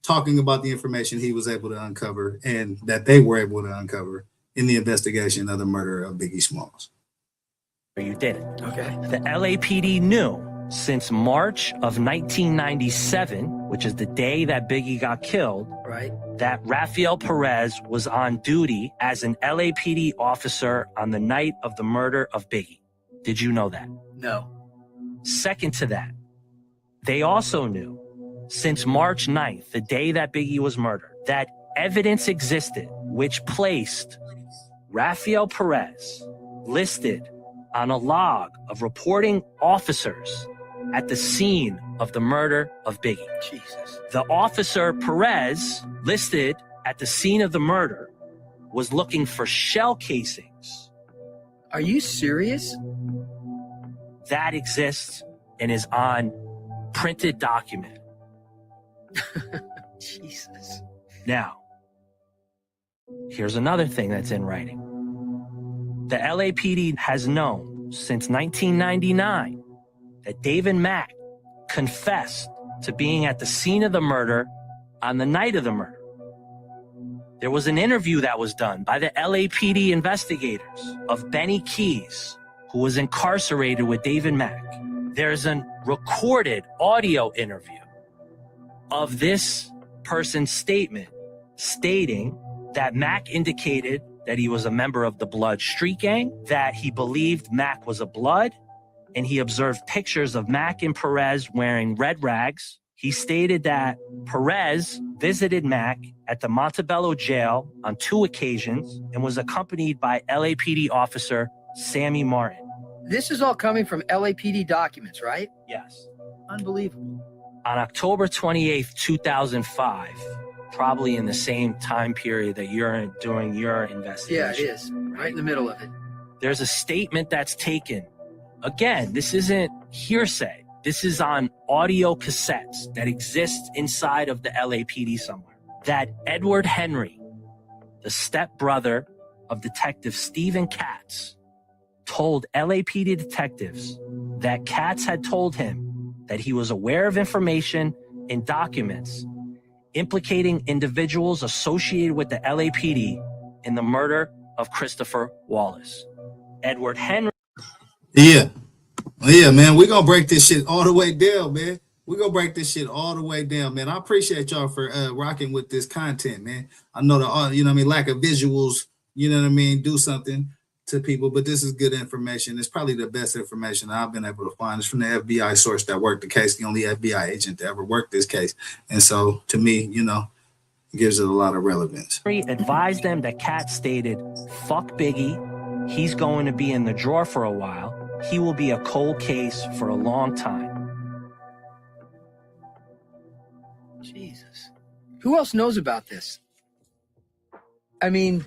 talking about the information he was able to uncover and that they were able to uncover in the investigation of the murder of Biggie Smalls.
You didn't.
Okay.
The LAPD knew since March of 1997, which is the day that Biggie got killed,
right,
that Rafael Perez was on duty as an LAPD officer on the night of the murder of Biggie. Did you know that?
No.
Second to that, they also knew since March 9th, the day that Biggie was murdered, that evidence existed which placed Rafael Perez listed on a log of reporting officers at the scene of the murder of Biggie.
Jesus.
The officer Perez listed at the scene of the murder was looking for shell casings.
Are you serious?
That exists and is on printed document.
Jesus.
Now, here's another thing that's in writing. The LAPD has known since 1999 that David Mack confessed to being at the scene of the murder on the night of the murder. There was an interview that was done by the LAPD investigators of Benny Keys, who was incarcerated with David Mack. There's a recorded audio interview of this person's statement stating that Mack indicated that he was a member of the Blood Street Gang, that he believed Mack was a Blood, and he observed pictures of Mack and Perez wearing red rags. He stated that Perez visited Mack at the Montebello jail on 2 occasions and was accompanied by LAPD officer Sammy Martin.
This is all coming from LAPD documents, right?
Yes.
Unbelievable.
On October 28th, 2005, probably in the same time period that you're doing your investigation.
Yeah, it is. Right in the middle of it.
There's a statement that's taken. Again, this isn't hearsay. This is on audio cassettes that exist inside of the LAPD somewhere. That Edward Henry, the stepbrother of Detective Stephen Katz, told LAPD detectives that Katz had told him that he was aware of information in documents implicating individuals associated with the LAPD in the murder of Christopher Wallace. Edward Henry.
Yeah, man, we're going to break this shit all the way down, man. We're going to break this shit all the way down, man. I appreciate y'all for rocking with this content, man. I know the, you know what I mean, lack of visuals, you know what I mean, do something to people, but this is good information. It's probably the best information I've been able to find. It's from the FBI source that worked the case, the only FBI agent to ever work this case. And so to me, you know, it gives it a lot of relevance.
Advised them that Katz stated, fuck Biggie. He's going to be in the drawer for a while. He will be a cold case for a long time.
Jesus. Who else knows about this? I mean,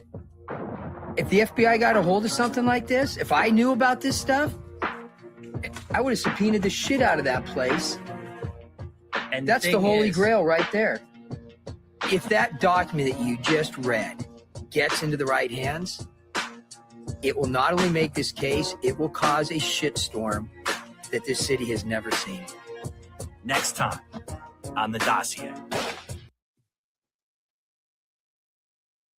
if the FBI got a hold of something like this, if I knew about this stuff, I would have subpoenaed the shit out of that place.
And
that's the holy grail right there. If that document that you just read gets into the right hands, it will not only make this case, it will cause a shitstorm that this city has never seen.
Next time on The Dossier.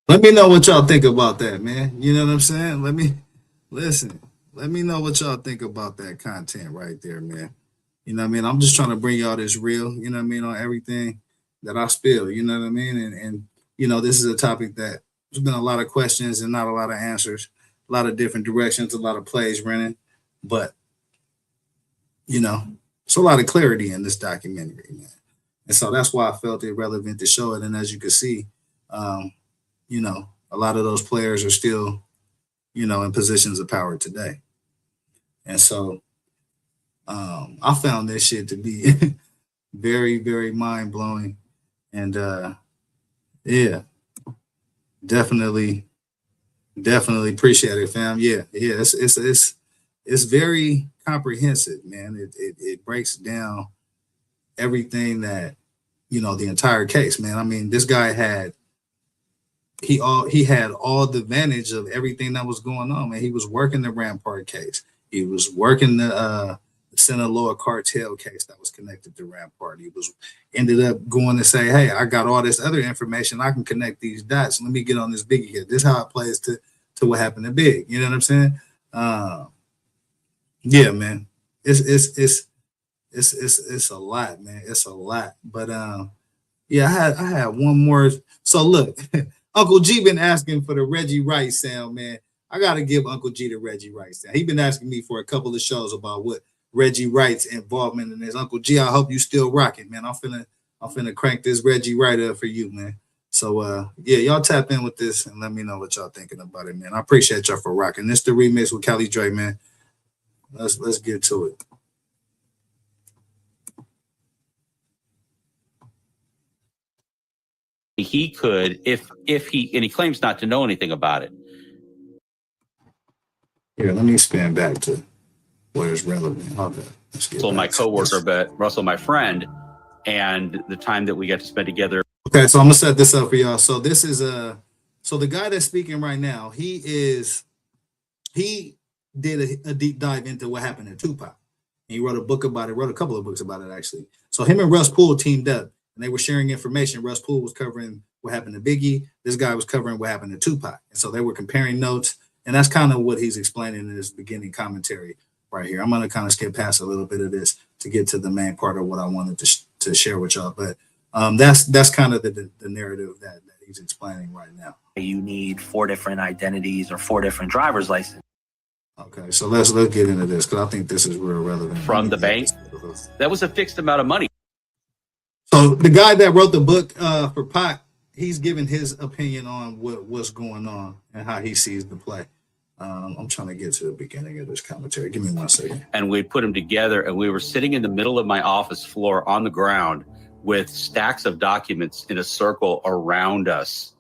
Let me know what y'all think about that, man. You know what I'm saying? Let me know what y'all think about that content right there, man. You know what I mean? I'm just trying to bring y'all this real, you know what I mean, on everything that I spill, you know what I mean? And you know, this is a topic that there's been a lot of questions and not a lot of answers, a lot of different directions, a lot of plays running, but you know, it's a lot of clarity in this documentary, man. And so that's why I felt it relevant to show it. And as you can see, you know, a lot of those players are still, you know, in positions of power today. And so I found this shit to be very, very mind-blowing. And yeah, definitely appreciate it, fam. Yeah, it's very comprehensive, man. It breaks down everything that, you know, the entire case, man. I mean, this guy had he had all the advantage of everything that was going on, man. He was working the Rampart case. He was working the Sinaloa cartel case that was connected to Rampart. He was ended up going to say, hey, I got all this other information. I can connect these dots. Let me get on this Biggie here. This is how it plays to what happened to Big. You know what I'm saying? Yeah, man. It's a lot, man. It's a lot. But yeah, I had one more. So look, Uncle G been asking for the Reggie Wright sound, man. I gotta give Uncle G the Reggie Wright sound. He been asking me for a couple of shows about what Reggie Wright's involvement in this. Uncle G, I hope you still rocking, man. I'm finna crank this Reggie Wright up for you, man. So yeah, y'all tap in with this and let me know what y'all thinking about it, man. I appreciate y'all for rocking. This the remix with Kelly Dre, man. Let's get to it.
he could, if he, and he claims not to know anything about it.
Here, let me spin back to where it's relevant. Okay.
So my coworker, but Russell, my friend, and the time that we got to spend together.
Okay, so I'm gonna set this up for y'all. So this is so the guy that's speaking right now, he did a deep dive into what happened to Tupac. He wrote a book about it, wrote a couple of books about it actually. So him and Russ Poole teamed up and they were sharing information. Russ Poole was covering what happened to Biggie. This guy was covering what happened to Tupac. And so they were comparing notes. And that's kind of what he's explaining in his beginning commentary right here. I'm going to kind of skip past a little bit of this to get to the main part of what I wanted to share with y'all. But that's kind of the narrative that he's explaining right now.
You need 4 different identities or 4 different driver's licenses.
Okay, so let's get into this because I think this is real relevant.
From the bank, that was a fixed amount of money.
So the guy that wrote the book for Pac, he's giving his opinion on what's going on and how he sees the play. I'm trying to get to the beginning of this commentary. Give me 1 second.
And we put them together, and we were sitting in the middle of my office floor on the ground with stacks of documents in a circle around us.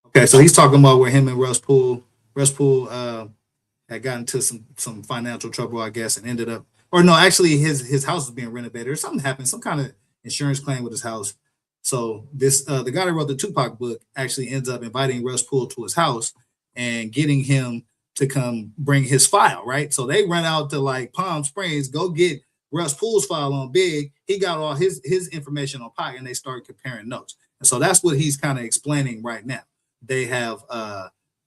Okay, so he's talking about where him and Russ Poole had gotten into some financial trouble, I guess, and ended up, or no, actually his house was being renovated or something happened, some kind of insurance claim with his house. So this the guy that wrote the Tupac book actually ends up inviting Russ Poole to his house and getting him to come bring his file, right? So they run out to like Palm Springs, go get Russ Poole's file on Big. He got all his information on Pac, and they started comparing notes. And so that's what he's kind of explaining right now. They have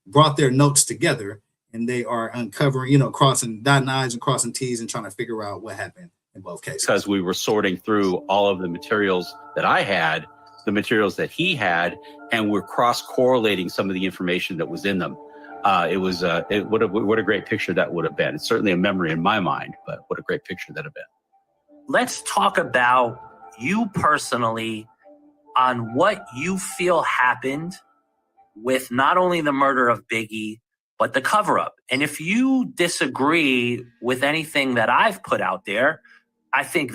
brought their notes together, and they are uncovering, crossing, dotting I's and crossing T's and trying to figure out what happened in both cases.
Because we were sorting through all of the materials that I had, the materials that he had, and we're cross-correlating some of the information that was in them. What a great picture that would have been. It's certainly a memory in my mind, but what a great picture that would have been.
Let's talk about you personally on what you feel happened with not only the murder of Biggie, but the cover-up. And if you disagree with anything that I've put out there, I think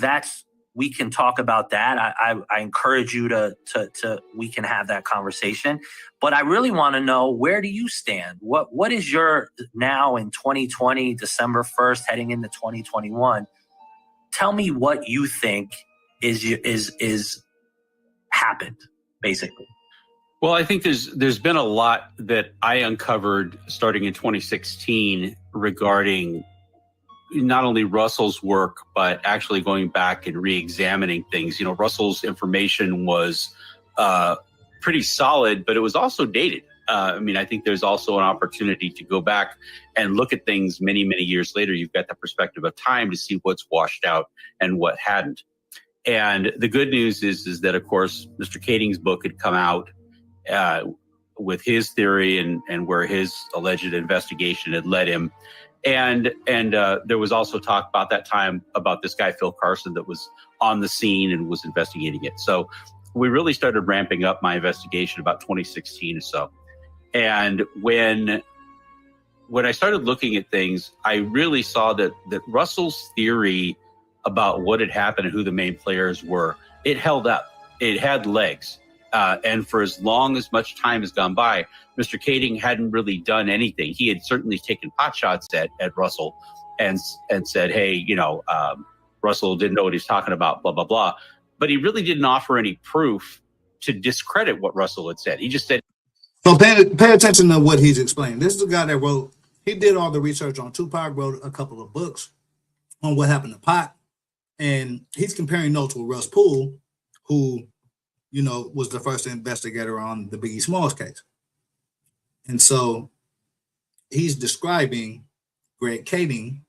we can talk about that. I encourage you to we can have that conversation. But I really want to know, where do you stand? What is your, now in 2020, December 1st, heading into 2021? Tell me what you think is happened, basically.
Well, I think there's been a lot that I uncovered starting in 2016 regarding not only Russell's work, but actually going back and re-examining things. Russell's information was pretty solid, but it was also dated. I think there's also an opportunity to go back and look at things many, many years later. You've got the perspective of time to see what's washed out and what hadn't. And the good news is that, of course, Mr. Kading's book had come out with his theory and where his alleged investigation had led him. And there was also talk about that time about this guy, Phil Carson, that was on the scene and was investigating it. So we really started ramping up my investigation about 2016 or so. And when I started looking at things, I really saw that Russell's theory about what had happened and who the main players were, it held up. It had legs. And for as much time has gone by, Mr. Kading hadn't really done anything. He had certainly taken pot shots at Russell and said, hey, Russell didn't know what he's talking about, blah, blah, blah. But he really didn't offer any proof to discredit what Russell had said. He just said.
So pay attention to what he's explaining. This is the guy that he did all the research on Tupac, wrote a couple of books on what happened to Pac. And he's comparing notes with Russ Poole, who was the first investigator on the Biggie Smalls case. And so he's describing Greg Kading,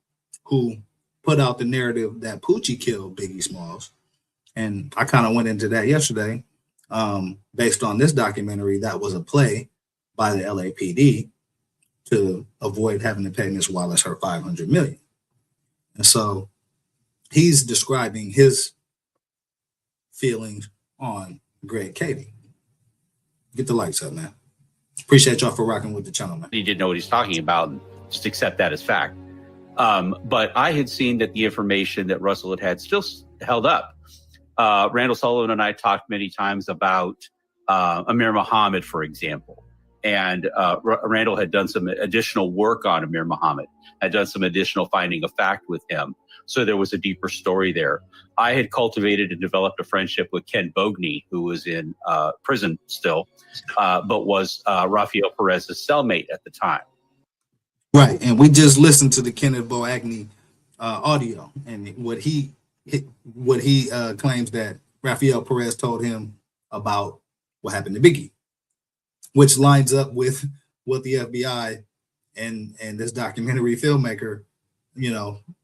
who put out the narrative that Poochie killed Biggie Smalls. And I kind of went into that yesterday, based on this documentary that was a play by the LAPD to avoid having to pay Miss Wallace her $500 million. And so he's describing his feelings on Greg Kading. Get the lights up, man. Appreciate y'all for rocking with the channel, man.
He didn't know what he's talking about. Just accept that as fact. But I had seen that the information that Russell had still held up. Randall Sullivan and I talked many times about Amir Muhammad, for example. And Randall had done some additional work on Amir Muhammad, had done some additional finding of fact with him. So there was a deeper story there. I had cultivated and developed a friendship with Ken Bogney, who was in prison still, but was Rafael Perez's cellmate at the time.
Right. And we just listened to the Kenneth Boagney audio, and what he claims that Rafael Perez told him about what happened to Biggie, which lines up with what the FBI and this documentary filmmaker,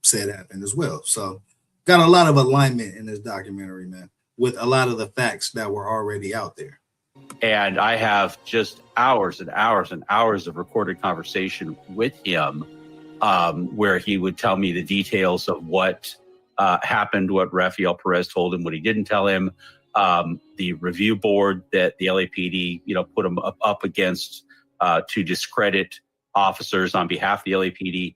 said happened as well. So got a lot of alignment in this documentary, man, with a lot of the facts that were already out there.
And I have just hours and hours and hours of recorded conversation with him, where he would tell me the details of what happened, what Rafael Perez told him, what he didn't tell him, the review board that the LAPD, put him up against to discredit officers on behalf of the LAPD.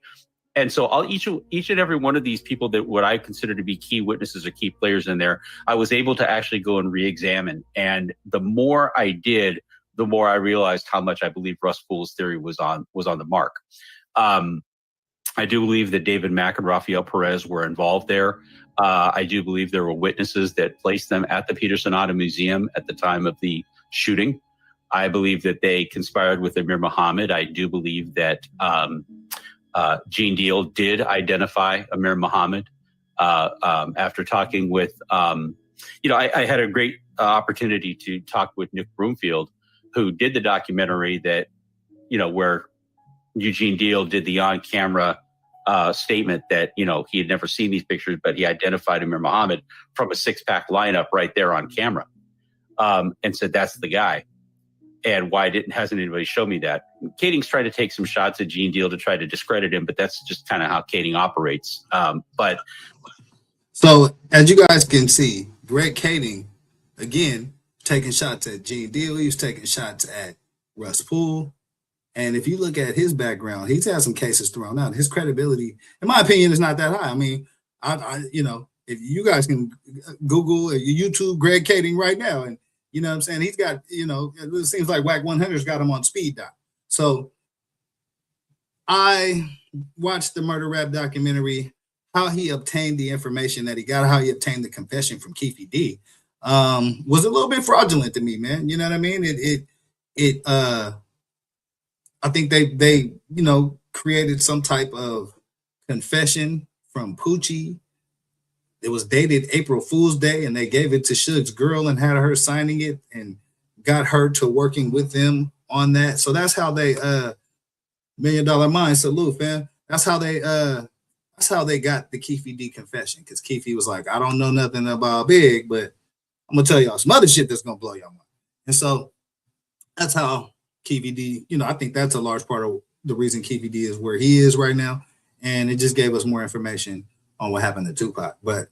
And so each and every one of these people that what I consider to be key witnesses or key players in there, I was able to actually go and re-examine. And the more I did, the more I realized how much I believe Russ Poole's theory was on the mark. I do believe that David Mack and Rafael Perez were involved there. I do believe there were witnesses that placed them at the Peterson Auto Museum at the time of the shooting. I believe that they conspired with Amir Muhammad. I do believe that Gene Deal did identify Amir Muhammad after talking with, I had a great opportunity to talk with Nick Broomfield, who did the documentary that, where Eugene Deal did the on-camera statement that, he had never seen these pictures, but he identified Amir Muhammad from a six-pack lineup right there on camera, and said, that's the guy. And why hasn't anybody shown me that? Kading's tried to take some shots at Gene Deal to try to discredit him, but that's just kind of how Kading operates.
So as you guys can see, Greg Kading, again, taking shots at Gene Deal. He was taking shots at Russ Poole. And if you look at his background, he's had some cases thrown out. His credibility, in my opinion, is not that high. I mean, if you guys can Google or YouTube Greg Kading right now, and you know what I'm saying, he's got, it seems like WAC 100's got him on speed dial. So I watched the murder rap documentary, how he obtained the information that he got, how he obtained the confession from Keefe D, was a little bit fraudulent to me, man. You know what I mean? I think they created some type of confession from Poochie. It was dated April Fool's Day, and they gave it to Suge's girl and had her signing it and got her to working with them on that. So that's how they $1 Million Mind, salute, man. That's how they got the Keefe D confession, because Keefe was like, I don't know nothing about Big, but I'm gonna tell y'all some other shit that's gonna blow y'all mind. And so that's how Keefe D, I think that's a large part of the reason Keefe D is where he is right now. And it just gave us more information on what happened to Tupac. But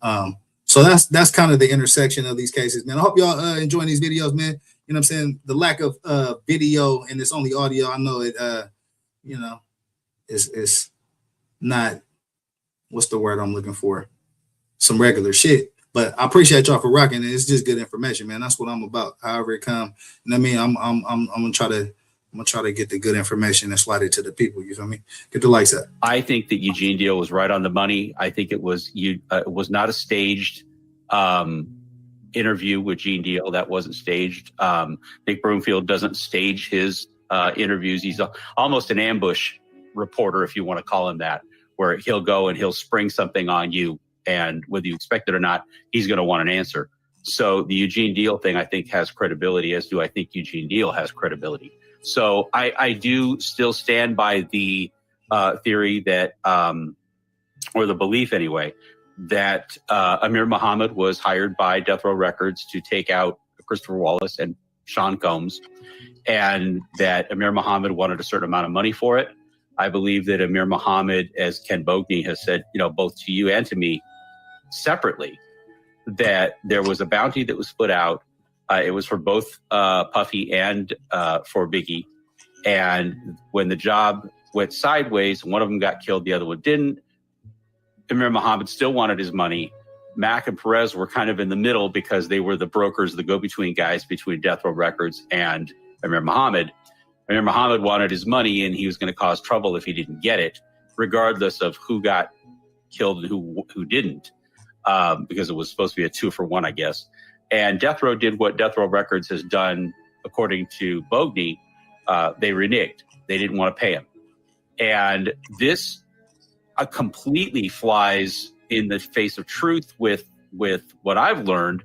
so that's kind of the intersection of these cases, man. I hope y'all enjoying these videos, man. You know what I'm saying? The lack of video and it's only audio, I know it it's not, what's the word I'm looking for? Some regular shit. But I appreciate y'all for rocking it. It's just good information, man. That's what I'm about. However it come. And I mean, I'm gonna try to get the good information and slide it to the people. You feel me? Get the likes up.
I think that Eugene Deal was right on the money. I think it was not a staged interview with Gene Deal. That wasn't staged. Nick Broomfield doesn't stage his interviews. He's almost an ambush reporter, if you want to call him that, where he'll go and he'll spring something on you, and whether you expect it or not, he's going to want an answer. So the Eugene Deal thing, I think, has credibility, as do I think Eugene Deal has credibility. So I do still stand by the theory that, or the belief anyway, that Amir Muhammad was hired by Death Row Records to take out Christopher Wallace and Sean Combs, and that Amir Muhammad wanted a certain amount of money for it. I believe that Amir Muhammad, as Ken Bogney has said, both to you and to me separately, that there was a bounty that was put out. It was for both Puffy and for Biggie. And when the job went sideways, one of them got killed, the other one didn't. Amir Muhammad still wanted his money, Mac and Perez were kind of in the middle because they were the brokers, the go-between guys between Death Row Records and Amir Muhammad. Amir Muhammad wanted his money, and he was going to cause trouble if he didn't get it, regardless of who got killed and who didn't, because it was supposed to be a 2-for-1, I guess. And Death Row did what Death Row Records has done, according to Bogey. They reneged. They didn't want to pay him. And this completely flies in the face of truth with what I've learned.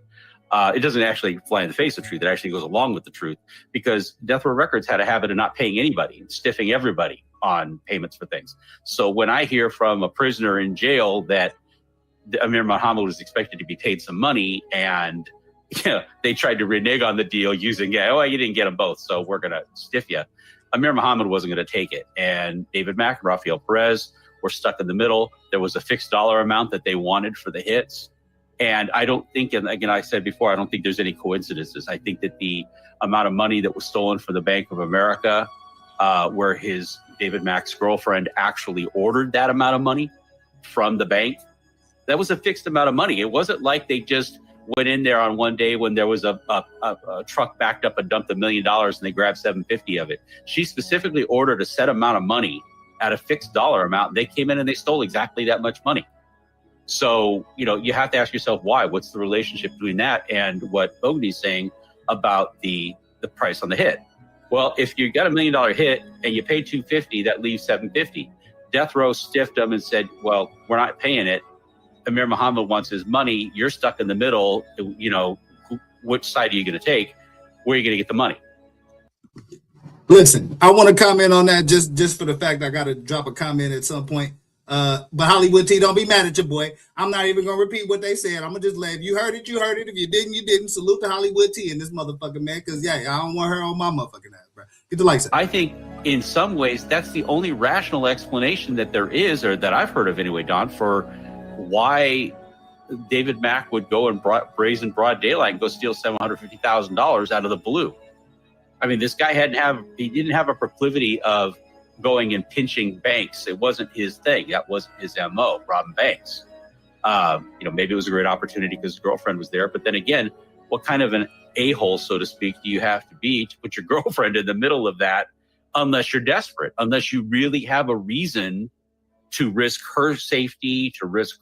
It doesn't actually fly in the face of truth. It actually goes along with the truth, because Death Row Records had a habit of not paying anybody and stiffing everybody on payments for things. So when I hear from a prisoner in jail that Amir Muhammad was expected to be paid some money, and they tried to renege on the deal using, you didn't get them both, so we're going to stiff you. Amir Muhammad wasn't going to take it. And David Mack and Rafael Perez were stuck in the middle. There was a fixed dollar amount that they wanted for the hits. And I don't think, and again, I said before, I don't think there's any coincidences. I think that the amount of money that was stolen from the Bank of America, where David Mack's girlfriend actually ordered that amount of money from the bank, that was a fixed amount of money. It wasn't like they just went in there on one day when there was a truck backed up and dumped $1 million and they grabbed $750 of it. She specifically ordered a set amount of money at a fixed dollar amount. They came in and they stole exactly that much money. So, you have to ask yourself why. What's the relationship between that and what Bogey's saying about the price on the hit? Well, if you got $1 million hit and you pay $250, that leaves $750. Death Row stiffed them and said, well, we're not paying it. Amir Muhammad wants his money. You're stuck in the middle. Which side are you going to take? Where are you going to get the money?
Listen, I want to comment on that just for the fact I got to drop a comment at some point. But Hollywood T, don't be mad at your boy. I'm not even going to repeat what they said. I'm going to just let, if you heard it, you heard it. If you didn't, you didn't. Salute to Hollywood T and this motherfucker, man, because, I don't want her on my motherfucking ass, bro. Get the lights out.
I think in some ways that's the only rational explanation that there is, or that I've heard of anyway, Don, for why David Mack would go and brazen broad daylight and go steal $750,000 out of the blue. I mean, this guy he didn't have a proclivity of going and pinching banks. It wasn't his thing. That wasn't his MO, robbing banks. Maybe it was a great opportunity because his girlfriend was there. But then again, what kind of an a-hole, so to speak, do you have to be to put your girlfriend in the middle of that, unless you're desperate, unless you really have a reason to risk her safety, to risk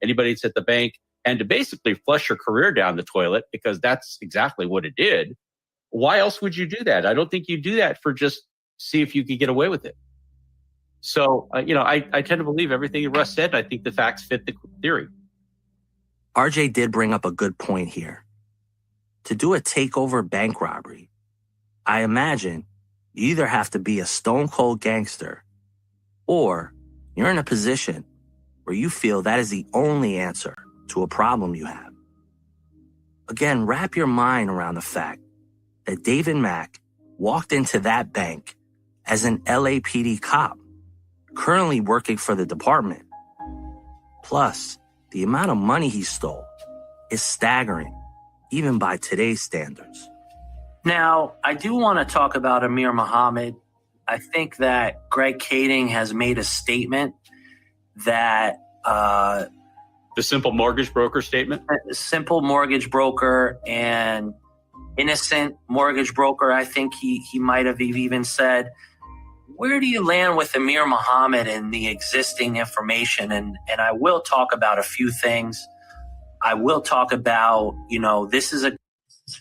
anybody that's at the bank, and to basically flush her career down the toilet, because that's exactly what it did. Why else would you do that? I don't think you do that for just see if you could get away with it. So, I tend to believe everything Russ said, and I think the facts fit the theory.
RJ did bring up a good point here. To do a takeover bank robbery, I imagine you either have to be a stone cold gangster, or you're in a position where you feel that is the only answer to a problem you have. Again, wrap your mind around the fact that David Mack walked into that bank as an LAPD cop, currently working for the department. Plus, the amount of money he stole is staggering, even by today's standards.
Now, I do want to talk about Amir Muhammad. I think that Greg Kading has made a statement that
the simple mortgage broker statement?
Simple mortgage broker and innocent mortgage broker. I think he might have even said, where do you land with Amir Muhammad and the existing information? And I will talk about a few things. I will talk about, this is a...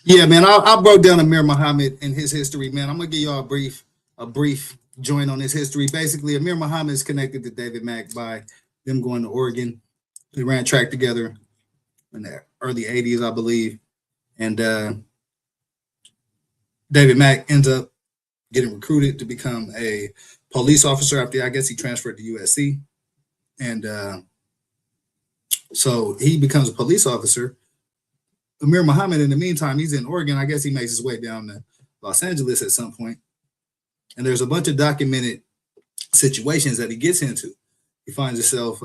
Yeah, man, I broke down Amir Muhammad and his history, man. I'm going to give y'all a brief joint on his history. Basically, Amir Muhammad is connected to David Mack by them going to Oregon. They ran track together in the early 80s, I believe. And David Mack ends up getting recruited to become a police officer after, I guess, he transferred to USC. And so he becomes a police officer. Amir Muhammad, in the meantime, he's in Oregon. I guess he makes his way down to Los Angeles at some point. And there's a bunch of documented situations that he gets into. He finds himself,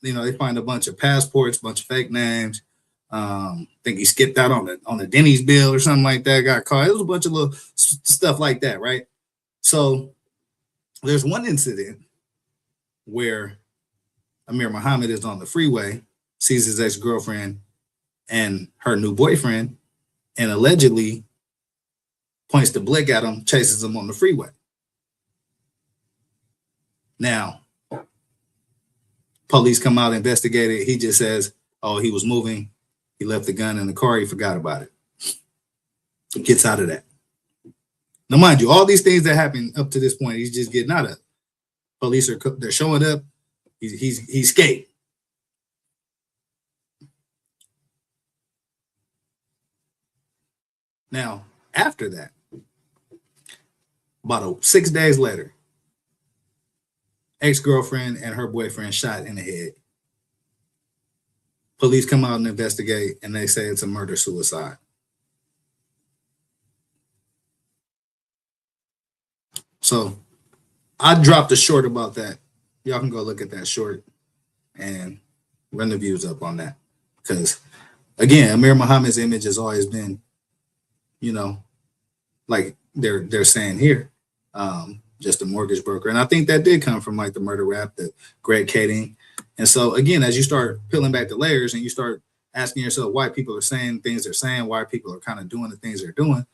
they find a bunch of passports, a bunch of fake names. I think he skipped out on the Denny's bill or something like that, got caught. It was a bunch of little stuff like that, right? So there's one incident where Amir Muhammad is on the freeway sees his ex-girlfriend and her new boyfriend, and allegedly points the blick at him, chases him on the freeway. Now, police come out, investigate it. He just says, oh, he was moving. He left the gun in the car. He forgot about it. He gets out of that. Now, mind you, all these things that happened up to this point, he's just getting out of it. Police they're showing up. He's escaped. Now, after that, about 6 days later, ex-girlfriend and her boyfriend shot in the head. Police come out and investigate, and they say it's a murder-suicide. So I dropped a short about that. Y'all can go look at that short and run the views up on that. Because, again, Amir Muhammad's image has always been, like they're saying here, just a mortgage broker. And I think that did come from like the murder rap, the Greg Kading. And so, again, as you start peeling back the layers and you start asking yourself why people are saying things they're saying, why people are kind of doing the things they're doing,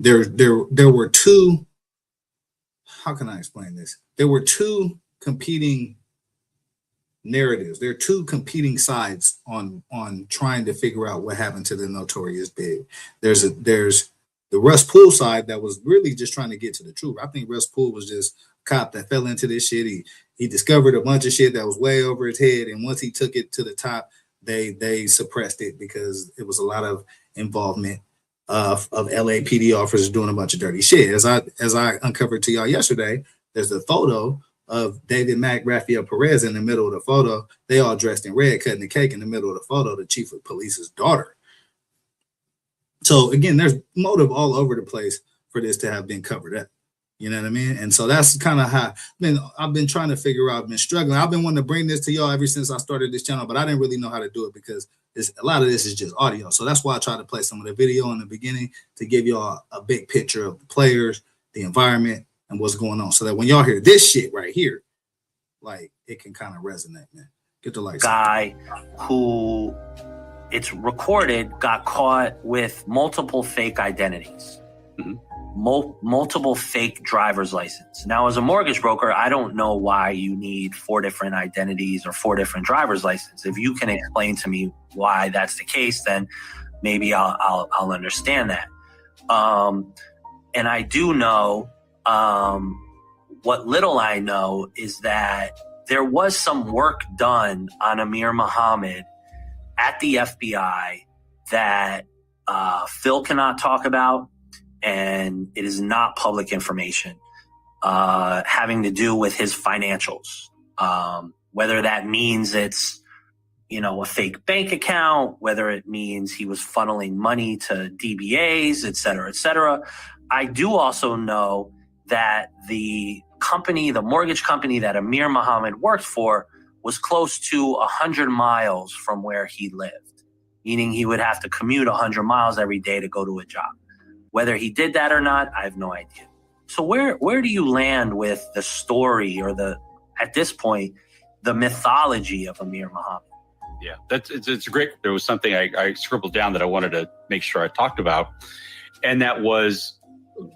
there were two, how can I explain this? There were two competing narratives. There are two competing sides on trying to figure out what happened to the Notorious Big. There's the Russ Poole side that was really just trying to get to the truth. I think Russ Poole was just a cop that fell into this shit. He discovered a bunch of shit that was way over his head, and once he took it to the top, they suppressed it because it was a lot of involvement of LAPD officers doing a bunch of dirty shit. As I uncovered to y'all yesterday, there's a photo of David Mack, Rafael Perez in the middle of the photo. They all dressed in red, cutting the cake in the middle of the photo, the chief of police's daughter. So again, there's motive all over the place for this to have been covered up. You know what I mean? And so that's kind of how I've been trying to figure out, I've been struggling. I've been wanting to bring this to y'all ever since I started this channel, but I didn't really know how to do it because a lot of this is just audio. So that's why I tried to play some of the video in the beginning to give y'all a big picture of the players, the environment, and what's going on. So that when y'all hear this shit right here, like it can kind of resonate, man. Get the lights.
Guy who it's recorded got caught with multiple fake identities.
Mm-hmm.
Multiple fake driver's license. Now, as a mortgage broker, I don't know why you need 4 different identities or 4 different driver's licenses. If you can explain to me why that's the case, then maybe I'll understand that. And I do know what little I know is that there was some work done on Amir Muhammad at the FBI that Phil cannot talk about, and it is not public information, having to do with his financials. Whether that means it's, a fake bank account, whether it means he was funneling money to DBAs, et cetera, et cetera. I do also know that the mortgage company that Amir Muhammad worked for was close to 100 miles from where he lived, meaning he would have to commute 100 miles every day to go to a job. Whether he did that or not, I have no idea. So where do you land with the story or at this point, the mythology of Amir Muhammad?
Yeah, it's great. There was something I scribbled down that I wanted to make sure I talked about. And that was,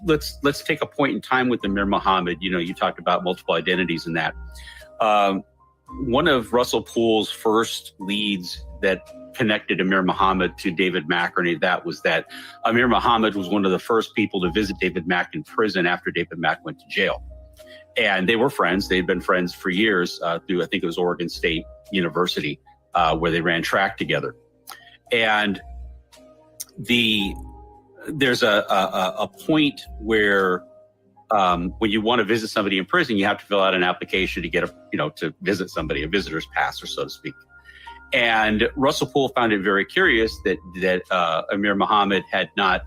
let's take a point in time with Amir Muhammad. You talked about multiple identities in that. One of Russell Poole's first leads that connected Amir Muhammad to David Mack or any of that was that Amir Muhammad was one of the first people to visit David Mack in prison after David Mack went to jail. And they were friends. They'd been friends for years through, I think it was Oregon State University, where they ran track together. And there's a point where when you want to visit somebody in prison, you have to fill out an application to get to visit somebody, a visitor's pass, or so to speak. And Russell Poole found it very curious that Amir Muhammad had not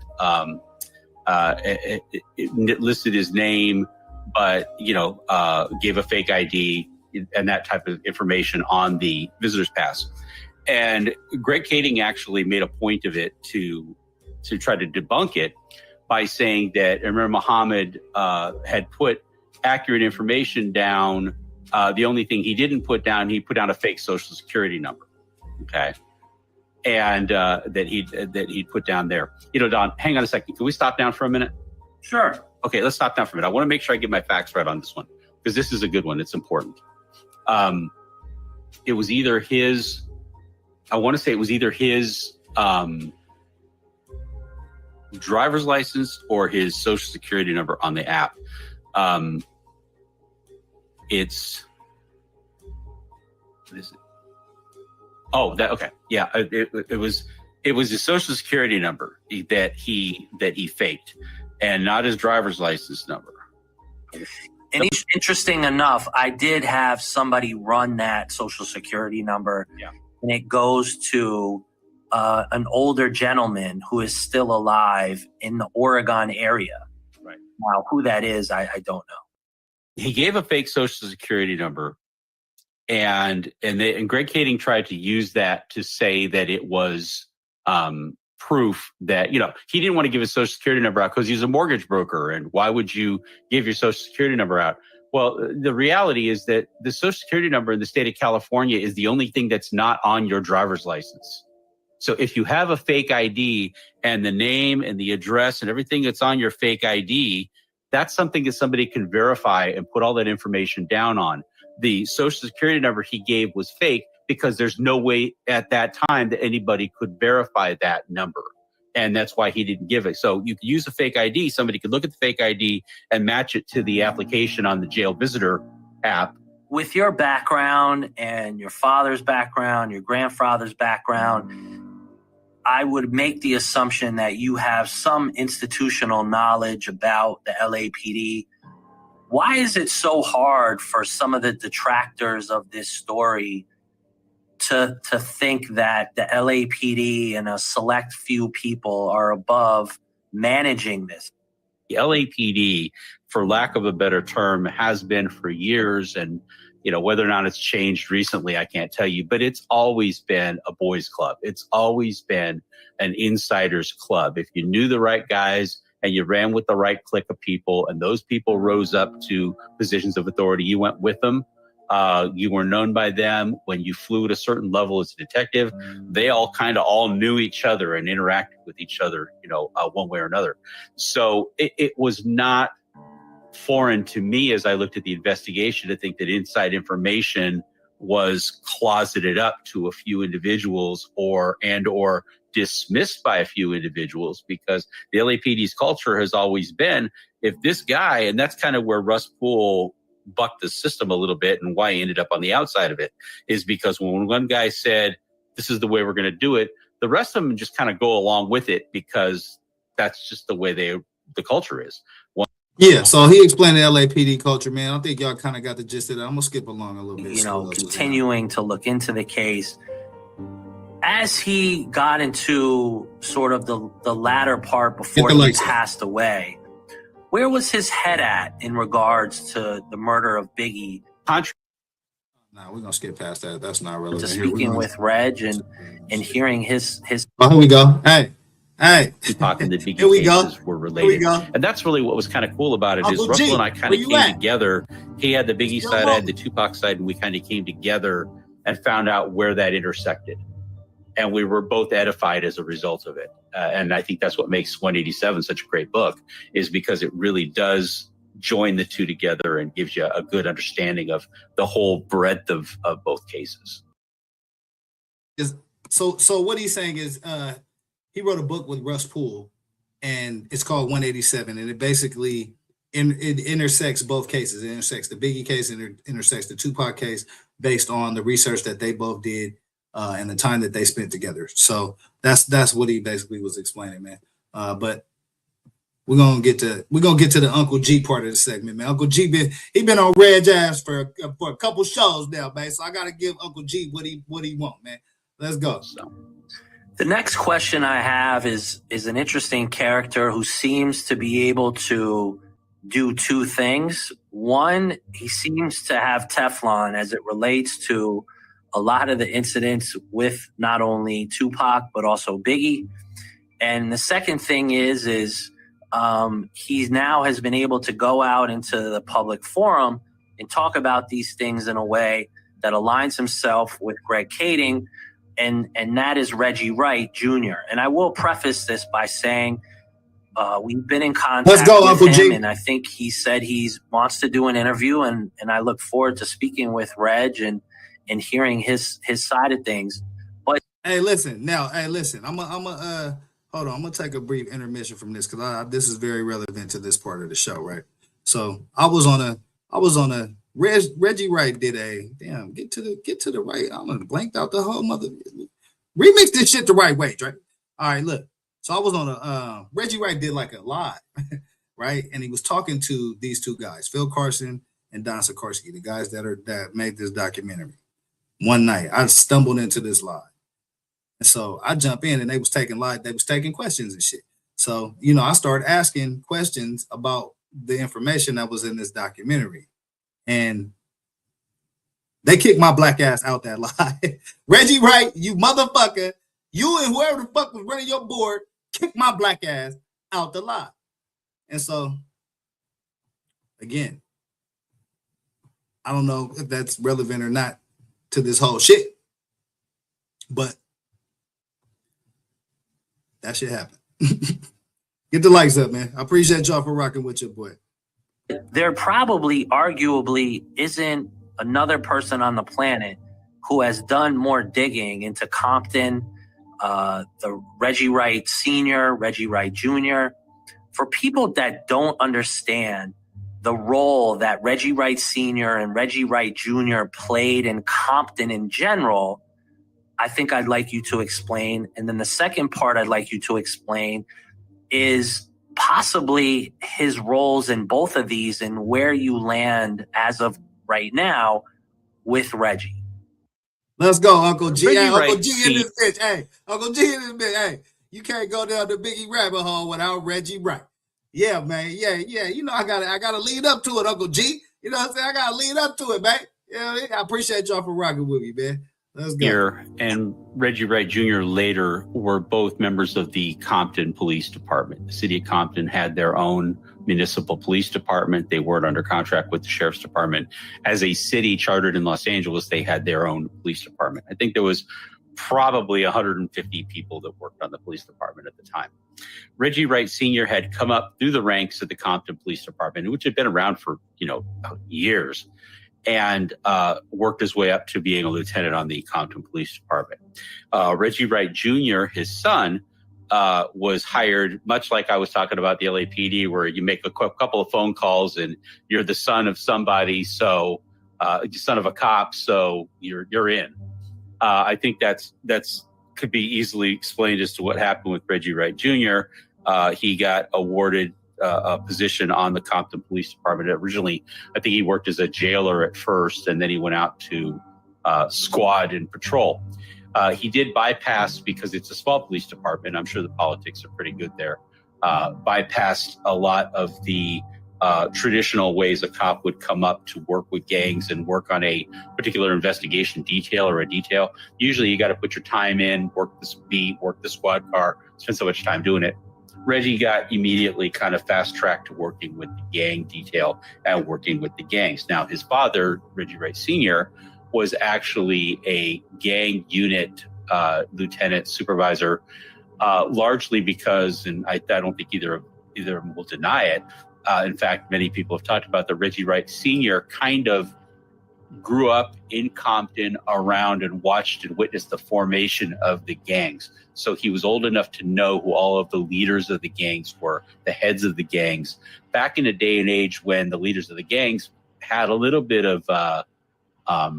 listed his name, but gave a fake ID and that type of information on the visitor's pass. And Greg Kading actually made a point of it to try to debunk it by saying that Amir Muhammad had put accurate information down The only thing he didn't put down, he put down a fake social security number. Okay. And that he'd put down there. You know, Don, hang on a second. Can we stop down for a minute?
Sure.
Okay, let's stop down for a minute. I want to make sure I get my facts right on this one, because this is a good one. It's important. It was either his, I want to say it was either his driver's license or his social security number on the app. It's, what is it? Oh, that, okay. Yeah, it was his social security number that he faked, and not his driver's license number.
And interesting enough, I did have somebody run that social security number, and it goes to an older gentleman who is still alive in the Oregon area.
Right.
Now, who that is, I don't know.
He gave a fake social security number, and Greg Kading tried to use that to say that it was proof that, you know, he didn't want to give his social security number out because he's a mortgage broker, and why would you give your social security number out? Well, the reality is that the social security number in the state of California is the only thing that's not on your driver's license. So if you have a fake ID and the name and the address and everything that's on your fake ID, that's something that somebody can verify and put all that information down on. The social security number he gave was fake because there's no way at that time that anybody could verify that number. And that's why he didn't give it. So you could use a fake ID. Somebody could look at the fake ID and match it to the application on the jail visitor app.
With your background and your father's background, your grandfather's background, I would make the assumption that you have some institutional knowledge about the LAPD. Why is it so hard for some of the detractors of this story to think that the LAPD and a select few people are above managing this?
The LAPD, for lack of a better term, has been for years, and you know, whether or not it's changed recently, I can't tell you, but it's always been a boys' club. It's always been an insiders club. If you knew the right guys and you ran with the right clique of people, and those people rose up to positions of authority, you went with them. You were known by them. When you flew at a certain level as a detective, they all knew each other and interacted with each other, you know, one way or another. So it was not foreign to me as I looked at the investigation to think that inside information was closeted up to a few individuals or dismissed by a few individuals, because the LAPD's culture has always been, if this guy, and that's kind of where Russ Poole bucked the system a little bit and why he ended up on the outside of it, is because when one guy said, this is the way we're going to do it, the rest of them just kind of go along with it because that's just the way the culture is.
Yeah, so he explained the LAPD culture, man. I think y'all kind of got the gist of that. I'm going to skip along a little bit.
You know, continuing to look into the case, as he got into sort of the latter part before he passed away, where was his head at in regards to the murder of Biggie?
Nah, we're going to skip past that. That's not relevant.
To speaking with Reg and hearing his...
Oh, here we go. Hey.
Tupac and the Biggie cases were related. And that's really what was kind of cool about it. Uncle is Russell G, and I kind of came together. He had the Biggie side, I had the Tupac side, and we kind of came together and found out where that intersected. And we were both edified as a result of it. And I think that's what makes 187 such a great book, is because it really does join the two together and gives you a good understanding of the whole breadth of both cases.
So what he's saying is he wrote a book with Russ Poole, and it's called 187, and it basically it intersects both cases. It intersects the Biggie case and it intersects the Tupac case based on the research that they both did and the time that they spent together. So that's what he basically was explaining, man. But we're gonna get to the Uncle G part of the segment, man. Uncle G been on Red Jazz for a couple shows now, man. So I gotta give Uncle G what he want, man. Let's go.
The next question I have is an interesting character who seems to be able to do two things. One, he seems to have Teflon as it relates to a lot of the incidents with not only Tupac, but also Biggie. And the second thing is he now has been able to go out into the public forum and talk about these things in a way that aligns himself with Greg Kading, and that is Reggie Wright Jr. And I will preface this by saying we've been in contact with
Uncle
him,
G.
and I think he said he wants to do an interview, and I look forward to speaking with Reg and hearing his side of things. But
hey, listen, I'm hold on, I'm gonna take a brief intermission from this because this is very relevant to this part of the show, right? So I was on a Reggie Wright did a get to the right. I'm gonna blanked out the whole mother remix this shit the right way, right? All right, look. So I was on a Reggie Wright did like a live, right? And he was talking to these two guys, Phil Carson and Don Sikorsky, the guys that made this documentary. One night, I stumbled into this live. And so I jump in and they was taking questions and shit. So, I started asking questions about the information that was in this documentary. And they kicked my black ass out that live. Reggie Wright, you motherfucker, you and whoever the fuck was running your board, kicked my black ass out the live. And so, again, I don't know if that's relevant or not to this whole shit, but that shit happened. Get the likes up, man. I appreciate y'all for rocking with your boy.
There probably, arguably, isn't another person on the planet who has done more digging into Compton, the Reggie Wright Sr., Reggie Wright Jr. For people that don't understand the role that Reggie Wright Sr. and Reggie Wright Jr. played in Compton in general, I think I'd like you to explain. And then the second part I'd like you to explain is possibly his roles in both of these and where you land as of right now with Reggie.
Let's go, Uncle G. Hey, Uncle
Wright,
G in this bitch. Hey, Uncle G in this bitch. Hey, you can't go down the Biggie rabbit hole without Reggie Wright. Yeah, man. Yeah. I gotta lead up to it, Uncle G. You know what I'm saying? I gotta lead up to it, man. Yeah, I appreciate y'all for rocking with me, man. Let's go.
Here and Reggie Wright Jr. later were both members of the Compton Police Department. The city of Compton had their own municipal police department. They weren't under contract with the sheriff's department. As a city chartered in Los Angeles, they had their own police department. I think there was probably 150 people that worked on the police department at the time. Reggie Wright Sr. had come up through the ranks of the Compton Police Department, which had been around for, years, and worked his way up to being a lieutenant on the Compton Police Department. Reggie Wright Jr., his son, was hired, much like I was talking about the LAPD, where you make a couple of phone calls and you're the son of somebody, so son of a cop, so you're in. I think that's could be easily explained as to what happened with Reggie Wright Jr. He got awarded a position on the Compton Police Department. Originally, I think he worked as a jailer at first, and then he went out to squad and patrol. He did bypass, because it's a small police department, I'm sure the politics are pretty good there, bypassed a lot of the traditional ways a cop would come up to work with gangs and work on a particular investigation detail or a detail. Usually you got to put your time in, work this beat, work the squad car, spend so much time doing it. Reggie got immediately kind of fast-tracked to working with the gang detail and working with the gangs. Now, his father, Reggie Wright Sr., was actually a gang unit lieutenant supervisor, largely because, and I don't think either of them will deny it, in fact, many people have talked about that Reggie Wright Sr. kind of grew up in Compton around and watched and witnessed the formation of the gangs. So he was old enough to know who all of the leaders of the gangs were, the heads of the gangs. Back in a day and age when the leaders of the gangs had a little bit of, I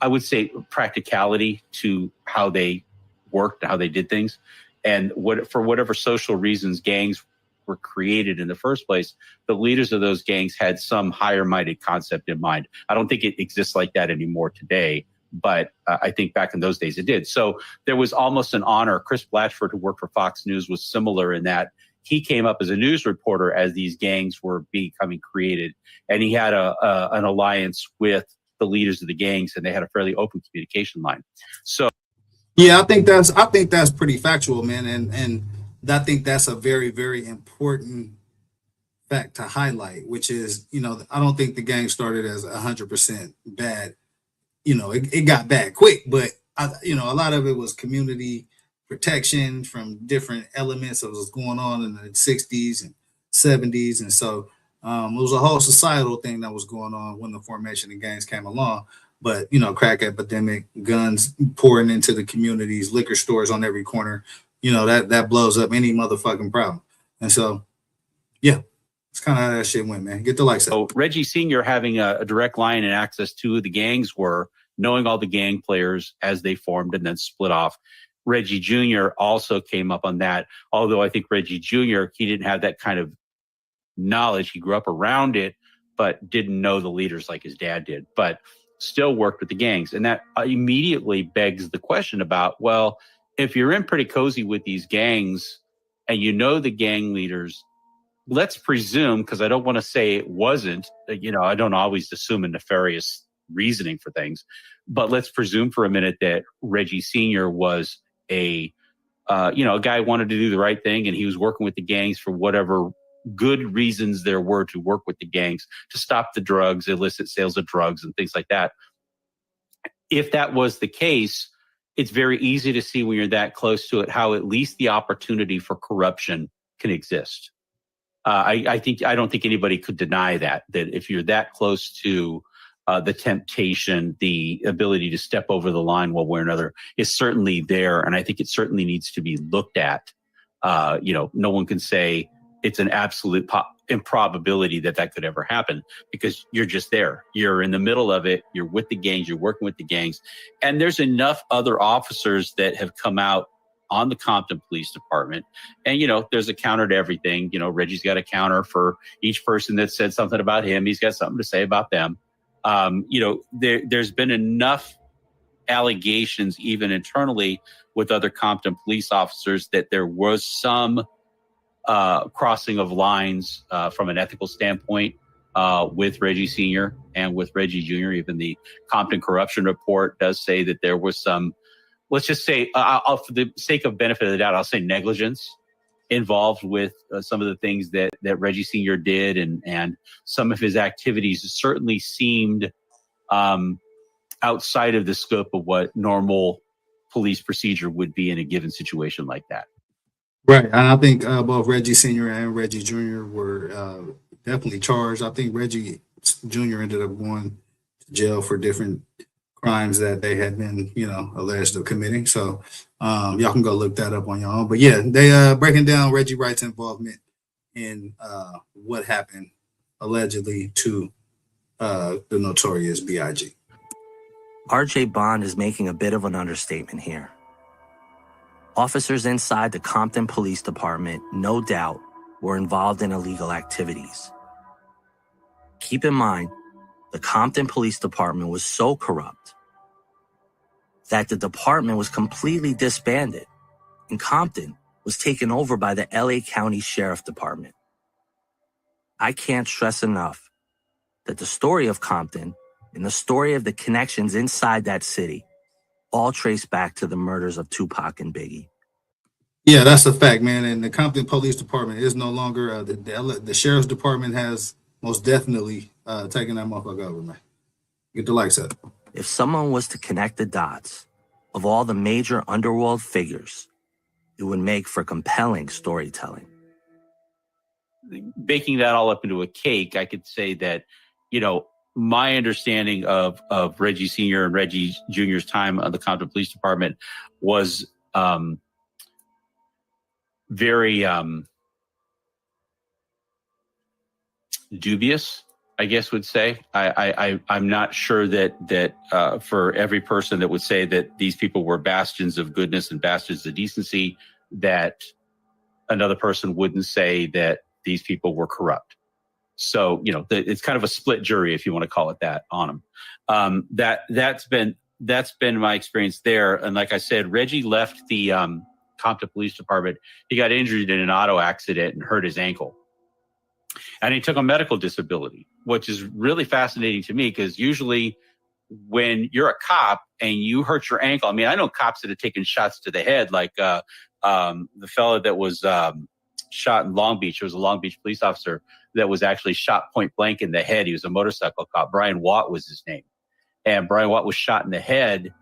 would say, practicality to how they worked, how they did things. And for whatever social reasons gangs were created in the first place, the leaders of those gangs had some higher-minded concept in mind. I don't think it exists like that anymore today, but I think back in those days it did. So there was almost an honor. Chris Blatchford, who worked for Fox News, was similar in that he came up as a news reporter as these gangs were becoming created, and he had an alliance with the leaders of the gangs, and they had a fairly open communication line. So,
yeah, I think that's pretty factual, man, and I think that's a very, very important fact to highlight, which is, I don't think the gang started as 100% bad. It got bad quick, but a lot of it was community protection from different elements that was going on in the 60s and 70s. And so it was a whole societal thing that was going on when the formation of gangs came along. But, crack epidemic, guns pouring into the communities, liquor stores on every corner, that blows up any motherfucking problem. And so, yeah, it's kind of how that shit went, man. Get the likes up.
So Reggie Sr. having a direct line and access to the gangs were knowing all the gang players as they formed and then split off. Reggie Jr. also came up on that, although I think Reggie Jr., he didn't have that kind of knowledge. He grew up around it, but didn't know the leaders like his dad did, but still worked with the gangs. And that immediately begs the question about, well, if you're in pretty cozy with these gangs and you know the gang leaders, let's presume, because I don't want to say it wasn't, I don't always assume a nefarious reasoning for things, but let's presume for a minute that Reggie Sr. was a guy who wanted to do the right thing, and he was working with the gangs for whatever good reasons there were to work with the gangs to stop the drugs, illicit sales of drugs and things like that. If that was the case, it's very easy to see when you're that close to it how at least the opportunity for corruption can exist. I don't think anybody could deny that if you're that close to the temptation, the ability to step over the line one way or another is certainly there. And I think it certainly needs to be looked at. No one can say it's an absolute improbability that could ever happen because you're just there. You're in the middle of it. You're with the gangs. You're working with the gangs. And there's enough other officers that have come out on the Compton Police Department. And, there's a counter to everything. Reggie's got a counter for each person that said something about him. He's got something to say about them. There's been enough allegations, even internally with other Compton police officers, that there was some crossing of lines from an ethical standpoint with Reggie Sr. and with Reggie Jr. Even the Compton corruption report does say that there was some, let's just say, for the sake of benefit of the doubt, I'll say negligence involved with some of the things that Reggie Sr. did, and some of his activities certainly seemed outside of the scope of what normal police procedure would be in a given situation like that.
Right. And I think both Reggie Sr. and Reggie Jr. were definitely charged. I think Reggie Jr. ended up going to jail for different crimes that they had been, alleged of committing. So y'all can go look that up on your own. But yeah, they breaking down Reggie Wright's involvement in what happened allegedly to the notorious B.I.G.
RJ Bond is making a bit of an understatement here. Officers inside the Compton Police Department, no doubt, were involved in illegal activities. Keep in mind, the Compton Police Department was so corrupt that the department was completely disbanded, and Compton was taken over by the LA County Sheriff Department. I can't stress enough that the story of Compton and the story of the connections inside that city all trace back to the murders of Tupac and Biggie.
Yeah, that's a fact, man. And the Compton Police Department is no longer the Sheriff's Department has most definitely taken that motherfucker over, man. Get the lights up.
If someone was to connect the dots of all the major underworld figures, it would make for compelling storytelling.
Baking that all up into a cake, I could say that, my understanding of Reggie Sr. and Reggie Jr.'s time on the Compton Police Department was very dubious, I guess would say. I'm not sure that for every person that would say that these people were bastions of goodness and bastions of decency, that another person wouldn't say that these people were corrupt. So, it's kind of a split jury, if you want to call it that, on them. That's been my experience there. And like I said, Reggie left the Compton Police Department. He got injured in an auto accident and hurt his ankle. And he took a medical disability, which is really fascinating to me because usually when you're a cop and you hurt your ankle, I mean, I know cops that have taken shots to the head, like the fellow that was shot in Long Beach. It was a Long Beach police officer. that was actually shot point blank in the head. He was a motorcycle cop. Brian Watt was his name. And Brian Watt was shot in the head.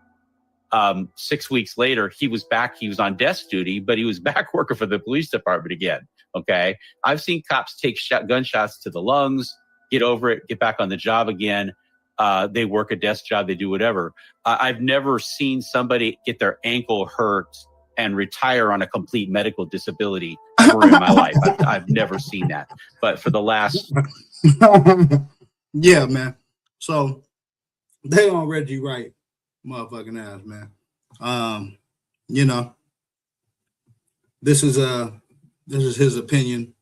6 weeks later, he was back. He was on desk duty, but he was back working for the police department again. Okay. I've seen cops take gunshots to the lungs, get over it, get back on the job again. They work a desk job. They do whatever. I've never seen somebody get their ankle hurt and retire on a complete medical disability ever in my life. I've never seen that. But for the last...
Yeah, man. So they on Reggie Wright motherfucking ass, man. You know, this is his opinion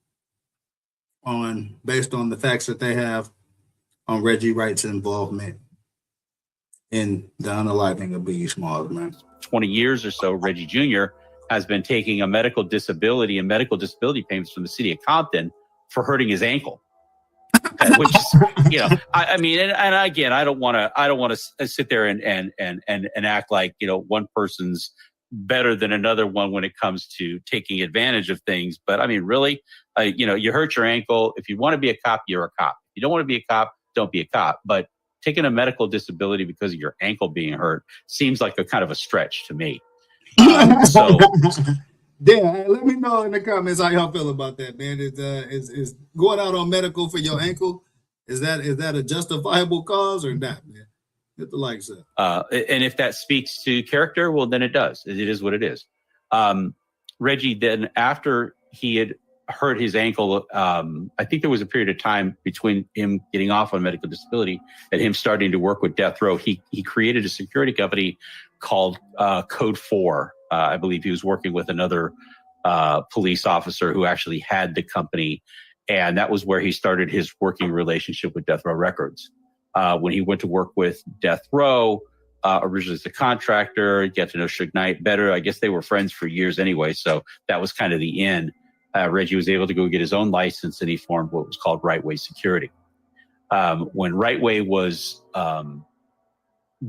based on the facts that they have on Reggie Wright's involvement in the unaliving of Biggie Smalls, man.
20 years or so, Reggie Jr. has been taking a medical disability and medical disability payments from the city of Compton for hurting his ankle. Which is, you know, I mean, and again, I don't want to sit there and act like, you know, one person's better than another one when it comes to taking advantage of things. But I mean, really, you know, you hurt your ankle. If you want to be a cop, you're a cop. If you don't want to be a cop, don't be a cop. But taking a medical disability because of your ankle being hurt seems like a kind of a stretch to me. So.
Damn, let me know in the comments how y'all feel about that, man. Is going out on medical for your ankle, is that a justifiable cause or not, man? Hit the likes up.
And if that speaks to character, well, then it does. It is what it is. Reggie, then after he had hurt his ankle, I think there was a period of time between him getting off on medical disability and him starting to work with Death Row. He created a security company called Code 4. I believe he was working with another police officer who actually had the company. And that was where he started his working relationship with Death Row Records. When he went to work with Death Row, originally as a contractor, get to know Suge Knight better. I guess they were friends for years anyway. So that was kind of the end. Reggie was able to go get his own license and he formed what was called Right Way Security. When Right Way was,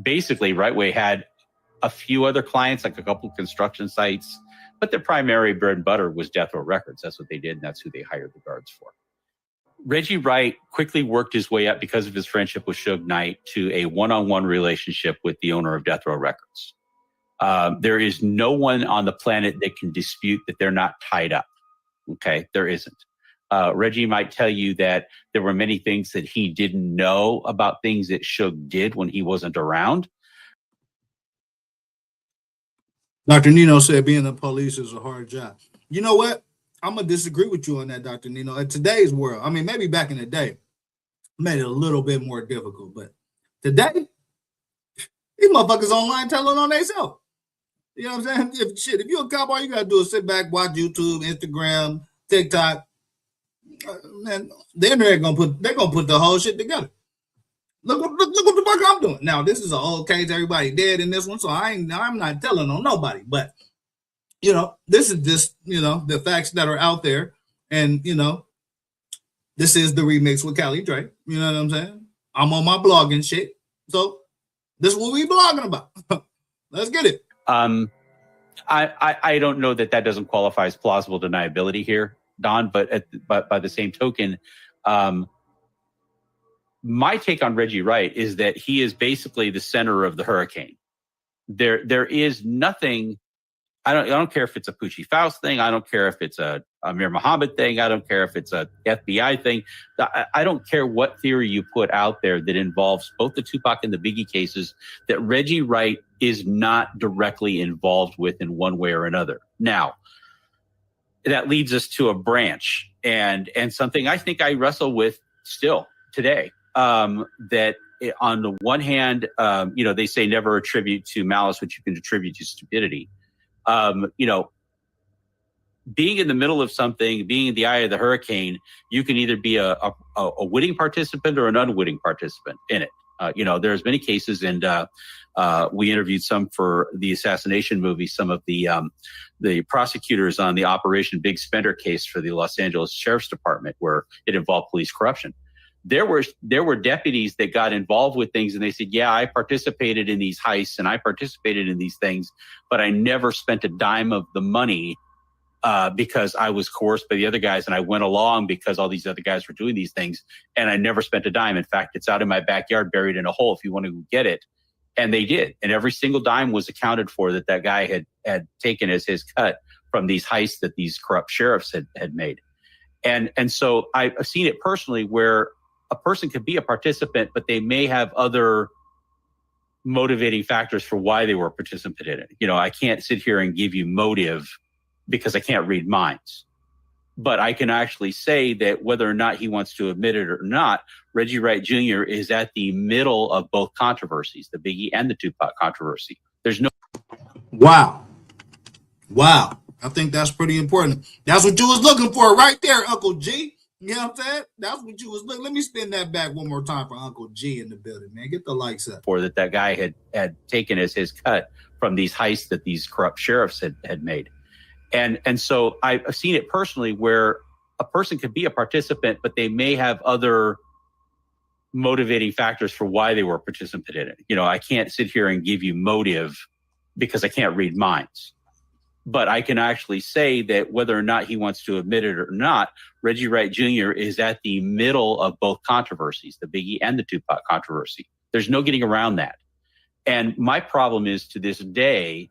basically Right Way had a few other clients, like a couple of construction sites, but their primary bread and butter was Death Row Records. That's what they did, and that's who they hired the guards for. Reggie Wright quickly worked his way up because of his friendship with Suge Knight to a one-on-one relationship with the owner of Death Row Records. There is no one on the planet that can dispute that they're not tied up. Okay, there isn't. Reggie might tell you that there were many things that he didn't know about things that Suge did when he wasn't around.
Dr. Nino said being the police is a hard job. You know what? I'm going to disagree with you on that, Dr. Nino. In today's world, I mean, maybe back in the day, made it a little bit more difficult. But today, these motherfuckers online telling on themselves. You know what I'm saying? If you're a cop, all you got to do is sit back, watch YouTube, Instagram, TikTok. Man, the internet they're gonna put the whole shit together. Look what the fuck I'm doing. Now, this is an old case, everybody dead in this one, so I'm not telling on nobody. But, you know, this is just, you know, the facts that are out there. And, you know, this is the remix with Cali Dre. You know what I'm saying? I'm on my blog and shit. So this is what we blogging about. Let's get it.
I don't know that doesn't qualify as plausible deniability here, Don, but by the same token, my take on Reggie Wright is that he is basically the center of the hurricane. There is nothing. I don't care if it's a Poochie Faust thing. I don't care if it's a Amir Muhammad thing. I don't care if it's a FBI thing. I don't care what theory you put out there that involves both the Tupac and the Biggie cases that Reggie Wright is not directly involved with in one way or another. Now, that leads us to a branch and something I think I wrestle with still today. That on the one hand, you know, they say never attribute to malice what you can attribute to stupidity. You know, being in the middle of something, being in the eye of the hurricane, you can either be a witting participant or an unwitting participant in it. You know, there's many cases, and we interviewed some for the assassination movie, some of the prosecutors on the Operation Big Spender case for the Los Angeles Sheriff's Department, where it involved police corruption. There were deputies that got involved with things and they said, yeah, I participated in these heists and I participated in these things, but I never spent a dime of the money because I was coerced by the other guys, and I went along because all these other guys were doing these things, and I never spent a dime. In fact, it's out in my backyard, buried in a hole if you want to get it. And they did. And every single dime was accounted for that guy had taken as his cut from these heists that these corrupt sheriffs had made. And so I've seen it personally where a person could be a participant, but they may have other motivating factors for why they were a participant in it. I can't sit here and give you motive because I can't read minds. But I can actually say that whether or not he wants to admit it or not, Reggie Wright Jr. is at the middle of both controversies, the Biggie and the Tupac controversy. There's no...
Wow. I think that's pretty important. That's what you was looking for right there, Uncle G. You know what I'm saying? That's what you was looking. Let me spin that back one more time for Uncle G in the building, man. Get the likes up.
For that guy had taken as his cut from these heists that these corrupt sheriffs had made. And so I've seen it personally where a person could be a participant, but they may have other motivating factors for why they were a participant in it. I can't sit here and give you motive because I can't read minds. But I can actually say that whether or not he wants to admit it or not, Reggie Wright Jr. is at the middle of both controversies, the Biggie and the Tupac controversy. There's no getting around that. And my problem is to this day,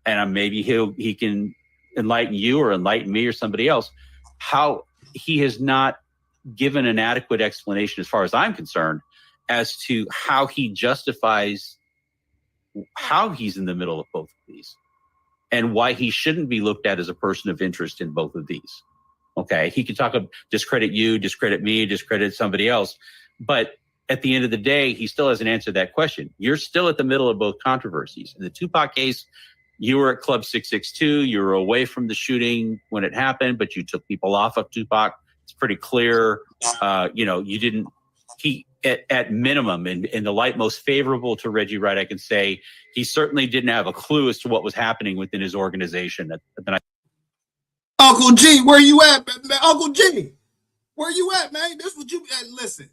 and maybe he can enlighten you or enlighten me or somebody else, how he has not given an adequate explanation, as far as I'm concerned, as to how he justifies how he's in the middle of both of these and why he shouldn't be looked at as a person of interest in both of these. Okay, he could discredit you, discredit me, discredit somebody else, but at the end of the day, he still hasn't answered that question. You're still at the middle of both controversies. In the Tupac case, you were at Club 662. You were away from the shooting when it happened, but you took people off of Tupac. It's pretty clear. You didn't. He, at minimum, in the light most favorable to Reggie Wright, I can say he certainly didn't have a clue as to what was happening within his organization at the night.
Uncle G, where you at, man? Uncle G, where you at, man? This what you listen.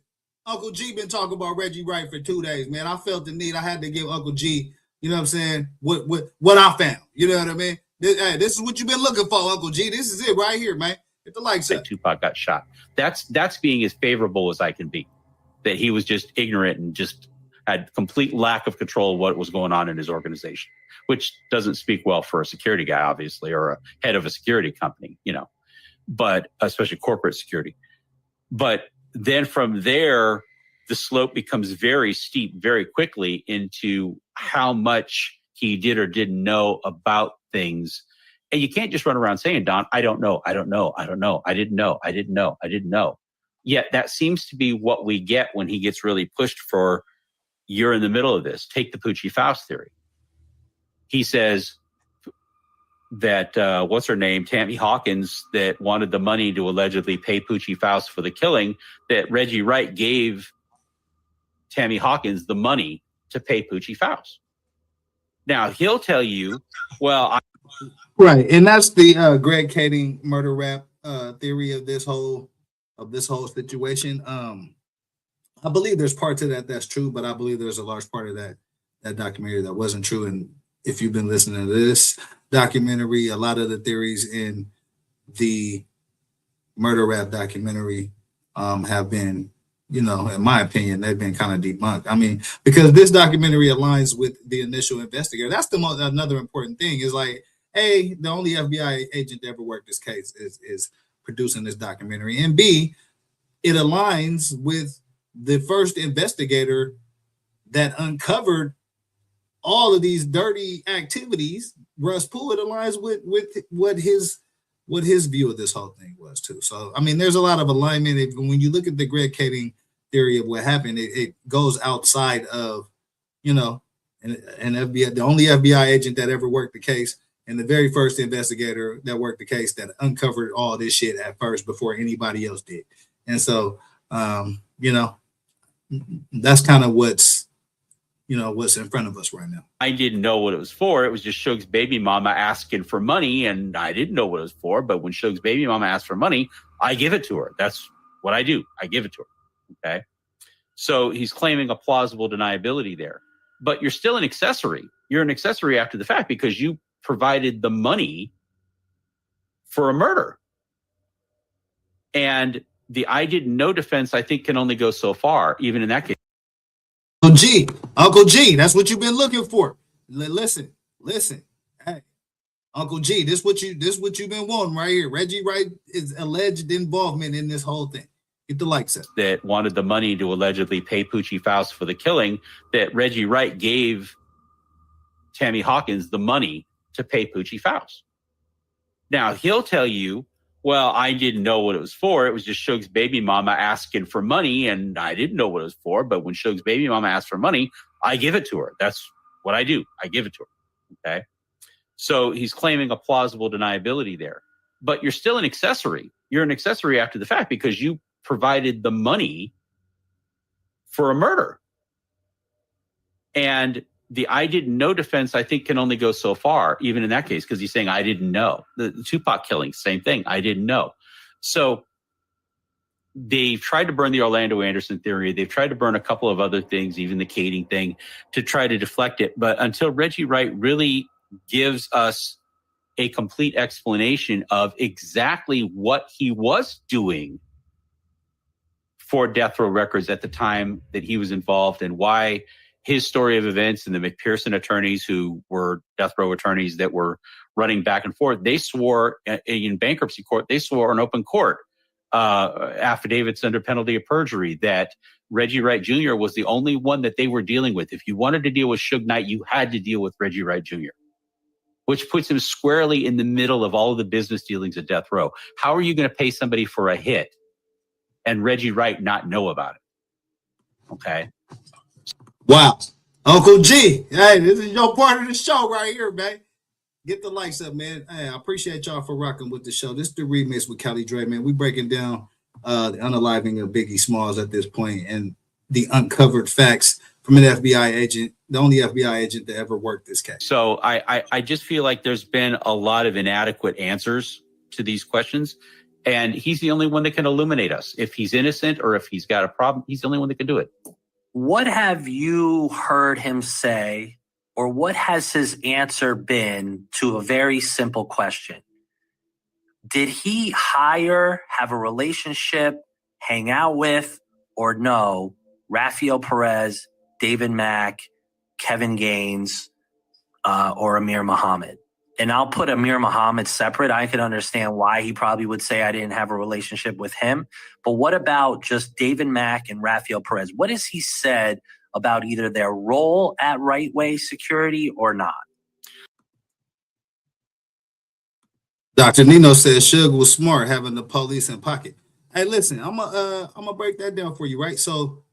Uncle G been talking about Reggie Wright for 2 days, man. I felt the need. I had to give Uncle G, you know what I'm saying, what I found. You know what I mean? This is what you've been looking for, Uncle G. This is it right here, man. Get the likes up.
Tupac got shot. That's being as favorable as I can be. That he was just ignorant and just had complete lack of control of what was going on in his organization, which doesn't speak well for a security guy, obviously, or a head of a security company, but especially corporate security. But then from there, the slope becomes very steep very quickly into how much he did or didn't know about things. And you can't just run around saying, Don, I don't know. I didn't know. Yet that seems to be what we get when he gets really pushed for, you're in the middle of this. Take the Poochie Faust theory. He says that, what's her name, Tammy Hawkins, that wanted the money to allegedly pay Poochie Faust for the killing, that Reggie Wright gave Tammy Hawkins the money to pay Poochie Faust. Now, he'll tell you,
right, and that's the Greg Kading murder rap theory of this whole situation. I believe there's parts of that that's true, but I believe there's a large part of that documentary that wasn't true. And if you've been listening to this documentary, a lot of the theories in the murder rap documentary have been, in my opinion, they've been kind of debunked. I mean, because this documentary aligns with the initial investigator. That's another important thing is like, A, the only FBI agent that ever worked this case is producing this documentary, and B, it aligns with the first investigator that uncovered all of these dirty activities. Russ Poole, it aligns with what his view of this whole thing was too. So I mean, there's a lot of alignment. When you look at the Greg Kading theory of what happened, it goes outside of, an FBI, the only FBI agent that ever worked the case, and the very first investigator that worked the case that uncovered all this shit at first before anybody else did. And so, that's kind of what's in front of us right now.
I didn't know what it was for. It was just Suge's baby mama asking for money, and I didn't know what it was for. But when Suge's baby mama asks for money, I give it to her. That's what I do. I give it to her. Okay. So he's claiming a plausible deniability there. But you're still an accessory. You're an accessory after the fact because you provided the money for a murder. And the I didn't know defense, I think, can only go so far, even in that case.
Uncle G, that's what you've been looking for. Listen. Hey, Uncle G, this what you've been wanting right here. Reggie Wright is alleged involvement in this whole thing. Get the likes up.
That wanted the money to allegedly pay Poochie Faust for the killing, that Reggie Wright gave Tammy Hawkins the money to pay Poochie Faust. Now, he'll tell you, well, I didn't know what it was for. It was just Suge's baby mama asking for money, and I didn't know what it was for. But when Suge's baby mama asks for money, I give it to her. That's what I do. I give it to her. Okay? So he's claiming a plausible deniability there. But you're still an accessory. You're an accessory after the fact because you provided the money for a murder. And the I didn't know defense, I think, can only go so far, even in that case, because he's saying, I didn't know. The Tupac killing, same thing. I didn't know. So they've tried to burn the Orlando Anderson theory. They've tried to burn a couple of other things, even the Kading thing, to try to deflect it. But until Reggie Wright really gives us a complete explanation of exactly what he was doing for Death Row Records at the time that he was involved and why his story of events and the McPherson attorneys who were death row attorneys that were running back and forth, they swore in bankruptcy court, they swore in open court affidavits under penalty of perjury that Reggie Wright Jr. was the only one that they were dealing with. If you wanted to deal with Suge Knight, you had to deal with Reggie Wright Jr., which puts him squarely in the middle of all of the business dealings at death row. How are you going to pay somebody for a hit and Reggie Wright not know about it? Okay.
Wow. Uncle G, hey, this is your part of the show right here, man. Get the likes up, man. Hey, I appreciate y'all for rocking with the show. This is the remix with Kelly Dre, man. We breaking down the unaliving of Biggie Smalls at this point and the uncovered facts from an FBI agent, the only FBI agent to ever work this case.
So I just feel like there's been a lot of inadequate answers to these questions, and he's the only one that can illuminate us. If he's innocent or if he's got a problem, he's the only one that can do it.
What have you heard him say, or what has his answer been to a very simple question? Did he hire, have a relationship, hang out with, or know Rafael Perez, David Mack, Kevin Gaines, or Amir Muhammad? And I'll put Amir Muhammad separate. I could understand why he probably would say I didn't have a relationship with him. But what about just David Mack and Rafael Perez? What has he said about either their role at Right Way Security or not?
Dr. Nino says Suge was smart having the police in pocket. Hey, listen, I'm gonna break that down for you, right? So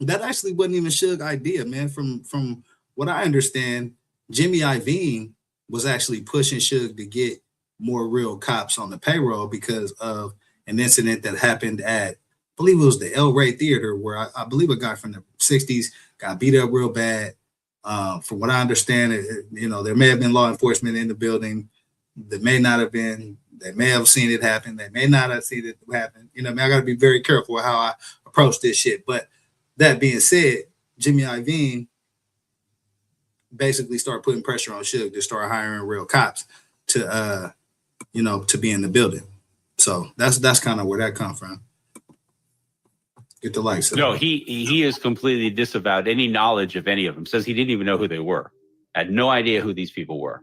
that actually wasn't even Suge's idea, man. From what I understand, Jimmy Iovine was actually pushing Suge to get more real cops on the payroll because of an incident that happened at, I believe it was the El Rey Theater, where I believe a guy from the 60s got beat up real bad. From what I understand, there may have been law enforcement in the building. There may not have been. They may have seen it happen. They may not have seen it happen. I got to be very careful how I approach this shit. But that being said, Jimmy Iovine basically start putting pressure on Suge to start hiring real cops to be in the building. So that's kind of where that come from. Get the likes.
No, he is completely disavowed any knowledge of any of them. Says he didn't even know who they were. Had no idea who these people were.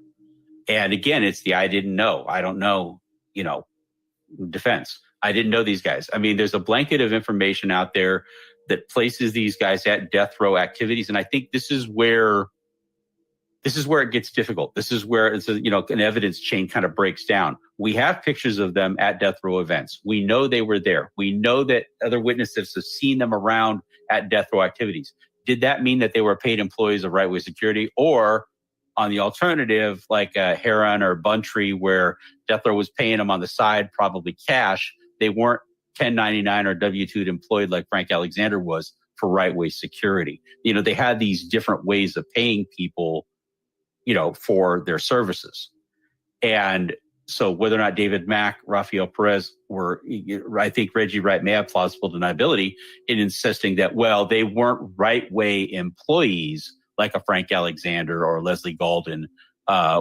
And again, it's the I didn't know. I don't know, defense. I didn't know these guys. I mean, there's a blanket of information out there that places these guys at death row activities. And I think this is where it gets difficult. This is where it's an evidence chain kind of breaks down. We have pictures of them at death row events. We know they were there. We know that other witnesses have seen them around at death row activities. Did that mean that they were paid employees of Right Way Security, or on the alternative, like Heron or Buntree, where death row was paying them on the side, probably cash? They weren't 1099 or W-2'd employed like Frank Alexander was for Right Way Security. They had these different ways of paying people for their services. And so whether or not David Mack, Rafael Perez I think Reggie Wright may have plausible deniability in insisting that, well, they weren't Right Way employees like a Frank Alexander or Leslie Galden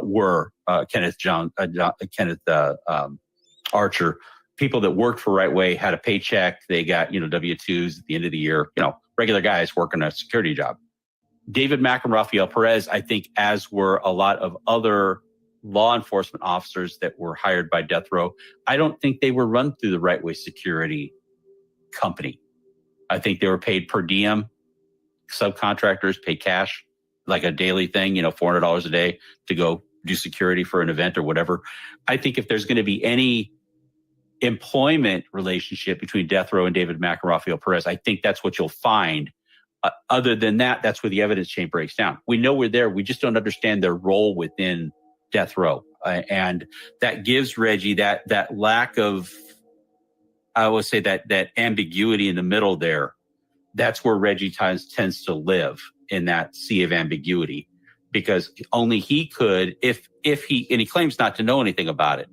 were Kenneth Archer. People that worked for Right Way had a paycheck. They got, W-2s at the end of the year, regular guys working a security job. David Mack and Rafael Perez, I think, as were a lot of other law enforcement officers that were hired by Death Row, I don't think they were run through the Right Way security company. I think they were paid per diem. Subcontractors pay cash, like a daily thing, $400 a day to go do security for an event or whatever. I think if there's going to be any employment relationship between Death Row and David Mack and Rafael Perez, I think that's what you'll find. Other than that, that's where the evidence chain breaks down. We know we're there. We just don't understand their role within Death Row. And that gives Reggie that lack of, I would say, that ambiguity in the middle there. That's where Reggie tends to live, in that sea of ambiguity, because only he could, if he, and he claims not to know anything about it.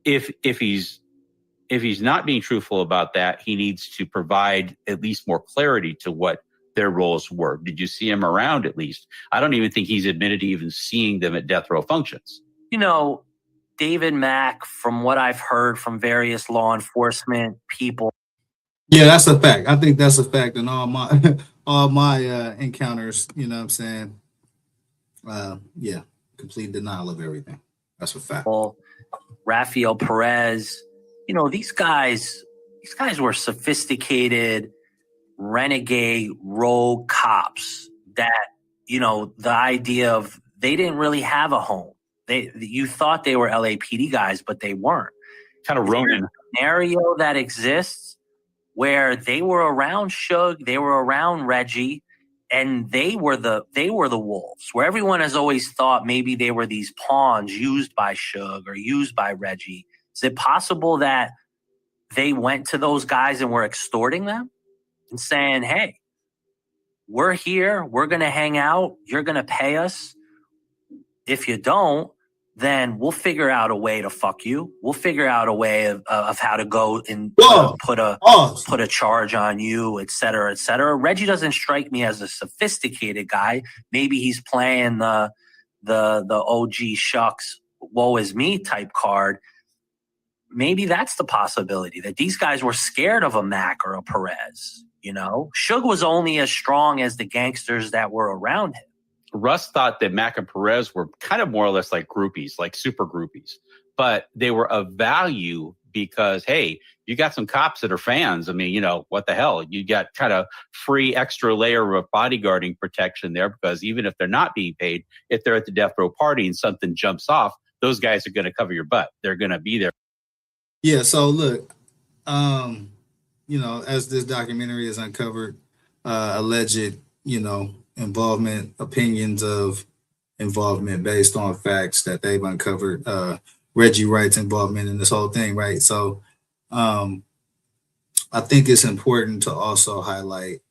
If he's not being truthful about that, he needs to provide at least more clarity to what their roles were. Did you see him around at least? I don't even think he's admitted to even seeing them at Death Row functions.
David Mack, from what I've heard from various law enforcement people.
Yeah, that's a fact. I think that's a fact in all my encounters, you know what I'm saying? Yeah, complete denial of everything. That's a fact.
Rafael Perez, these guys were sophisticated, renegade, rogue cops that, the idea of they didn't really have a home. You thought they were LAPD guys, but they weren't.
Kind of Ronin.
Scenario that exists where they were around Suge, they were around Reggie, and they were the wolves. Where everyone has always thought maybe they were these pawns used by Suge or used by Reggie. Is it possible that they went to those guys and were extorting them and saying, "Hey, we're here. We're going to hang out. You're going to pay us. If you don't, then we'll figure out a way to fuck you. We'll figure out a way of how to go and put a charge on you, et cetera, et cetera." Reggie doesn't strike me as a sophisticated guy. Maybe he's playing the OG shucks, woe is me type card. Maybe that's the possibility, that these guys were scared of a Mac or a Perez. Suge was only as strong as the gangsters that were around him.
Russ thought that Mac and Perez were kind of more or less like groupies, like super groupies, but they were of value because, hey, you got some cops that are fans. I mean, what the hell? You got kind of free extra layer of bodyguarding protection there, because even if they're not being paid, if they're at the Death Row party and something jumps off, those guys are going to cover your butt. They're going to be there.
Yeah. So look, as this documentary has uncovered alleged, involvement, opinions of involvement based on facts that they've uncovered, Reggie Wright's involvement in this whole thing, right? So I think it's important to also highlight,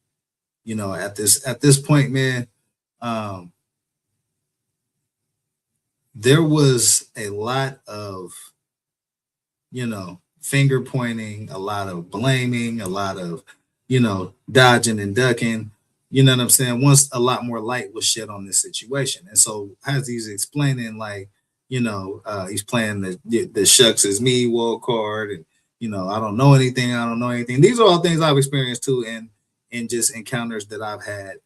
at this point, man, there was a lot of, finger pointing, a lot of blaming, a lot of, dodging and ducking. You know what I'm saying? Once a lot more light was shed on this situation. And so as he's explaining, like, he's playing the shucks is me wall card, and, I don't know anything. These are all things I've experienced too, in just encounters that I've had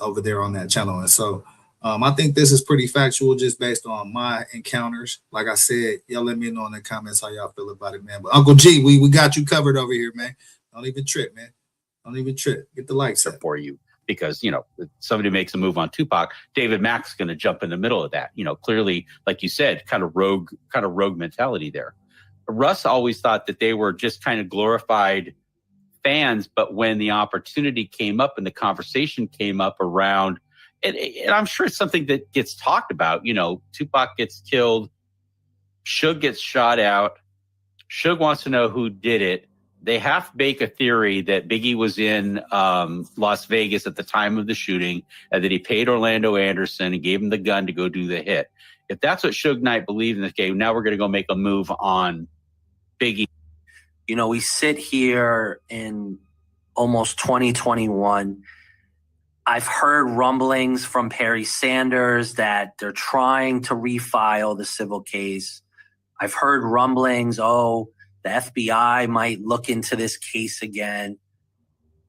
over there on that channel. And so I think this is pretty factual just based on my encounters. Like I said, y'all let me know in the comments how y'all feel about it, man. But Uncle G, we got you covered over here, man. Don't even trip, man. Don't even trip. Get the likes up
for you, because, if somebody makes a move on Tupac, David Mack's going to jump in the middle of that. Clearly, like you said, kind of rogue mentality there. Russ always thought that they were just kind of glorified fans. But when the opportunity came up and the conversation came up around, and I'm sure it's something that gets talked about, Tupac gets killed, Suge gets shot out, Suge wants to know who did it. They half bake a theory that Biggie was in Las Vegas at the time of the shooting, and that he paid Orlando Anderson and gave him the gun to go do the hit. If that's what Suge Knight believed in this game, now we're going to go make a move on Biggie.
We sit here in almost 2021. I've heard rumblings from Perry Sanders that they're trying to refile the civil case. I've heard rumblings, the FBI might look into this case again.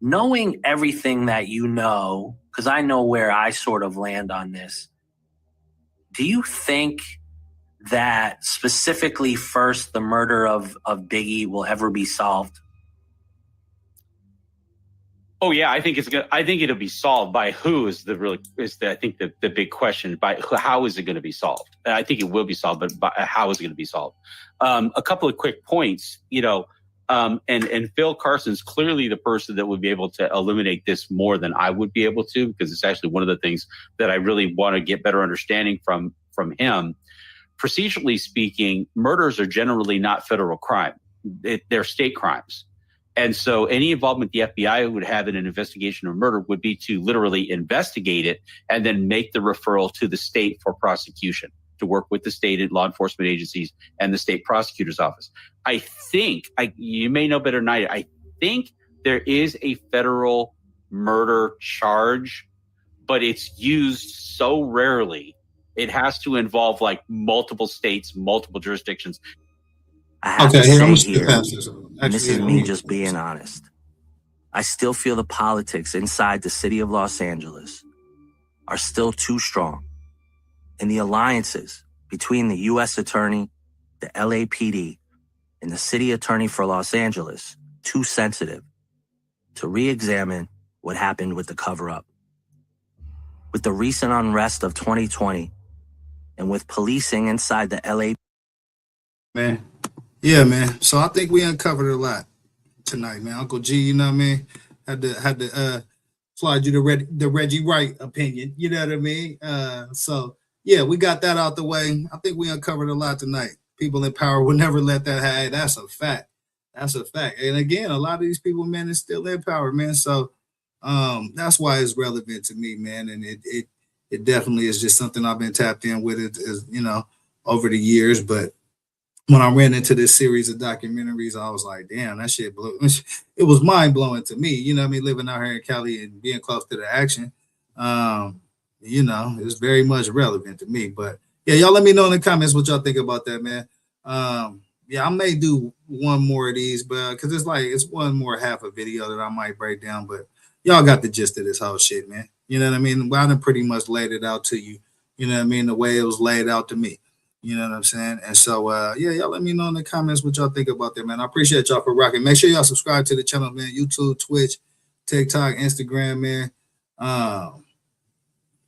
Knowing everything that you know, because I know where I sort of land on this, do you think that specifically first the murder of Biggie will ever be solved?
Oh yeah, I think it'll be solved. By who is the big question. By how is it going to be solved? I think it will be solved, but how is it going to be solved? A couple of quick points, and Phil Carson's clearly the person that would be able to eliminate this more than I would be able to, because it's actually one of the things that I really want to get better understanding from him. Procedurally speaking, murders are generally not federal crime. They're state crimes. And so any involvement the FBI would have in an investigation of murder would be to literally investigate it and then make the referral to the state for prosecution, to work with the state law enforcement agencies and the state prosecutor's office. I think, you may know better than I think there is a federal murder charge, but it's used so rarely. It has to involve like multiple states, multiple jurisdictions.
I have to say here, and this is me just being honest, I still feel the politics inside the city of Los Angeles are still too strong. And the alliances between the U.S. Attorney, the LAPD, and the City Attorney for Los Angeles too sensitive to re-examine what happened with the cover-up. With the recent unrest of 2020, and with policing inside the LA.
Man. Yeah, man. So I think we uncovered a lot tonight, man. Uncle G, you know what I mean? Had to slide you the Reggie Wright opinion, you know what I mean? So yeah, we got that out the way. I think we uncovered a lot tonight. People in power would never let that happen. That's a fact. That's a fact. And again, a lot of these people, man, is still in power, man. So that's why it's relevant to me, man. And it definitely is just something I've been tapped in with it, over the years. But when I ran into this series of documentaries, I was like, damn, that shit blew. It was mind blowing to me, you know what I mean? Living out here in Cali and being close to the action, it's very much relevant to me. But yeah, y'all let me know in the comments what y'all think about that, man. Yeah, I may do one more of these, but because it's one more half a video that I might break down, but y'all got the gist of this whole shit, man. You know what I mean? I done pretty much laid it out to you, you know what I mean? The way it was laid out to me. You know what I'm saying? And so, yeah, y'all let me know in the comments what y'all think about that, man. I appreciate y'all for rocking. Make sure y'all subscribe to the channel, man. YouTube, Twitch, TikTok, Instagram, man.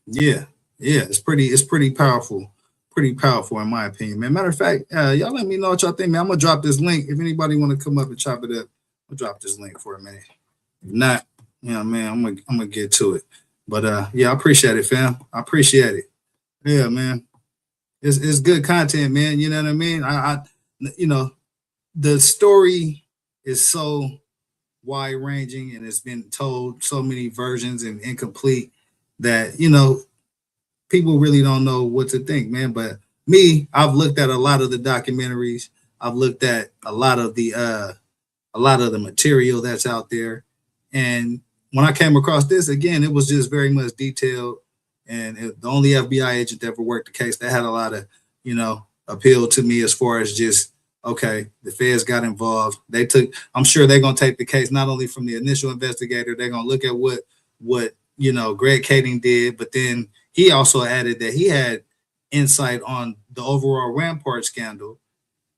Yeah, it's pretty powerful. Pretty powerful in my opinion, man. Matter of fact, y'all let me know what y'all think, man. I'm gonna drop this link. If anybody want to come up and chop it up, I'll drop this link for a minute. If not, man, I'm gonna get to it. But yeah, I appreciate it, fam. I appreciate it. Yeah, man. It's good content, man. You know what I mean? I the story is so wide ranging and it's been told so many versions and incomplete that, people really don't know what to think, man. But me, I've looked at a lot of the documentaries. I've looked at a lot of the material that's out there. And when I came across this, again, it was just very much detailed. And the only FBI agent that ever worked the case, that had a lot of, appeal to me as far as just, okay, the feds got involved. I'm sure they're going to take the case, not only from the initial investigator, they're going to look at what Greg Kading did, but then he also added that he had insight on the overall Rampart scandal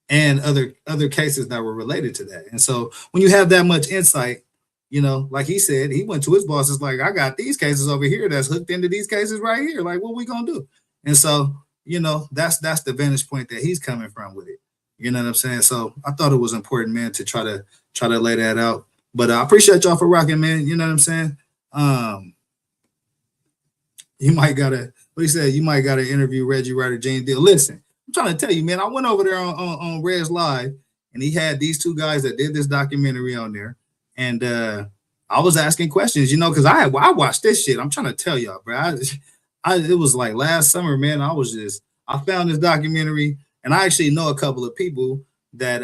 and other cases that were related to that. And so when you have that much insight, like he said, he went to his bosses like, I got these cases over here that's hooked into these cases right here. Like, what we gonna do? And so, that's the vantage point that he's coming from with it. You know what I'm saying? So I thought it was important, man, to try to lay that out. But I appreciate y'all for rocking, man. You know what I'm saying? You might gotta interview Reggie Wright or Jane Deal. Listen, I'm trying to tell you, man, I went over there on Red's Live and he had these two guys that did this documentary on there. And I was asking questions, because I watched this shit. I'm trying to tell y'all, bro. It was like last summer, man. I found this documentary, and I actually know a couple of people that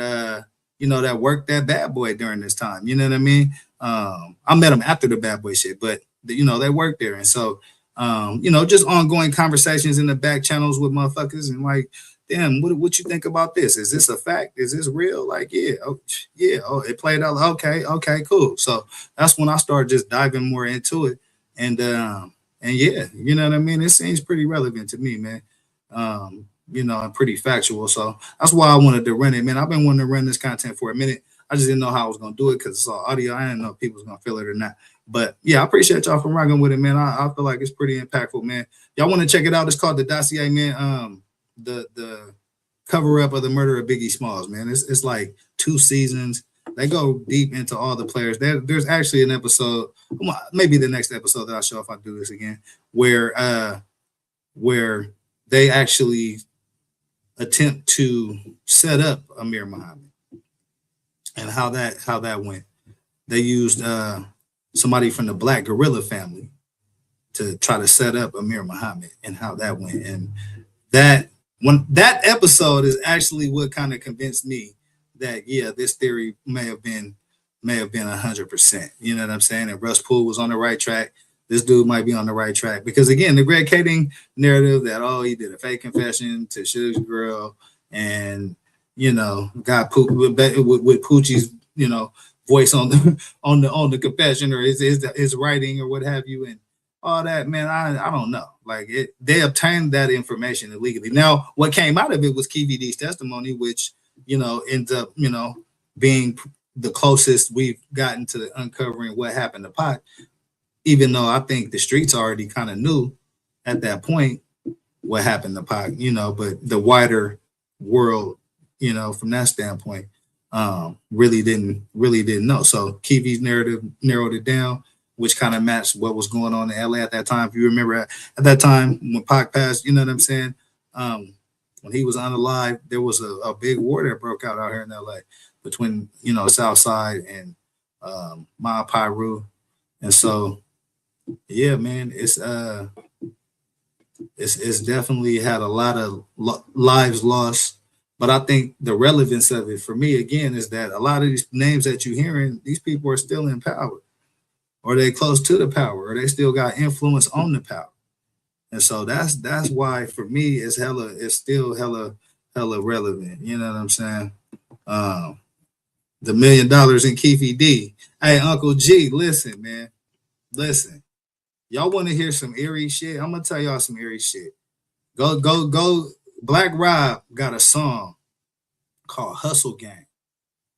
that worked that Bad Boy during this time. You know what I mean? I met them after the Bad Boy shit, but they work there. And so, just ongoing conversations in the back channels with motherfuckers and like, damn, what you think about this? Is this a fact? Is this real? Like, yeah, it played out. Okay, cool. So that's when I started just diving more into it. And yeah, you know what I mean? It seems pretty relevant to me, man. And pretty factual. So that's why I wanted to run it, man. I've been wanting to run this content for a minute. I just didn't know how I was gonna do it because it's all audio. I didn't know if people was gonna feel it or not. But yeah, I appreciate y'all for rocking with it, man. I feel like it's pretty impactful, man. Y'all want to check it out? It's called The Dossier, man. The cover up of the murder of Biggie Smalls, man. It's like 2 seasons. They go deep into all the players. There's actually an episode, maybe the next episode that I'll show if I do this again, where they actually attempt to set up Amir Muhammad and how that went. They used somebody from the Black Gorilla family to try to set up Amir Muhammad and how that went. And that episode is actually what kind of convinced me that, yeah, this theory may have been 100%. You know what I'm saying? And Russ Poole was on the right track. This dude might be on the right track because, again, the Greg Kading narrative that, he did a fake confession to Suge's girl and, got with Poochie's, voice on the confession or his writing or what have you, and all that, man. I don't know. Like they obtained that information illegally. Now, what came out of it was KVD's testimony, which ends up being the closest we've gotten to uncovering what happened to Pac. Even though I think the streets already kind of knew at that point what happened to Pac, but the wider world, from that standpoint, really didn't know. So Kiwi's narrative narrowed it down, which kind of matched what was going on in LA at that time. If you remember at that time when Pac passed, you know what I'm saying? When he was unalive, there was a big war that broke out here in LA between, South Side and Ma Piru. And so, yeah, man, it's definitely had a lot of lives lost. But I think the relevance of it for me, again, is that a lot of these names that you're hearing, these people are still in power, or they close to the power, or they still got influence on the power. And so that's why for me it's still hella relevant. You know what I'm saying? The $1 million in Keefe D. Hey, Uncle G, listen, man. Listen. Y'all want to hear some eerie shit? I'm gonna tell y'all some eerie shit. Go. Black Rob got a song called Hustle Gang.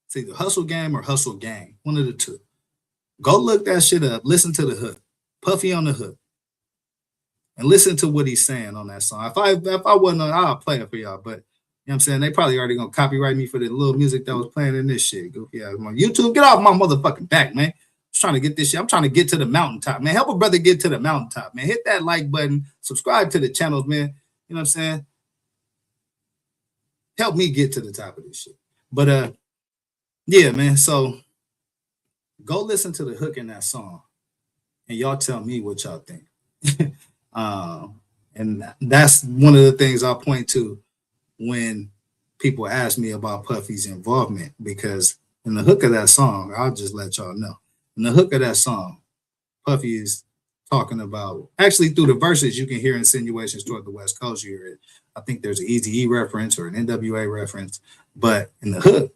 It's either Hustle Gang or Hustle Gang, one of the two. Go look that shit up. Listen to the hook. Puffy on the hook. And listen to what he's saying on that song. If I wasn't on, I'll play it for y'all. But you know what I'm saying? They probably already gonna copyright me for the little music that was playing in this shit. Goofy ass on YouTube. Get off my motherfucking back, man. Trying to get this shit. I'm trying to get to the mountaintop, man. Help a brother get to the mountaintop, man. Hit that like button. Subscribe to the channels, man. You know what I'm saying? Help me get to the top of this shit. But yeah, man. So go listen to the hook in that song, and y'all tell me what y'all think. And that's one of the things I'll point to when people ask me about Puffy's involvement, because in the hook of that song, I'll just let y'all know. In the hook of that song, Puffy is talking about, actually through the verses, you can hear insinuations toward the West Coast. You hear it. I think there's an Eazy-E reference or an NWA reference, but in the hook,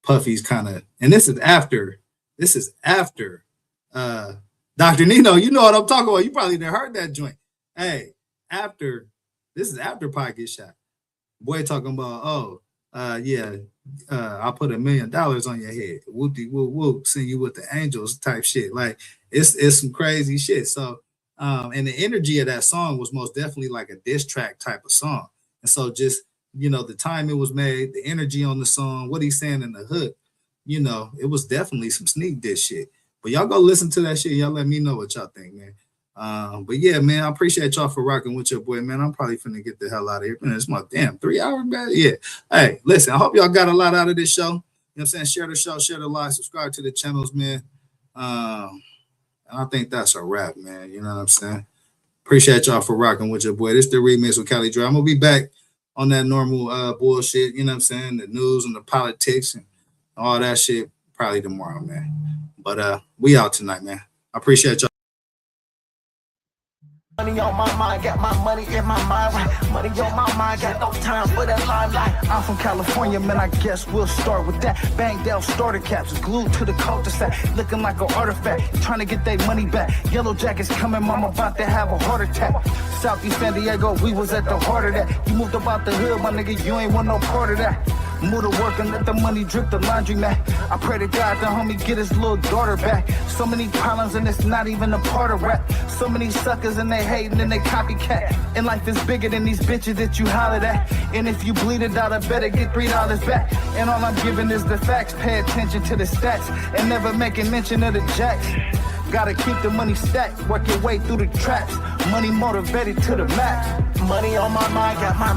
Puffy's kind of, and this is after Dr. Nino, you know what I'm talking about. You probably done heard that joint. Hey, this is after Pac gets shot. Boy talking about, I'll put $1 million on your head. Whoop-de-whoop-whoop, send you with the angels type shit. Like, it's some crazy shit. So, and the energy of that song was most definitely like a diss track type of song. And so just, the time it was made, the energy on the song, what he's saying in the hook, it was definitely some sneak diss shit. But y'all go listen to that shit. Y'all let me know what y'all think, man. But yeah, man, I appreciate y'all for rocking with your boy, man. I'm probably finna get the hell out of here. Man, it's my damn 3 hours, man. Yeah. Hey, listen, I hope y'all got a lot out of this show. You know what I'm saying? Share the show, share the live, subscribe to the channels, man. And I think that's a wrap, man. You know what I'm saying? Appreciate y'all for rocking with your boy. This is the remix with Cali Dre. I'm gonna be back on that normal bullshit, you know what I'm saying? The news and the politics and all that shit probably tomorrow, man. But we out tonight, man. I appreciate y'all.
Money on my mind, got my money in my mind, right? Money on my mind, got no time for that limelight. I'm from California, man, I guess we'll start with that. Banged out starter caps, glued to the cul-de-sac, looking like an artifact, trying to get their money back. Yellow jackets coming, mom about to have a heart attack. Southeast San Diego, we was at the heart of that. You moved about the hood, my nigga, you ain't want no part of that. Move to work and let the money drip the laundry mat. I pray to God the homie get his little daughter back. So many problems and it's not even a part of rap. So many suckers and they hating and they copycat. And life is bigger than these bitches that you hollered at. And if you bleed a dollar, better get $3 back. And all I'm giving is the facts. Pay attention to the stats and never making mention of the jacks. Gotta keep the money stacked, work your way through the traps. Money motivated to the max. Money on my mind, got my